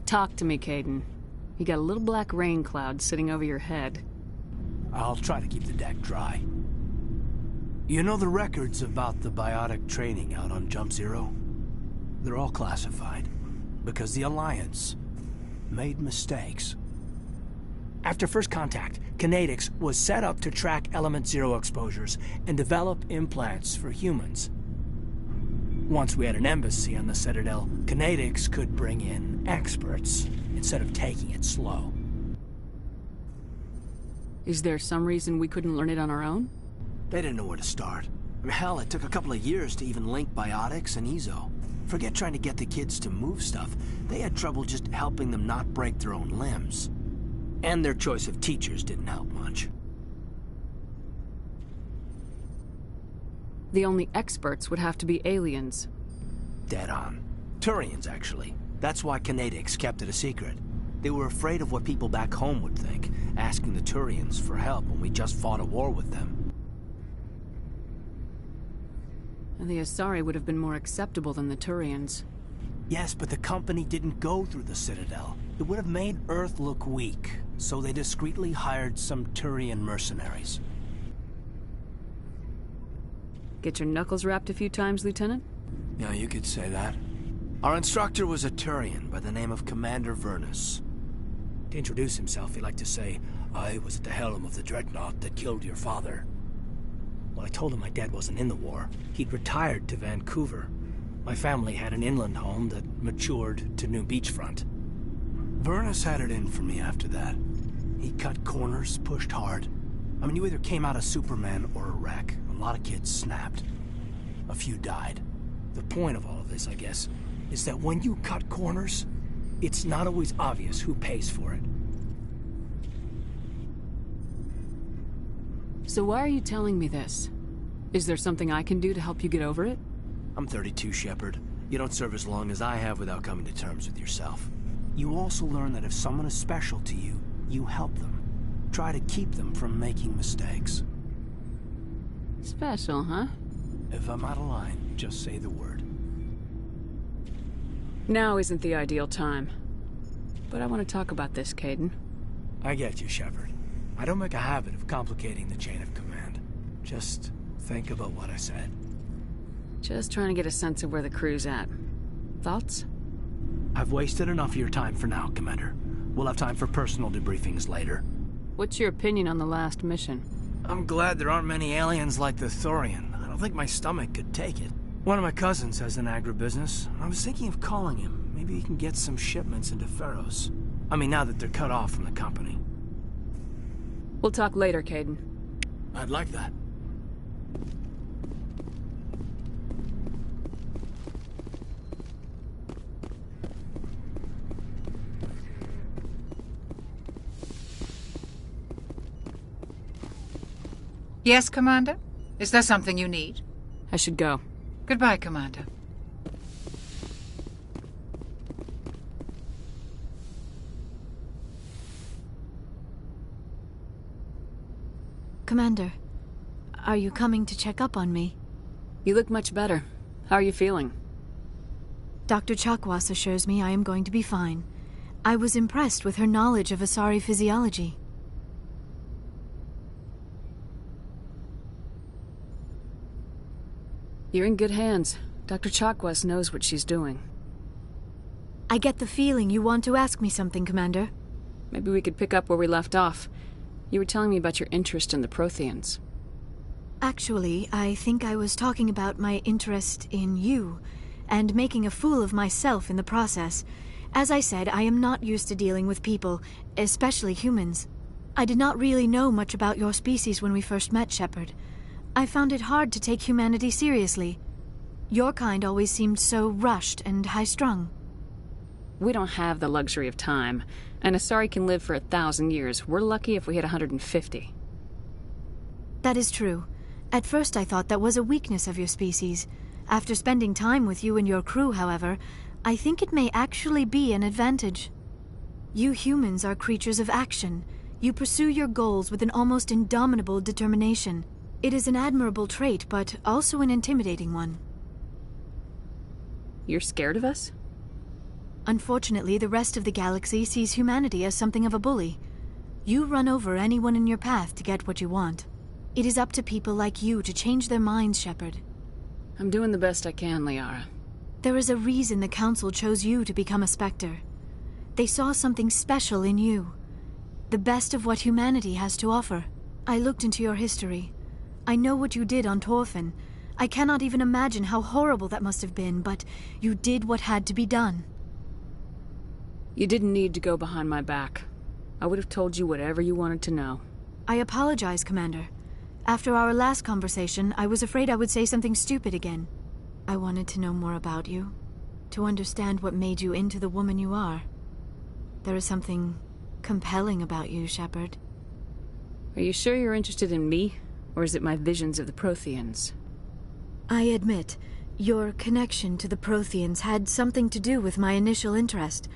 S7: Talk to me, Caden. You got a little black rain cloud sitting over your head.
S20: I'll try to keep the deck dry. You know the records about the biotic training out on Jump Zero? They're all classified, because the Alliance made mistakes. After first contact, Kinetics was set up to track Element Zero exposures and develop implants for humans. Once we had an embassy on the Citadel, Canadics could bring in experts instead of taking it slow.
S11: Is there some reason we couldn't learn it on our own?
S20: They didn't know where to start. I mean, hell, it took a couple of years to even link biotics and ezo. Forget trying to get the kids to move stuff. They had trouble just helping them not break their own limbs. And their choice of teachers didn't help much.
S11: The only experts would have to be aliens.
S20: Dead on. Turians, actually. That's why Canadics kept it a secret. They were afraid of what people back home would think, asking the Turians for help when we just fought a war with them.
S11: And the Asari would have been more acceptable than the Turians.
S20: Yes, but the company didn't go through the Citadel. It would have made Earth look weak, so they discreetly hired some Turian mercenaries.
S11: Get your knuckles rapped a few times, Lieutenant?
S20: Yeah, you could say that. Our instructor was a Turian by the name of Commander Vernus. To introduce himself, he liked to say, "I was at the helm of the dreadnought that killed your father." Well, I told him my dad wasn't in the war. He'd retired to Vancouver. My family had an inland home that matured to new beachfront. Vernus had it in for me after that. He cut corners, pushed hard. I mean, you either came out a Superman or a wreck. A lot of kids snapped. A few died. The point of all of this, I guess, is that when you cut corners, it's not always obvious who pays for it.
S11: So why are you telling me this? Is there something I can do to help you get over it?
S20: I'm 32, Shepard. You don't serve as long as I have without coming to terms with yourself. You also learn that if someone is special to you, you help them. Try to keep them from making mistakes.
S11: Special, huh?
S20: If I'm out of line, just say the word.
S11: Now isn't the ideal time. But I want to talk about this, Caden.
S20: I get you, Shepard. I don't make a habit of complicating the chain of command. Just think about what I said.
S11: Just trying to get a sense of where the crew's at. Thoughts?
S20: I've wasted enough of your time for now, Commander. We'll have time for personal debriefings later.
S11: What's your opinion on the last mission?
S20: I'm glad there aren't many aliens like the Thorian. I don't think my stomach could take it. One of my cousins has an agribusiness. I was thinking of calling him. Maybe he can get some shipments into Pharos. I mean, now that they're cut off from the company.
S11: We'll talk later, Caden.
S20: I'd like that.
S6: Yes, Commander? Is there something you need?
S11: I should go.
S6: Goodbye, Commander.
S1: Commander, are you coming to check up on me?
S11: You look much better. How are you feeling?
S1: Dr. Chakwas assures me I am going to be fine. I was impressed with her knowledge of Asari physiology.
S11: You're in good hands. Dr. Chakwas knows what she's doing.
S1: I get the feeling you want to ask me something, Commander.
S11: Maybe we could pick up where we left off. You were telling me about your interest in the Protheans.
S1: Actually, I think I was talking about my interest in you, and making a fool of myself in the process. As I said, I am not used to dealing with people, especially humans. I did not really know much about your species when we first met, Shepard. I found it hard to take humanity seriously. Your kind always seemed so rushed and high-strung.
S11: We don't have the luxury of time. An Asari can live for 1,000 years. We're lucky if we hit 150.
S1: That is true. At first I thought that was a weakness of your species. After spending time with you and your crew, however, I think it may actually be an advantage. You humans are creatures of action. You pursue your goals with an almost indomitable determination. It is an admirable trait, but also an intimidating one.
S11: You're scared of us?
S1: Unfortunately, the rest of the galaxy sees humanity as something of a bully. You run over anyone in your path to get what you want. It is up to people like you to change their minds, Shepard.
S11: I'm doing the best I can, Liara.
S1: There is a reason the Council chose you to become a Spectre. They saw something special in you. The best of what humanity has to offer. I looked into your history. I know what you did on Torfin. I cannot even imagine how horrible that must have been, but you did what had to be done.
S11: You didn't need to go behind my back. I would have told you whatever you wanted to know.
S1: I apologize, Commander. After our last conversation, I was afraid I would say something stupid again. I wanted to know more about you, to understand what made you into the woman you are. There is something compelling about you, Shepard.
S11: Are you sure you're interested in me, or is it my visions of the Protheans?
S1: I admit, your connection to the Protheans had something to do with my initial interest,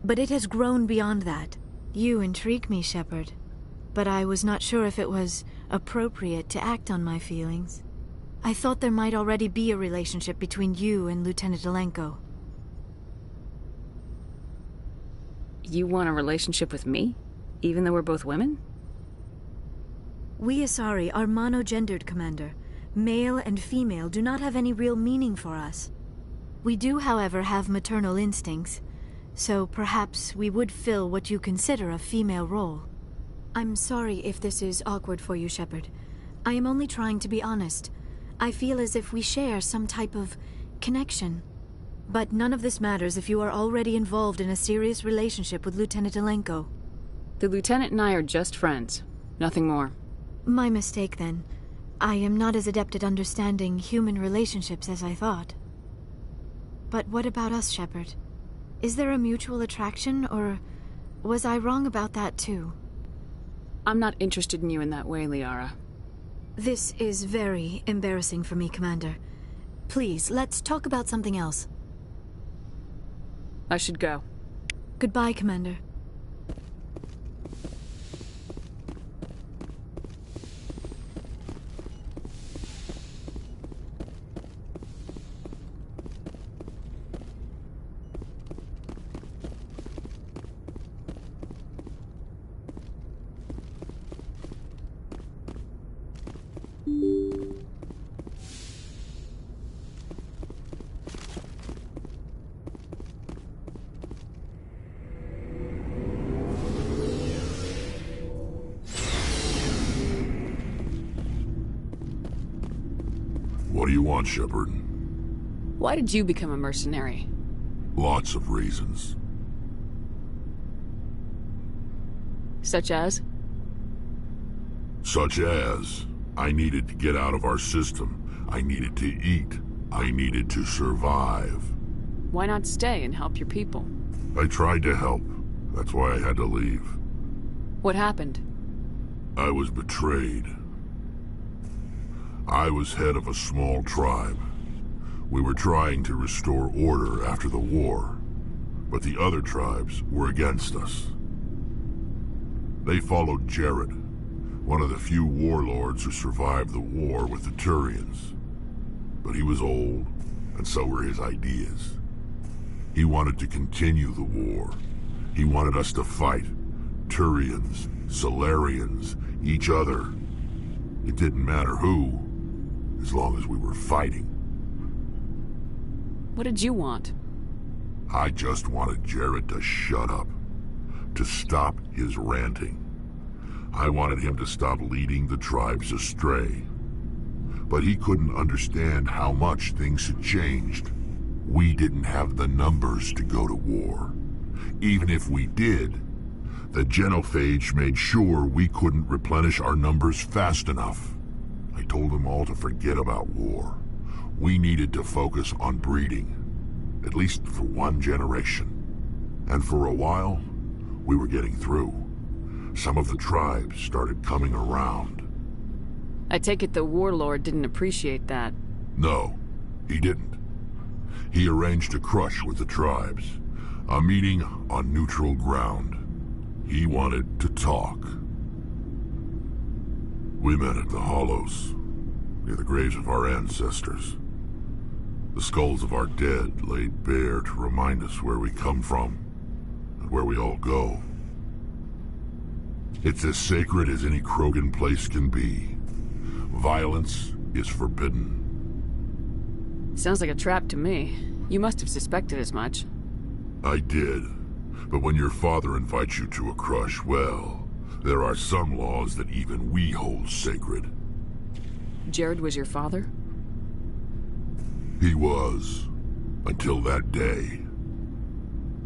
S1: but it has grown beyond that. You intrigue me, Shepard, but I was not sure if it was appropriate to act on my feelings. I thought there might already be a relationship between you and Lieutenant Alenko.
S11: You want a relationship with me, even though we're both women?
S1: We Asari are monogendered, Commander. Male and female do not have any real meaning for us. We do, however, have maternal instincts, so perhaps we would fill what you consider a female role. I'm sorry if this is awkward for you, Shepard. I am only trying to be honest. I feel as if we share some type of connection. But none of this matters if you are already involved in a serious relationship with Lieutenant Alenko.
S11: The Lieutenant and I are just friends. Nothing more.
S1: My mistake, then. I am not as adept at understanding human relationships as I thought. But what about us, Shepard? Is there a mutual attraction, or was I wrong about that too?
S11: I'm not interested in you in that way, Liara.
S1: This is very embarrassing for me, Commander. Please, let's talk about something else.
S11: I should go.
S1: Goodbye, Commander.
S13: What do you want, Shepard?
S11: Why did you become a mercenary?
S13: Lots of reasons.
S11: Such as?
S13: Such as, I needed to get out of our system. I needed to eat. I needed to survive.
S11: Why not stay and help your people?
S13: I tried to help. That's why I had to leave.
S11: What happened?
S13: I was betrayed. I was head of a small tribe. We were trying to restore order after the war, but the other tribes were against us. They followed Jared, one of the few warlords who survived the war with the Turians. But he was old, and so were his ideas. He wanted to continue the war. He wanted us to fight. Turians, Solarians, each other. It didn't matter who, as long as we were fighting.
S11: What did you want?
S13: I just wanted Jared to shut up, to stop his ranting. I wanted him to stop leading the tribes astray. But he couldn't understand how much things had changed. We didn't have the numbers to go to war. Even if we did, the genophage made sure we couldn't replenish our numbers fast enough. I told them all to forget about war. We needed to focus on breeding, at least for one generation. And for a while, we were getting through. Some of the tribes started coming around.
S11: I take it the warlord didn't appreciate that.
S13: No, he didn't. He arranged a crush with the tribes, a meeting on neutral ground. He wanted to talk. We met at the Hollows, near the graves of our ancestors. The skulls of our dead laid bare to remind us where we come from, and where we all go. It's as sacred as any Krogan place can be. Violence is forbidden.
S11: Sounds like a trap to me. You must have suspected as much.
S13: I did. But when your father invites you to a crush, well, there are some laws that even we hold sacred.
S11: Jared was your father?
S13: He was. Until that day.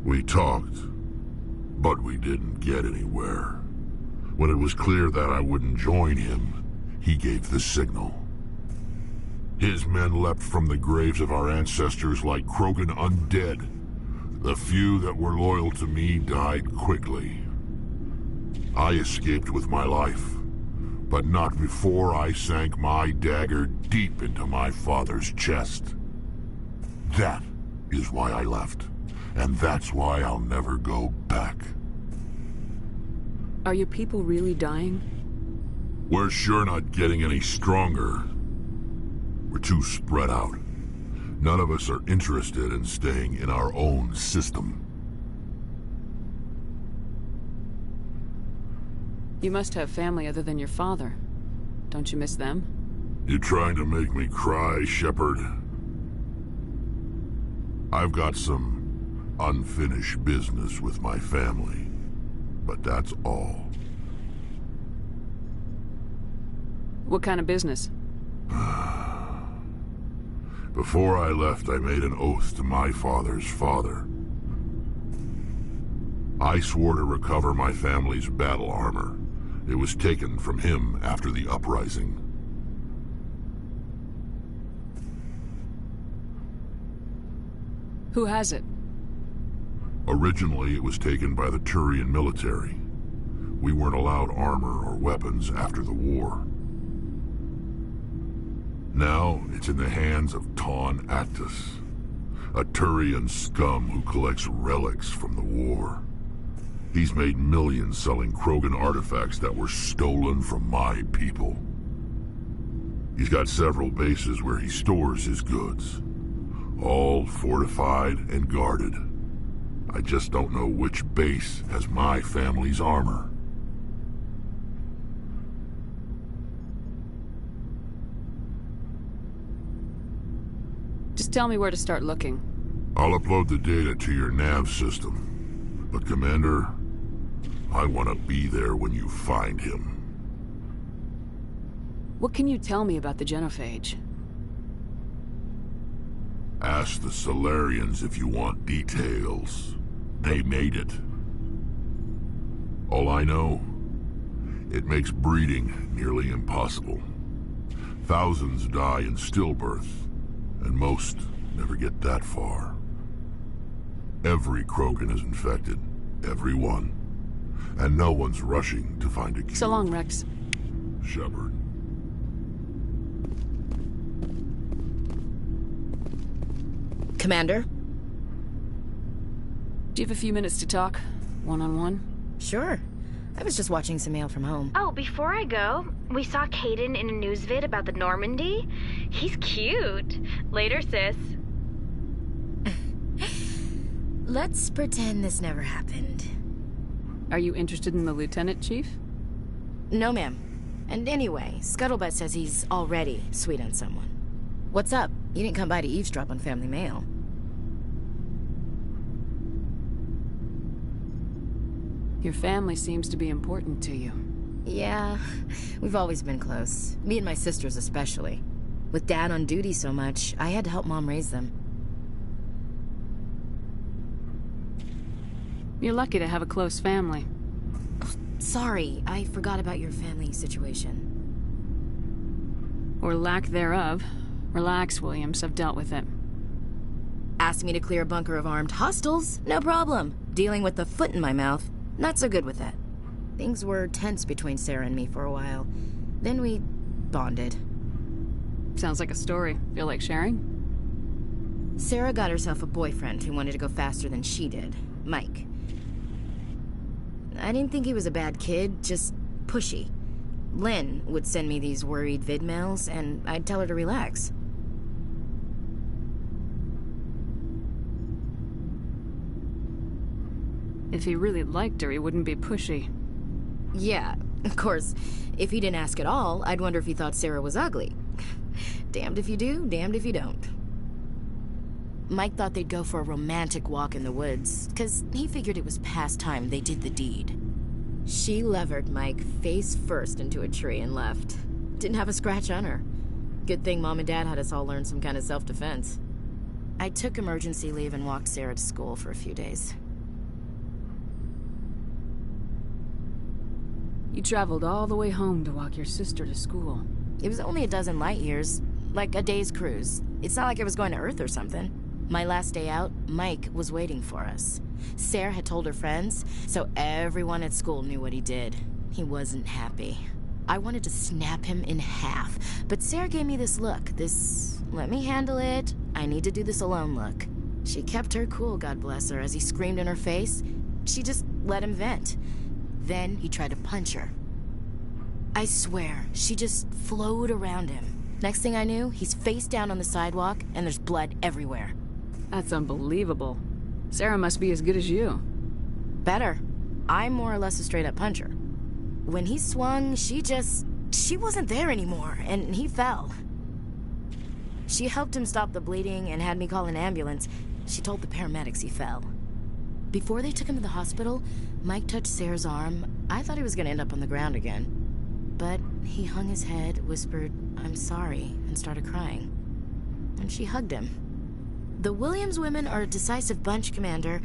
S13: We talked, but we didn't get anywhere. When it was clear that I wouldn't join him, he gave the signal. His men leapt from the graves of our ancestors like Krogan undead. The few that were loyal to me died quickly. I escaped with my life, but not before I sank my dagger deep into my father's chest. That is why I left, and that's why I'll never go back.
S11: Are your people really dying?
S13: We're sure not getting any stronger. We're too spread out. None of us are interested in staying in our own system.
S11: You must have family other than your father. Don't you miss them?
S13: You trying to make me cry, Shepard? I've got some unfinished business with my family, but that's all.
S11: What kind of business?
S13: Before I left, I made an oath to my father's father. I swore to recover my family's battle armor. It was taken from him after the uprising.
S11: Who has it?
S13: Originally, it was taken by the Turian military. We weren't allowed armor or weapons after the war. Now, it's in the hands of Taun Actus, a Turian scum who collects relics from the war. He's made millions selling Krogan artifacts that were stolen from my people. He's got several bases where he stores his goods, all fortified and guarded. I just don't know which base has my family's armor.
S11: Just tell me where to start looking.
S13: I'll upload the data to your nav system. But Commander, I want to be there when you find him.
S11: What can you tell me about the Genophage?
S13: Ask the Solarians if you want details. They made it. All I know, it makes breeding nearly impossible. Thousands die in stillbirth, and most never get that far. Every Krogan is infected. Every one. And no one's rushing to find a cure.
S11: So long, Rex.
S13: Shepard.
S2: Commander?
S11: Do you have a few minutes to talk? One-on-one?
S2: Sure. I was just watching some mail from home.
S14: Oh, before I go, we saw Caden in a news vid about the Normandy. He's cute. Later, sis.
S2: Let's pretend this never happened.
S11: Are you interested in the Lieutenant, Chief?
S2: No, ma'am. And anyway, Scuttlebutt says he's already sweet on someone. What's up? You didn't come by to eavesdrop on family mail.
S11: Your family seems to be important to you.
S2: Yeah, we've always been close. Me and my sisters especially. With Dad on duty so much, I had to help Mom raise them.
S11: You're lucky to have a close family.
S2: Sorry, I forgot about your family situation.
S11: Or lack thereof. Relax, Williams. I've dealt with it.
S2: Asked me to clear a bunker of armed hostiles? No problem. Dealing with the foot in my mouth? Not so good with that. Things were tense between Sarah and me for a while. Then we bonded.
S11: Sounds like a story. Feel like sharing?
S2: Sarah got herself a boyfriend who wanted to go faster than she did. Mike. I didn't think he was a bad kid, just pushy. Lynn would send me these worried vid mails, and I'd tell her to relax.
S11: If he really liked her, he wouldn't be pushy.
S2: Yeah, of course. If he didn't ask at all, I'd wonder if he thought Sarah was ugly. Damned if you do, damned if you don't. Mike thought they'd go for a romantic walk in the woods, because he figured it was past time they did the deed. She levered Mike face first into a tree and left. Didn't have a scratch on her.
S15: Good thing Mom and Dad had us all learn some kind of self-defense. I took emergency leave and walked Sarah to school for a few days.
S7: You traveled all the way home to walk your sister to school.
S15: It was only a dozen light years, like a day's cruise. It's not like I was going to Earth or something. My last day out, Mike was waiting for us. Sarah had told her friends, so everyone at school knew what he did. He wasn't happy. I wanted to snap him in half, but Sarah gave me this look, this let me handle it, I need to do this alone look. She kept her cool, God bless her, as he screamed in her face. She just let him vent. Then he tried to punch her. I swear, she just flowed around him. Next thing I knew, he's face down on the sidewalk, and there's blood everywhere.
S7: That's unbelievable. Sarah must be as good as you.
S15: Better. I'm more or less a straight-up puncher. When he swung, she wasn't there anymore, and he fell. She helped him stop the bleeding and had me call an ambulance. She told the paramedics he fell. Before they took him to the hospital, Mike touched Sarah's arm. I thought he was going to end up on the ground again. But he hung his head, whispered, "I'm sorry," and started crying. And she hugged him. The Williams women are a decisive bunch, Commander.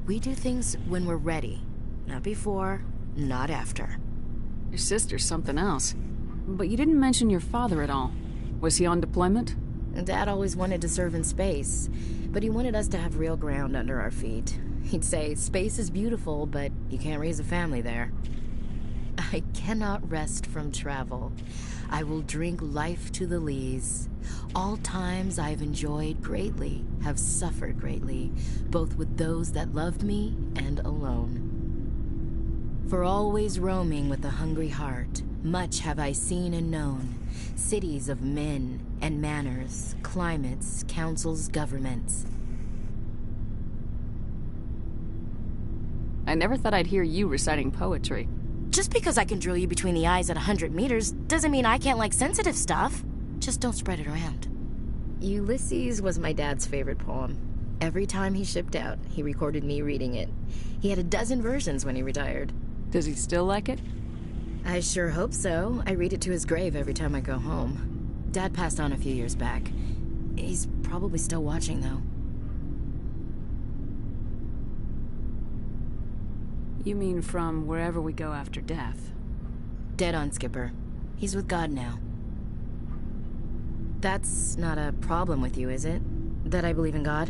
S15: We do things when we're ready. Not before, not after.
S7: Your sister's something else. But you didn't mention your father at all. Was he on deployment?
S15: Dad always wanted to serve in space, but he wanted us to have real ground under our feet. He'd say, space is beautiful, but you can't raise a family there. I cannot rest from travel. I will drink life to the lees. All times I've enjoyed greatly, have suffered greatly, both with those that loved me and alone. For always roaming with a hungry heart, much have I seen and known, cities of men and manners, climates, councils, governments.
S7: I never thought I'd hear you reciting poetry.
S15: Just because I can drill you between the eyes at 100 meters doesn't mean I can't like sensitive stuff. Just don't spread it around. Ulysses was my dad's favorite poem. Every time he shipped out, he recorded me reading it. He had a dozen versions when he retired.
S7: Does he still like it?
S15: I sure hope so. I read it to his grave every time I go home. Dad passed on a few years back. He's probably still watching, though.
S7: You mean from wherever we go after death?
S15: Dead on, Skipper. He's with God now. That's not a problem with you, is it? That I believe in God?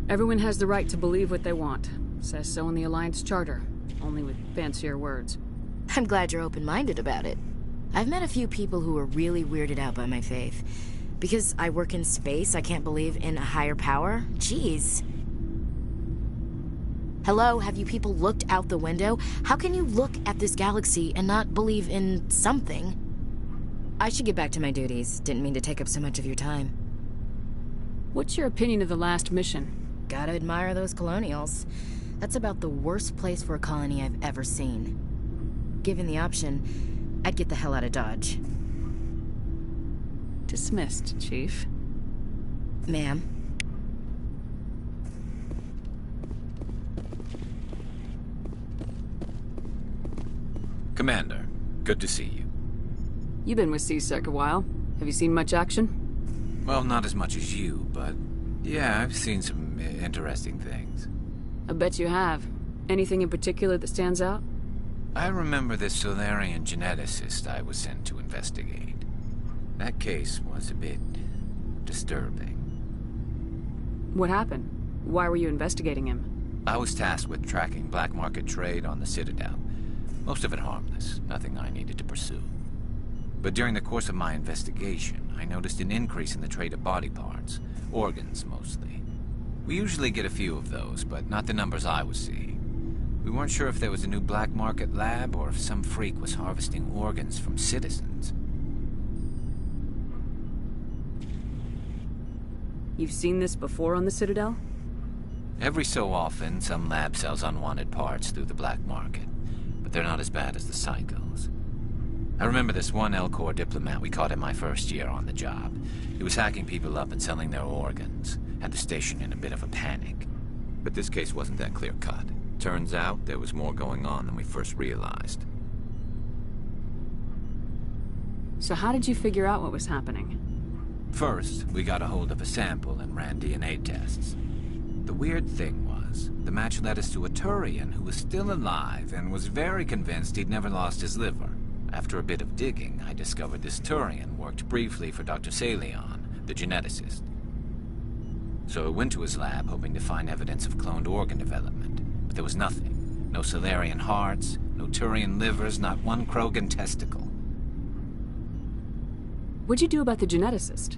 S7: Everyone has the right to believe what they want. Says so in the Alliance Charter, only with fancier words.
S15: I'm glad you're open-minded about it. I've met a few people who are really weirded out by my faith. Because I work in space, I can't believe in a higher power? Jeez. Hello, have you people looked out the window? How can you look at this galaxy and not believe in something? I should get back to my duties. Didn't mean to take up so much of your time.
S7: What's your opinion of the last mission?
S15: Gotta admire those colonials. That's about the worst place for a colony I've ever seen. Given the option, I'd get the hell out of Dodge.
S7: Dismissed, Chief.
S15: Ma'am.
S17: Commander, good to see you.
S7: You've been with C-Sec a while. Have you seen much action?
S17: Well, not as much as you, but yeah, I've seen some interesting things.
S7: I bet you have. Anything in particular that stands out?
S17: I remember this Solarian geneticist I was sent to investigate. That case was a bit disturbing.
S7: What happened? Why were you investigating him?
S17: I was tasked with tracking black market trade on the Citadel. Most of it harmless, nothing I needed to pursue. But during the course of my investigation, I noticed an increase in the trade of body parts, organs mostly. We usually get a few of those, but not the numbers I was seeing. We weren't sure if there was a new black market lab or if some freak was harvesting organs from citizens.
S7: You've seen this before on the Citadel?
S17: Every so often, some lab sells unwanted parts through the black market, but they're not as bad as the cycles. I remember this one L-Corps diplomat we caught in my first year on the job. He was hacking people up and selling their organs. Had the station in a bit of a panic. But this case wasn't that clear-cut. Turns out there was more going on than we first realized.
S7: So how did you figure out what was happening?
S17: First, we got a hold of a sample and ran DNA tests. The weird thing was, the match led us to a Turian who was still alive and was very convinced he'd never lost his liver. After a bit of digging, I discovered this Turian worked briefly for Dr. Salion, the geneticist. So I went to his lab hoping to find evidence of cloned organ development, but there was nothing. No Salarian hearts, no Turian livers, not one Krogan testicle.
S7: What'd you do about the geneticist?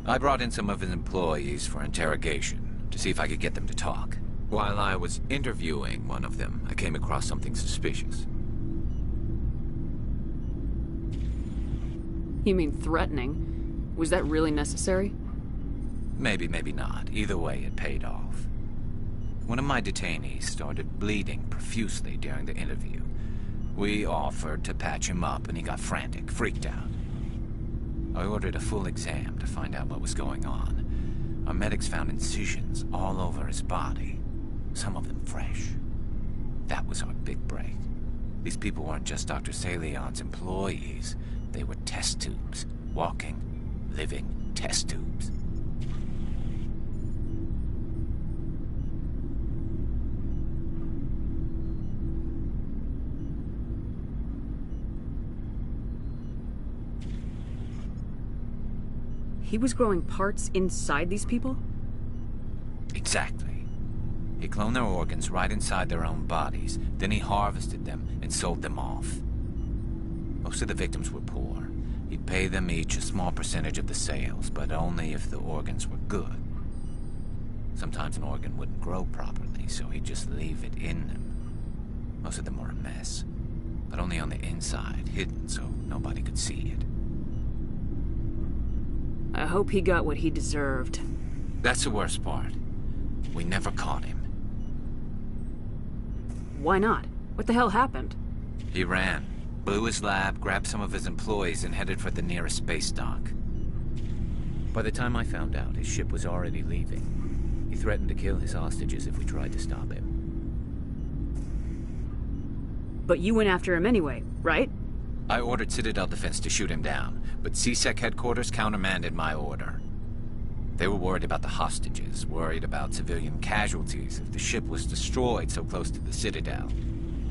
S17: I brought in some of his employees for interrogation, to see if I could get them to talk. While I was interviewing one of them, I came across something suspicious.
S7: You mean threatening? Was that really necessary?
S17: Maybe, maybe not. Either way, it paid off. One of my detainees started bleeding profusely during the interview. We offered to patch him up, and he got frantic, freaked out. I ordered a full exam to find out what was going on. Our medics found incisions all over his body, some of them fresh. That was our big break. These people weren't just Dr. Salion's employees. They were test tubes. Walking, living test tubes.
S7: He was growing parts inside these people?
S17: Exactly. He cloned their organs right inside their own bodies. Then he harvested them and sold them off. Most of the victims were poor. He'd pay them each a small percentage of the sales, but only if the organs were good. Sometimes an organ wouldn't grow properly, so he'd just leave it in them. Most of them were a mess, but only on the inside, hidden so nobody could see it.
S7: I hope he got what he deserved.
S17: That's the worst part. We never caught him.
S7: Why not? What the hell happened?
S17: He ran, blew his lab, grabbed some of his employees, and headed for the nearest space dock. By the time I found out, his ship was already leaving. He threatened to kill his hostages if we tried to stop him.
S7: But you went after him anyway, right?
S17: I ordered Citadel Defense to shoot him down, but CSEC headquarters countermanded my order. They were worried about the hostages, worried about civilian casualties if the ship was destroyed so close to the Citadel.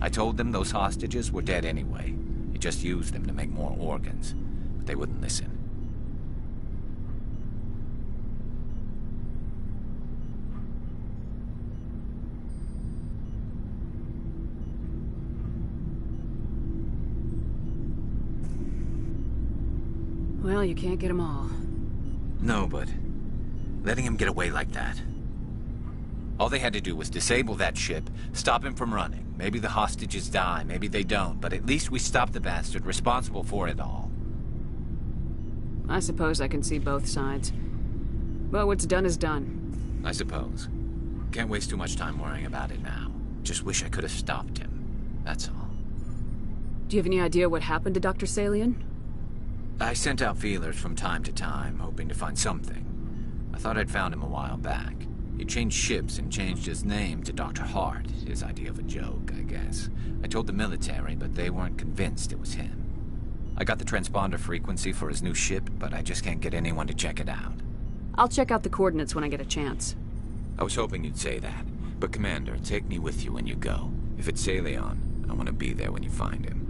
S17: I told them those hostages were dead anyway. He just used them to make more organs, but they wouldn't listen.
S7: Well, you can't get them all.
S17: No, but letting him get away like that. All they had to do was disable that ship, stop him from running. Maybe the hostages die, maybe they don't, but at least we stopped the bastard responsible for it all.
S7: I suppose I can see both sides. But what's done is done.
S17: I suppose. Can't waste too much time worrying about it now. Just wish I could have stopped him. That's all.
S7: Do you have any idea what happened to Dr. Salion?
S17: I sent out feelers from time to time, hoping to find something. I thought I'd found him a while back. He changed ships and changed his name to Dr. Hart, his idea of a joke, I guess. I told the military, but they weren't convinced it was him. I got the transponder frequency for his new ship, but I just can't get anyone to check it out.
S7: I'll check out the coordinates when I get a chance.
S17: I was hoping you'd say that. But Commander, take me with you when you go. If it's Salion, I want to be there when you find him.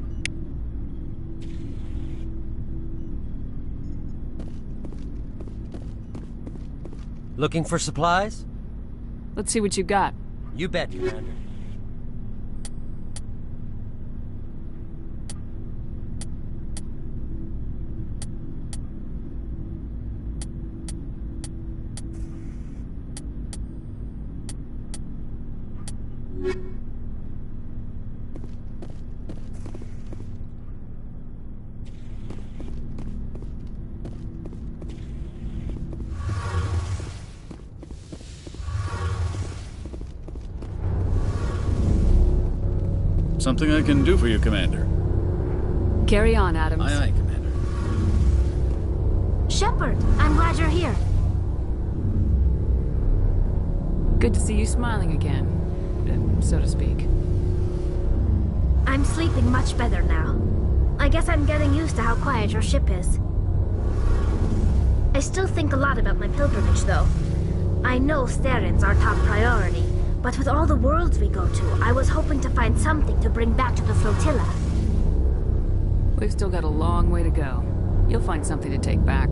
S9: Looking for supplies?
S7: Let's see what you got.
S9: You bet, Commander.
S24: Something I can do for you, Commander.
S7: Carry on, Adams.
S24: Aye, aye, Commander.
S22: Shepard, I'm glad you're here.
S7: Good to see you smiling again, so to speak.
S22: I'm sleeping much better now.
S14: I guess I'm getting used to how quiet your ship is. I still think a lot about my pilgrimage, though. I know Starin's our top priority, but with all the worlds we go to, I was hoping to find something to bring back to the flotilla.
S7: We've still got a long way to go. You'll find something to take back.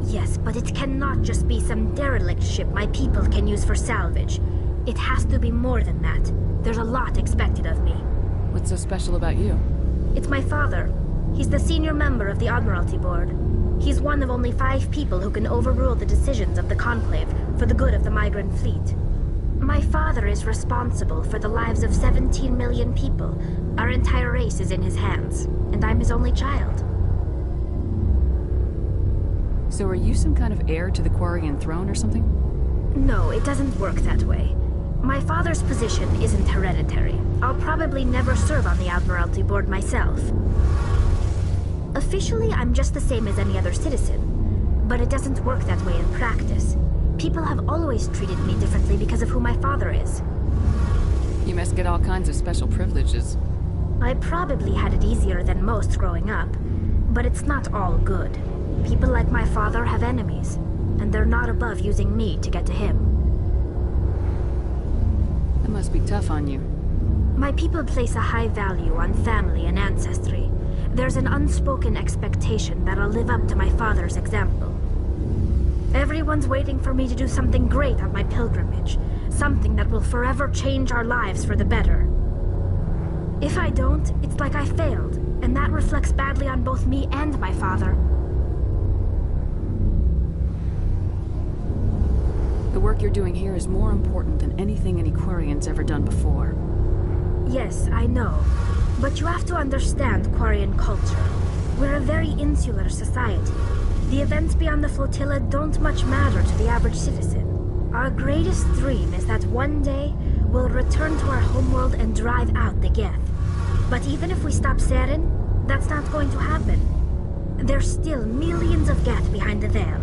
S14: Yes, but it cannot just be some derelict ship my people can use for salvage. It has to be more than that. There's a lot expected of me.
S7: What's so special about you?
S14: It's my father. He's the senior member of the Admiralty Board. He's one of only 5 people who can overrule the decisions of the Conclave for the good of the migrant fleet. My father is responsible for the lives of 17 million people. Our entire race is in his hands, and I'm his only child.
S7: So are you some kind of heir to the Quarian throne or something?
S14: No, it doesn't work that way. My father's position isn't hereditary. I'll probably never serve on the Admiralty Board myself. Officially, I'm just the same as any other citizen, but it doesn't work that way in practice. People have always treated me differently because of who my father is.
S7: You must get all kinds of special privileges.
S14: I probably had it easier than most growing up, but it's not all good. People like my father have enemies, and they're not above using me to get to him.
S7: That must be tough on you.
S14: My people place a high value on family and ancestry. There's an unspoken expectation that I'll live up to my father's example. Everyone's waiting for me to do something great on my pilgrimage, something that will forever change our lives for the better. If I don't, it's like I failed, and that reflects badly on both me and my father.
S7: The work you're doing here is more important than anything any Quarian's ever done before.
S14: Yes, I know. But you have to understand Quarian culture. We're a very insular society. The events beyond the flotilla don't much matter to the average citizen. Our greatest dream is that one day we'll return to our homeworld and drive out the Geth. But even if we stop Saren, that's not going to happen. There's still millions of Geth behind the veil.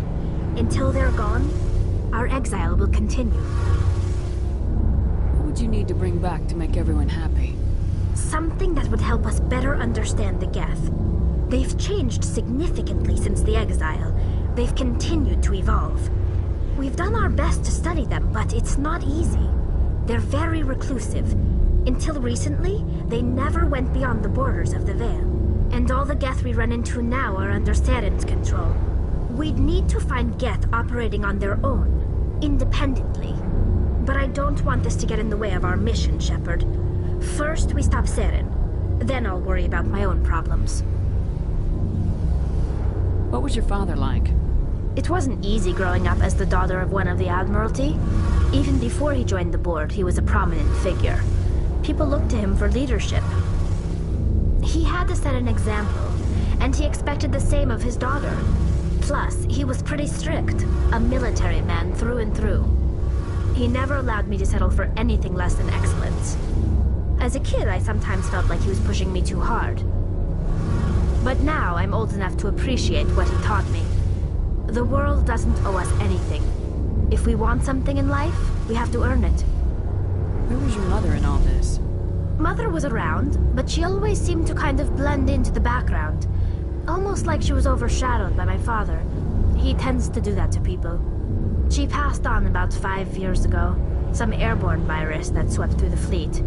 S14: Until they're gone, our exile will continue.
S7: What would you need to bring back to make everyone happy?
S14: Something that would help us better understand the Geth. They've changed significantly since the exile. They've continued to evolve. We've done our best to study them, but it's not easy. They're very reclusive. Until recently, they never went beyond the borders of the Veil. And all the Geth we run into now are under Saren's control. We'd need to find Geth operating on their own, independently. But I don't want this to get in the way of our mission, Shepard. First, we stop Saren. Then I'll worry about my own problems.
S7: What was your father like?
S14: It wasn't easy growing up as the daughter of one of the Admiralty. Even before he joined the board, he was a prominent figure. People looked to him for leadership. He had to set an example, and he expected the same of his daughter. Plus, he was pretty strict, a military man through and through. He never allowed me to settle for anything less than excellence. As a kid, I sometimes felt like he was pushing me too hard. But now I'm old enough to appreciate what he taught me. The world doesn't owe us anything. If we want something in life, we have to earn it.
S7: Where was your mother in all this?
S14: Mother was around, but she always seemed to kind of blend into the background. Almost like she was overshadowed by my father. He tends to do that to people. She passed on about 5 years ago. Some airborne virus that swept through the fleet.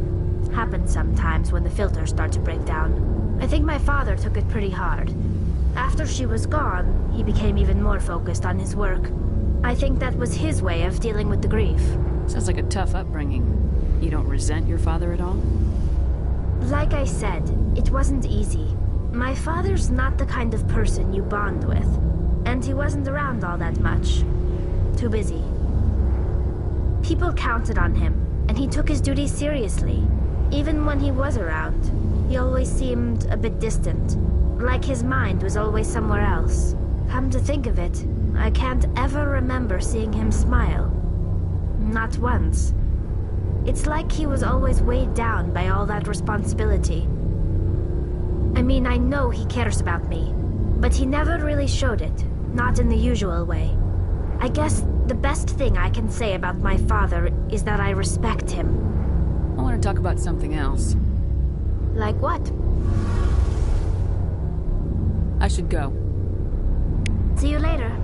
S14: Happens sometimes when the filters start to break down. I think my father took it pretty hard. After she was gone, he became even more focused on his work. I think that was his way of dealing with the grief.
S7: Sounds like a tough upbringing. You don't resent your father at all?
S14: Like I said, it wasn't easy. My father's not the kind of person you bond with. And he wasn't around all that much. Too busy. People counted on him, and he took his duties seriously. Even when he was around, he always seemed a bit distant. Like his mind was always somewhere else. Come to think of it, I can't ever remember seeing him smile. Not once. It's like he was always weighed down by all that responsibility. I mean, I know he cares about me, but he never really showed it, not in the usual way. I guess the best thing I can say about my father is that I respect him.
S7: I want to talk about something else.
S14: Like what?
S7: I should go.
S14: See you later.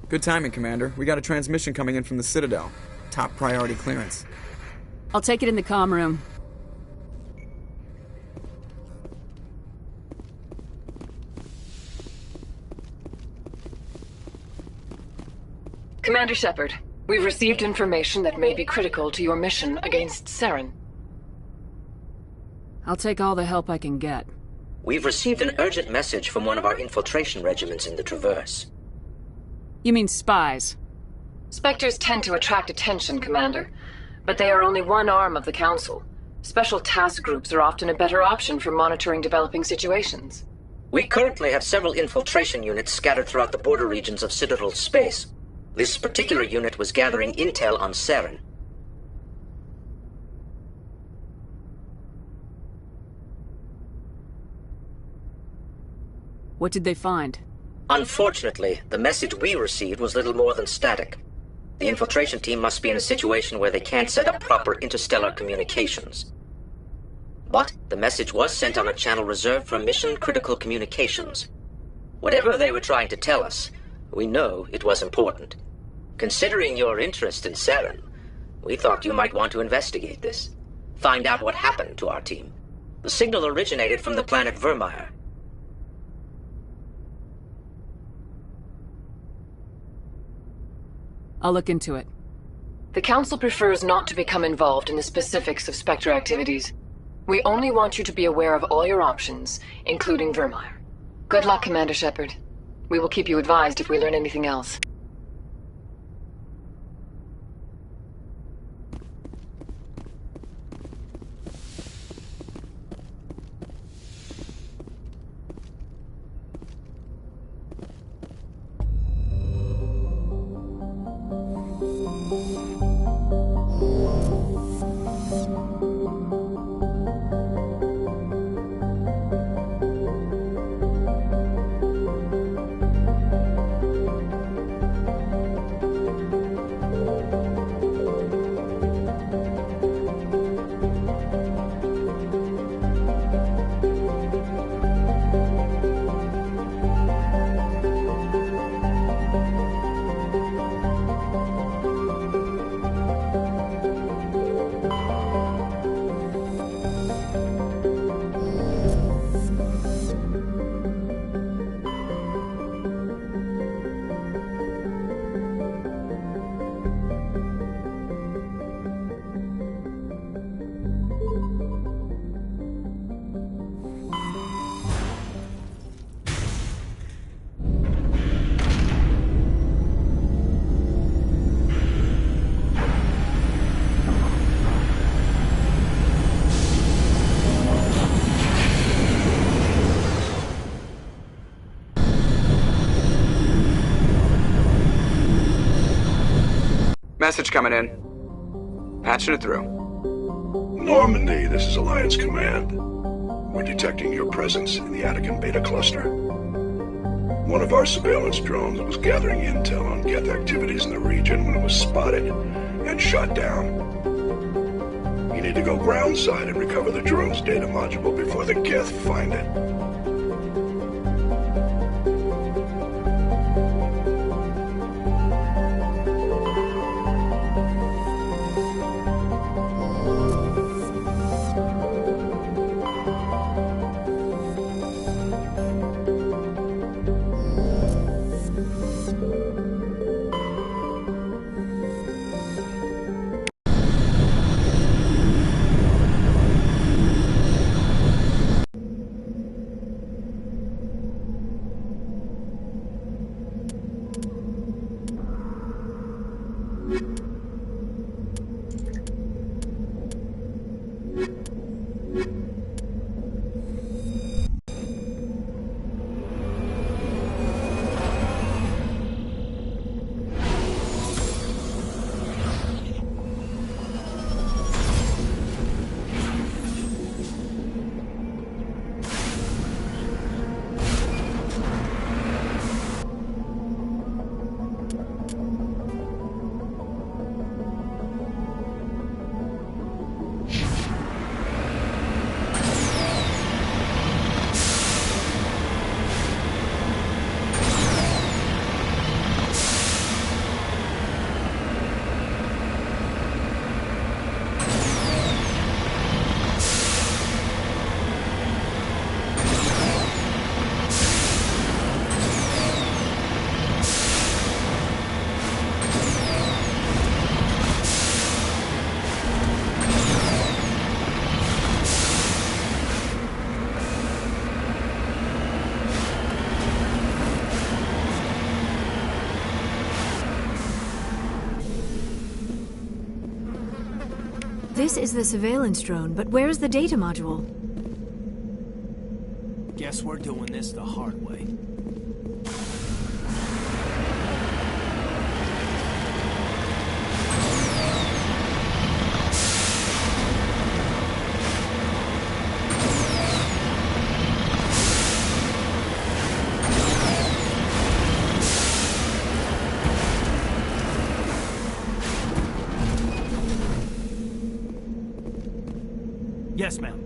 S12: Good timing, Commander. We got a transmission coming in from the Citadel. Top priority clearance.
S7: I'll take it in the comm room.
S4: Commander Shepard, we've received information that may be critical to your mission against Saren.
S7: I'll take all the help I can get.
S21: We've received an urgent message from one of our infiltration regiments in the Traverse.
S7: You mean spies?
S4: Spectres tend to attract attention, Commander, but they are only one arm of the Council. Special task groups are often a better option for monitoring developing situations.
S21: We currently have several infiltration units scattered throughout the border regions of Citadel space. This particular unit was gathering intel on Saren.
S7: What did they find?
S21: Unfortunately, the message we received was little more than static. The infiltration team must be in a situation where they can't set up proper interstellar communications. But the message was sent on a channel reserved for mission-critical communications. Whatever they were trying to tell us, we know it was important. Considering your interest in Saren, we thought you might want to investigate this. Find out what happened to our team. The signal originated from the planet Vermeer.
S7: I'll look into it.
S4: The Council prefers not to become involved in the specifics of Spectre activities. We only want you to be aware of all your options, including Vermeer. Good luck, Commander Shepard. We will keep you advised if we learn anything else.
S12: Message coming in. Patching it through.
S16: Normandy, this is Alliance Command. We're detecting your presence in the Attican Beta Cluster. One of our surveillance drones was gathering intel on Geth activities in the region when it was spotted and shot down. You need to go groundside and recover the drone's data module before the Geth find it.
S1: This is the surveillance drone, but where's the data module?
S20: Guess we're doing this the hard way. Yes, ma'am.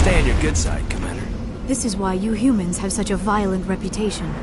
S20: Stay on your good side, Commander.
S1: This is why you humans have such a violent reputation.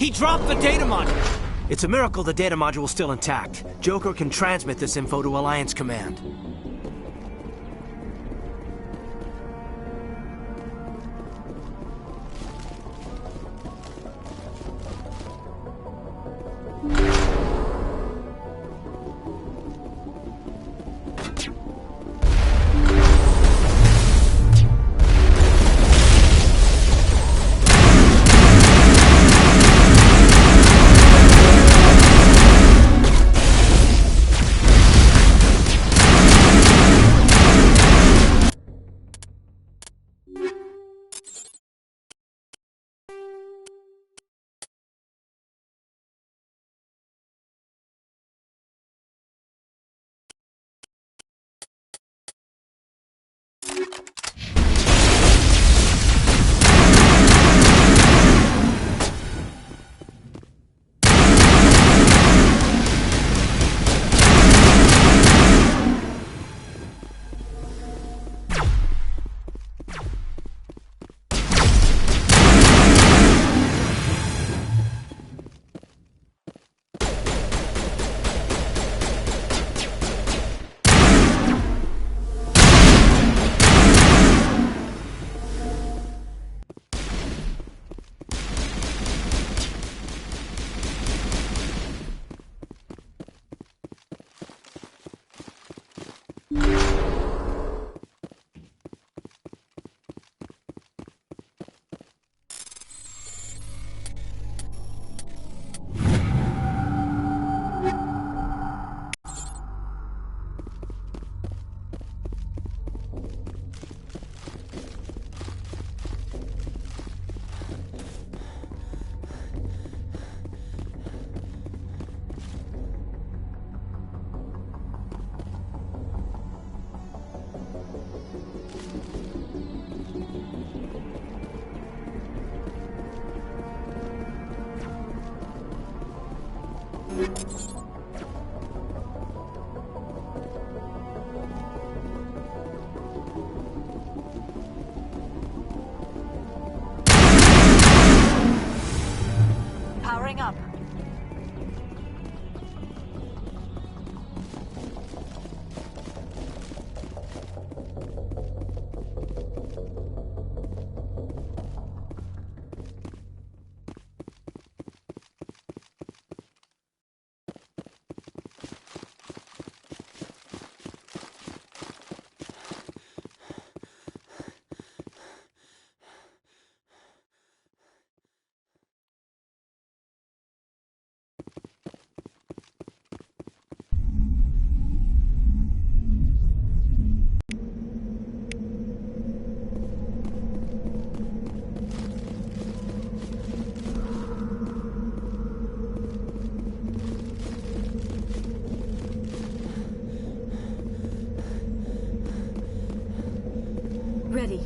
S20: He dropped the data module! It's a miracle the data module's still intact. Joker can transmit this info to Alliance Command.
S22: Powering up. Ready.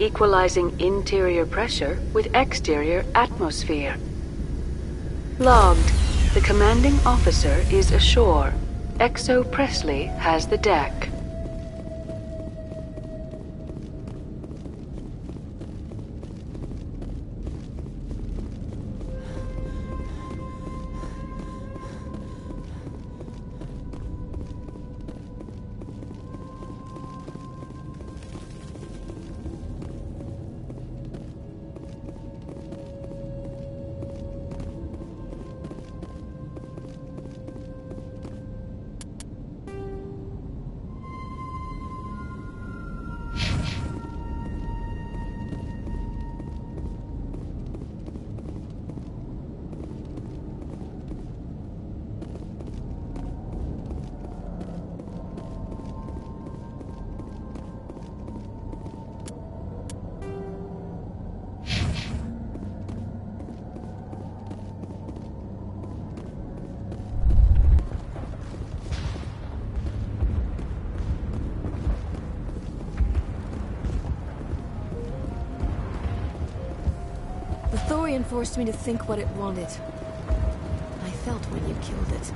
S3: equalizing interior pressure with exterior atmosphere. Logged. The commanding officer is ashore. Exo Presley has the deck.
S18: The Thorian forced me to think what it wanted. I felt when you killed it.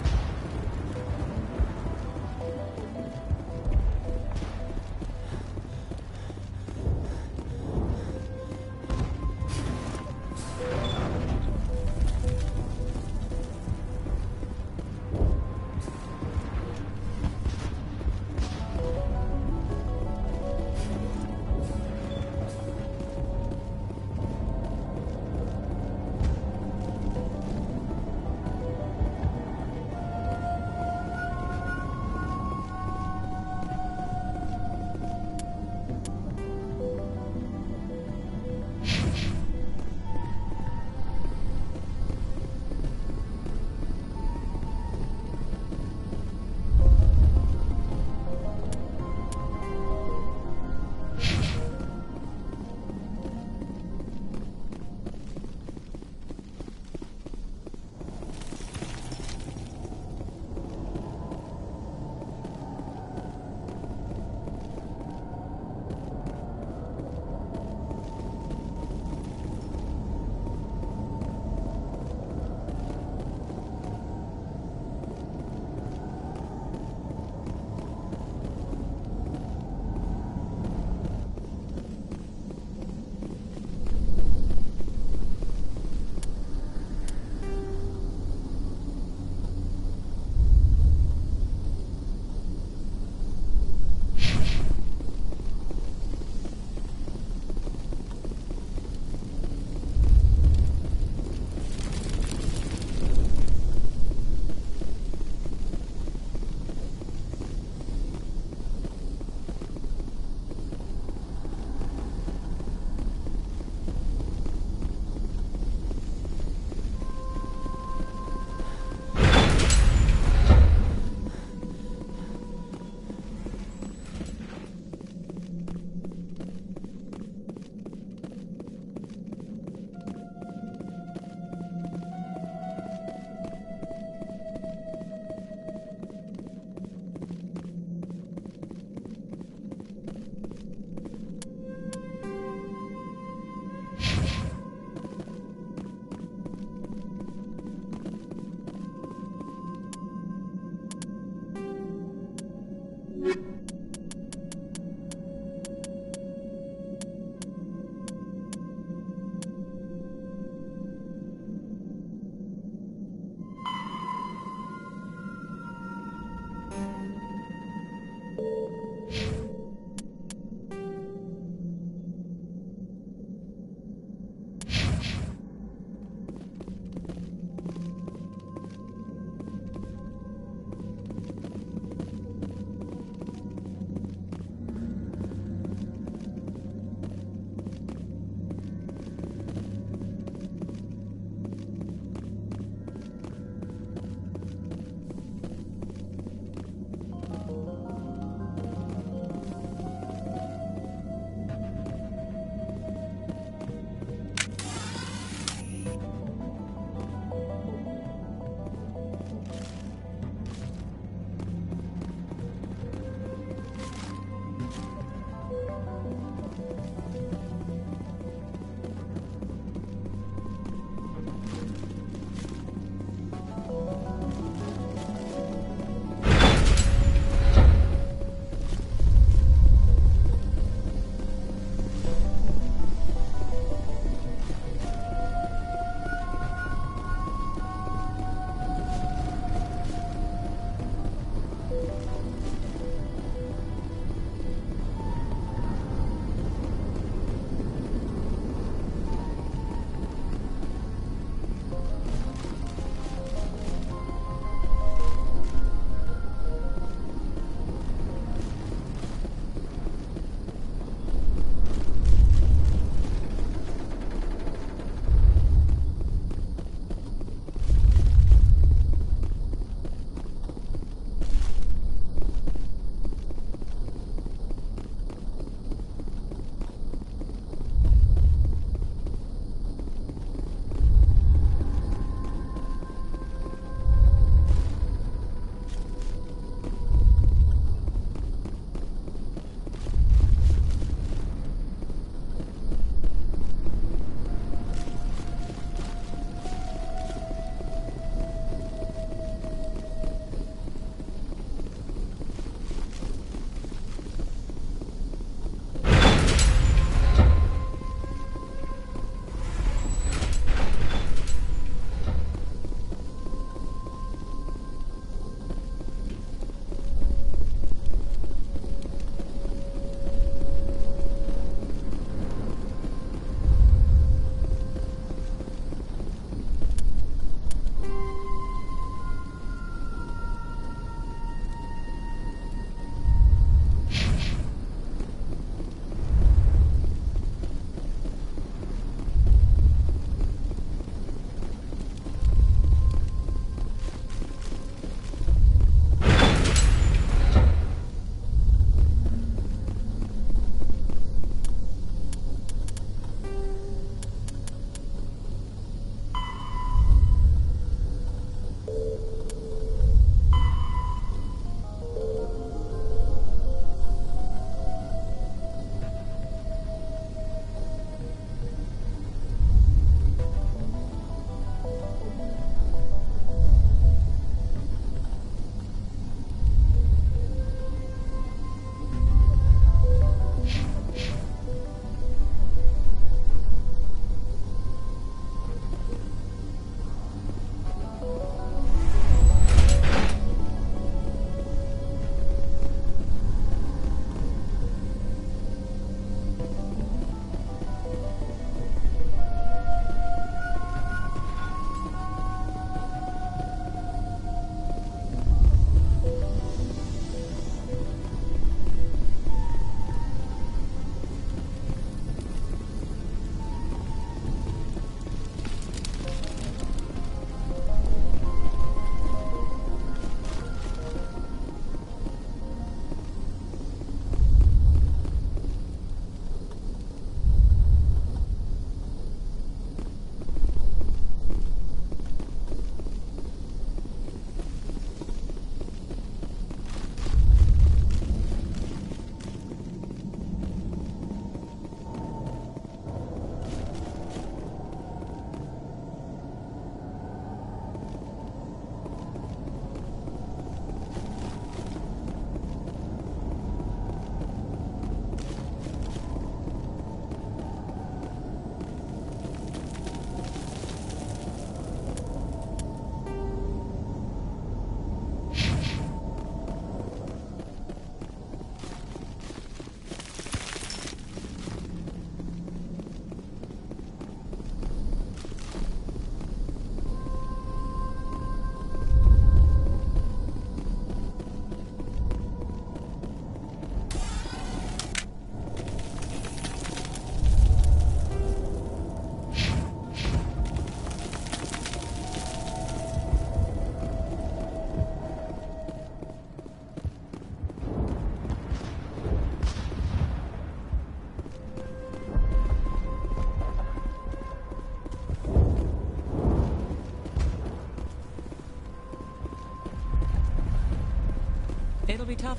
S15: It'll be tough.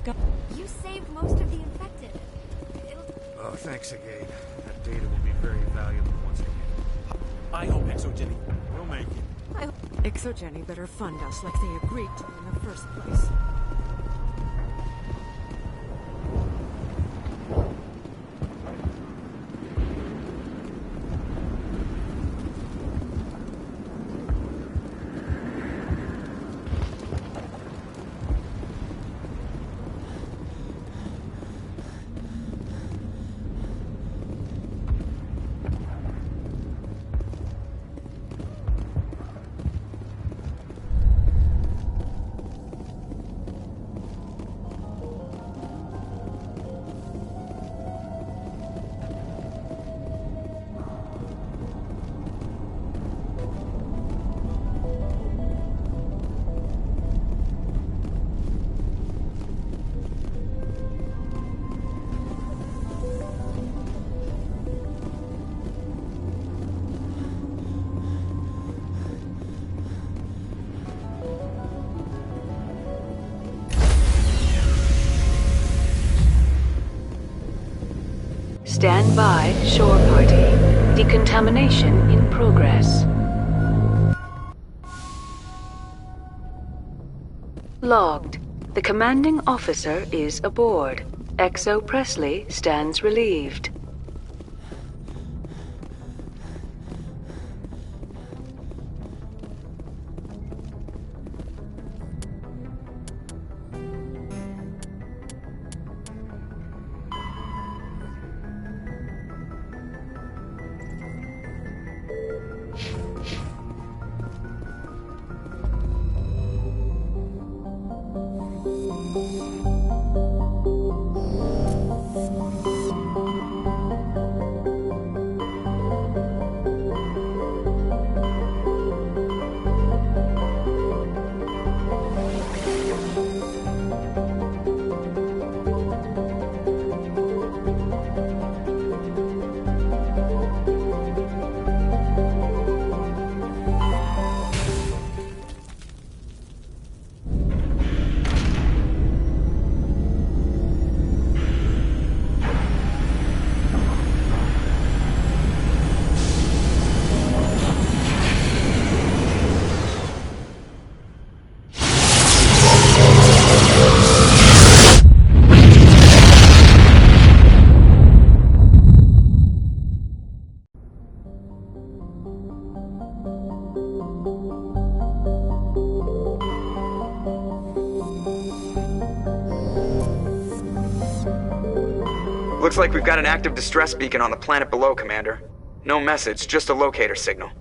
S22: You saved most of the infected.
S5: Oh, thanks again. That data will be very valuable once again.
S20: I hope Exogeny
S5: We'll make it.
S18: Exogeny better fund us like they agreed to in the first place.
S3: Stand by, shore party. Decontamination in progress. Logged. The commanding officer is aboard. XO Presley stands relieved.
S12: Looks like we've got an active distress beacon on the planet below, Commander. No message, just a locator signal.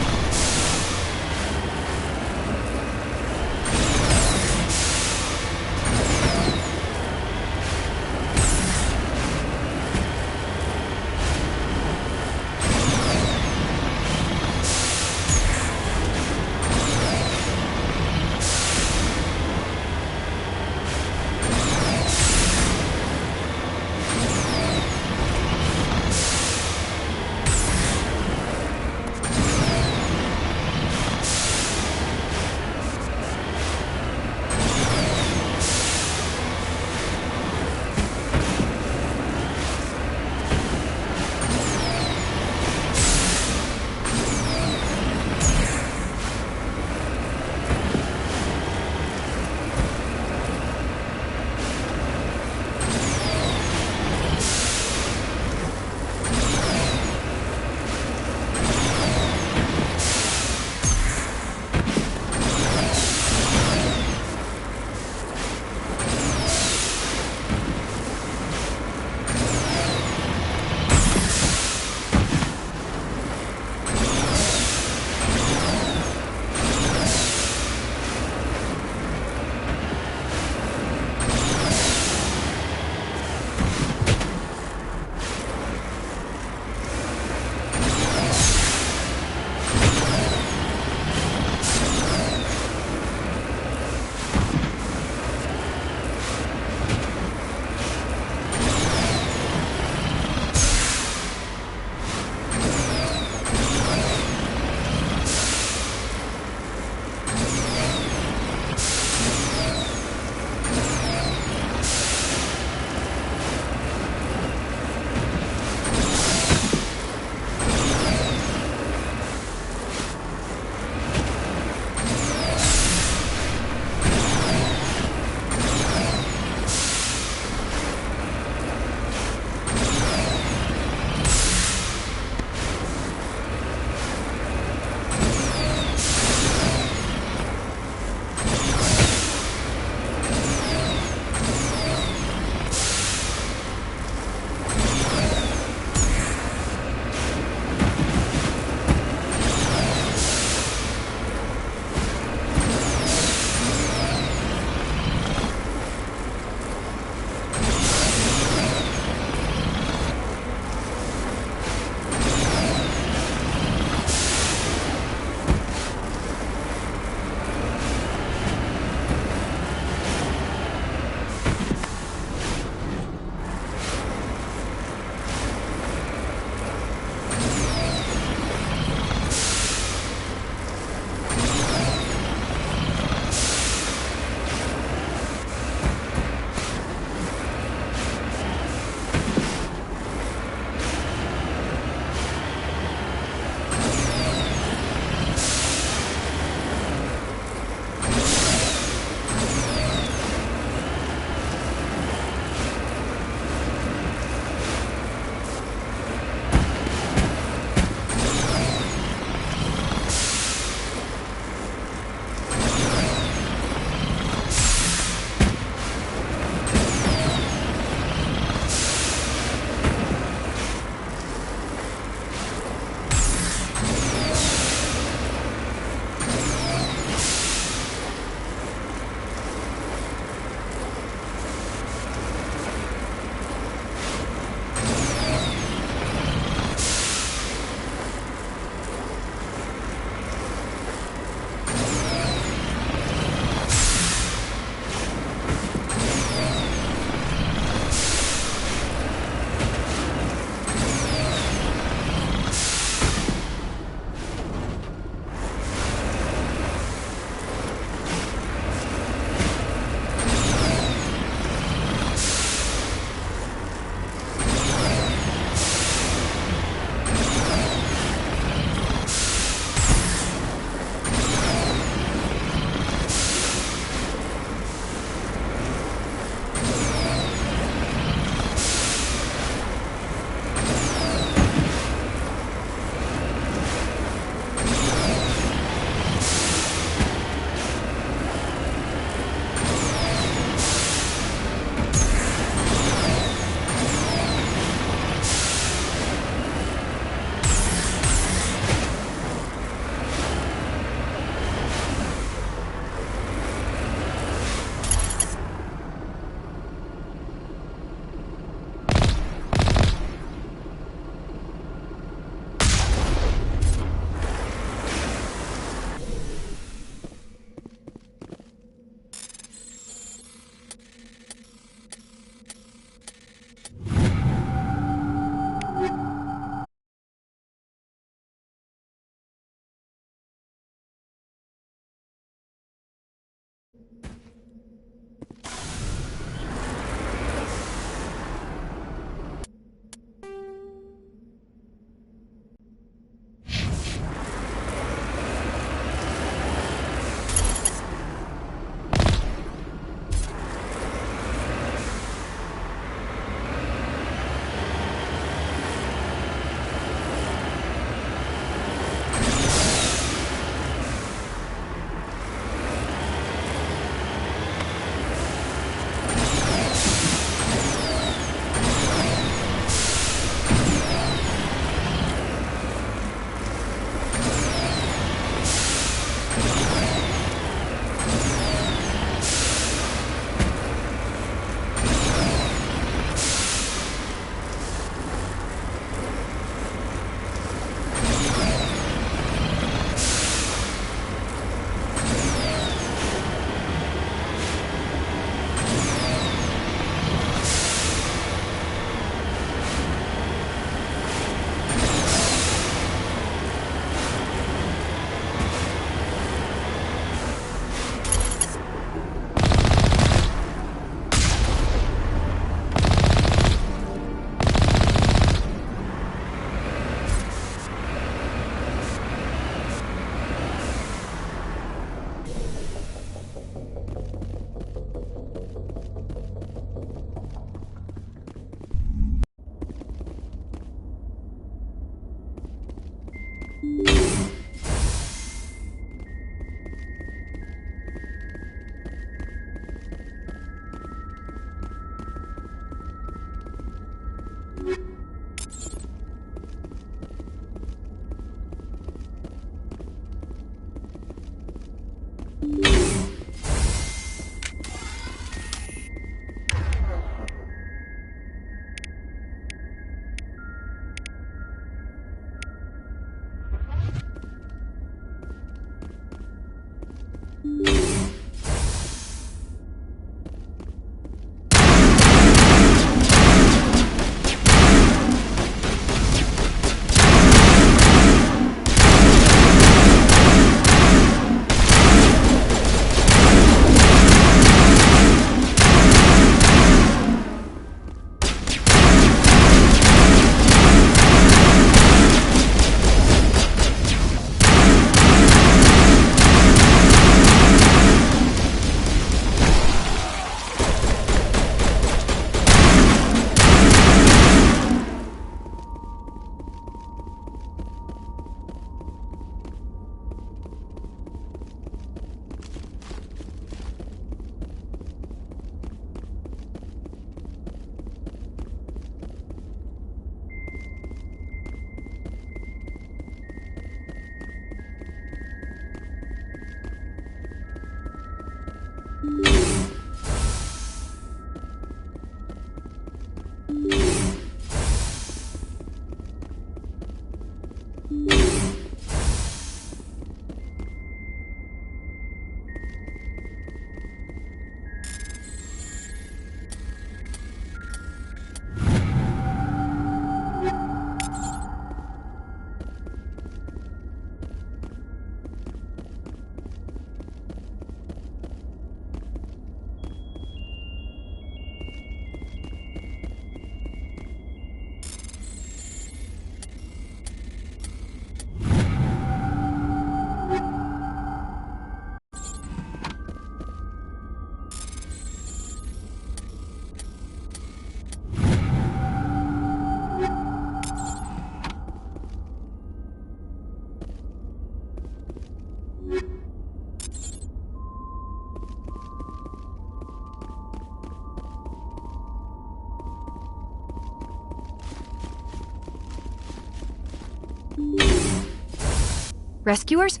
S8: Rescuers?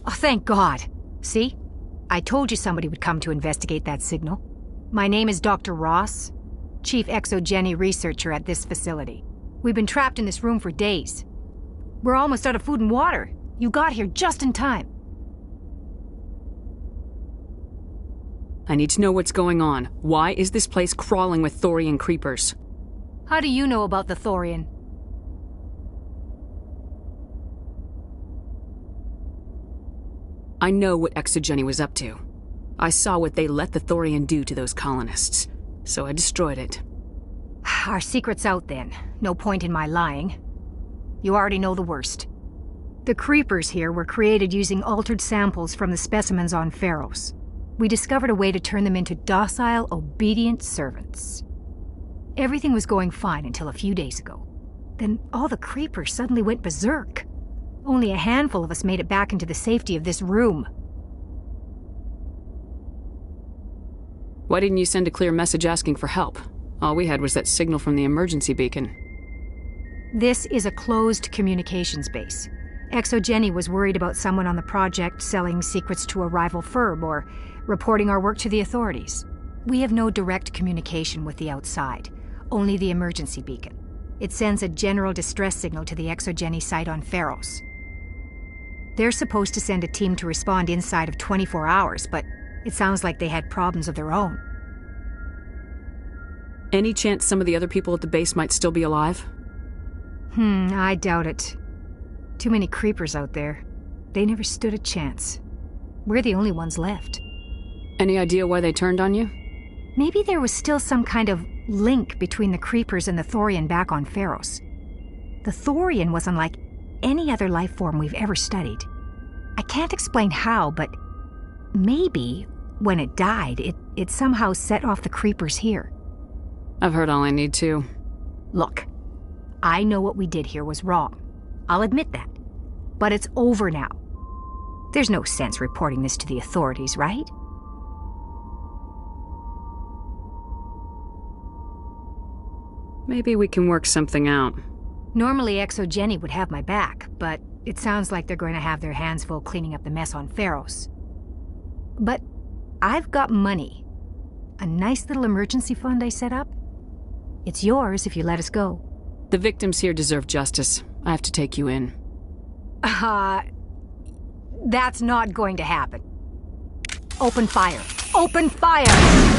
S8: Oh, thank God. See? I told you somebody would come to investigate that signal. My name is Dr. Ross, Chief Exogeny Researcher at this facility. We've been trapped in this room for days. We're almost out of food and water. You got here just in time.
S11: I need to know what's going on. Why is this place crawling with Thorian creepers?
S8: How do you know about the Thorian?
S11: I know what Exogeny was up to. I saw what they let the Thorian do to those colonists, so I destroyed it.
S8: Our secret's out then. No point in my lying. You already know the worst. The creepers here were created using altered samples from the specimens on Pharos. We discovered a way to turn them into docile, obedient servants. Everything was going fine until a few days ago. Then all the creepers suddenly went berserk. Only a handful of us made it back into the safety of this room.
S11: Why didn't you send a clear message asking for help? All we had was that signal from the emergency beacon.
S8: This is a closed communications base. Exogeny was worried about someone on the project selling secrets to a rival firm or reporting our work to the authorities. We have no direct communication with the outside, only the emergency beacon. It sends a general distress signal to the Exogeny site on Pharos. They're supposed to send a team to respond inside of 24 hours, but it sounds like they had problems of their own.
S11: Any chance some of the other people at the base might still be alive?
S8: I doubt it. Too many creepers out there. They never stood a chance. We're the only ones left.
S11: Any idea why they turned on you?
S8: Maybe there was still some kind of link between the creepers and the Thorian back on Pharos. The Thorian was unlike any other life form we've ever studied. I can't explain how, but maybe when it died, it somehow set off the creepers here.
S11: I've heard all I need to.
S8: Look, I know what we did here was wrong. I'll admit that. But it's over now. There's no sense reporting this to the authorities, right?
S11: Maybe we can work something out.
S8: Normally, Exo Jenny would have my back, but it sounds like they're going to have their hands full cleaning up the mess on Pharos. But I've got money. A nice little emergency fund I set up. It's yours if you let us go.
S11: The victims here deserve justice. I have to take you in.
S8: That's not going to happen. Open fire. Open fire!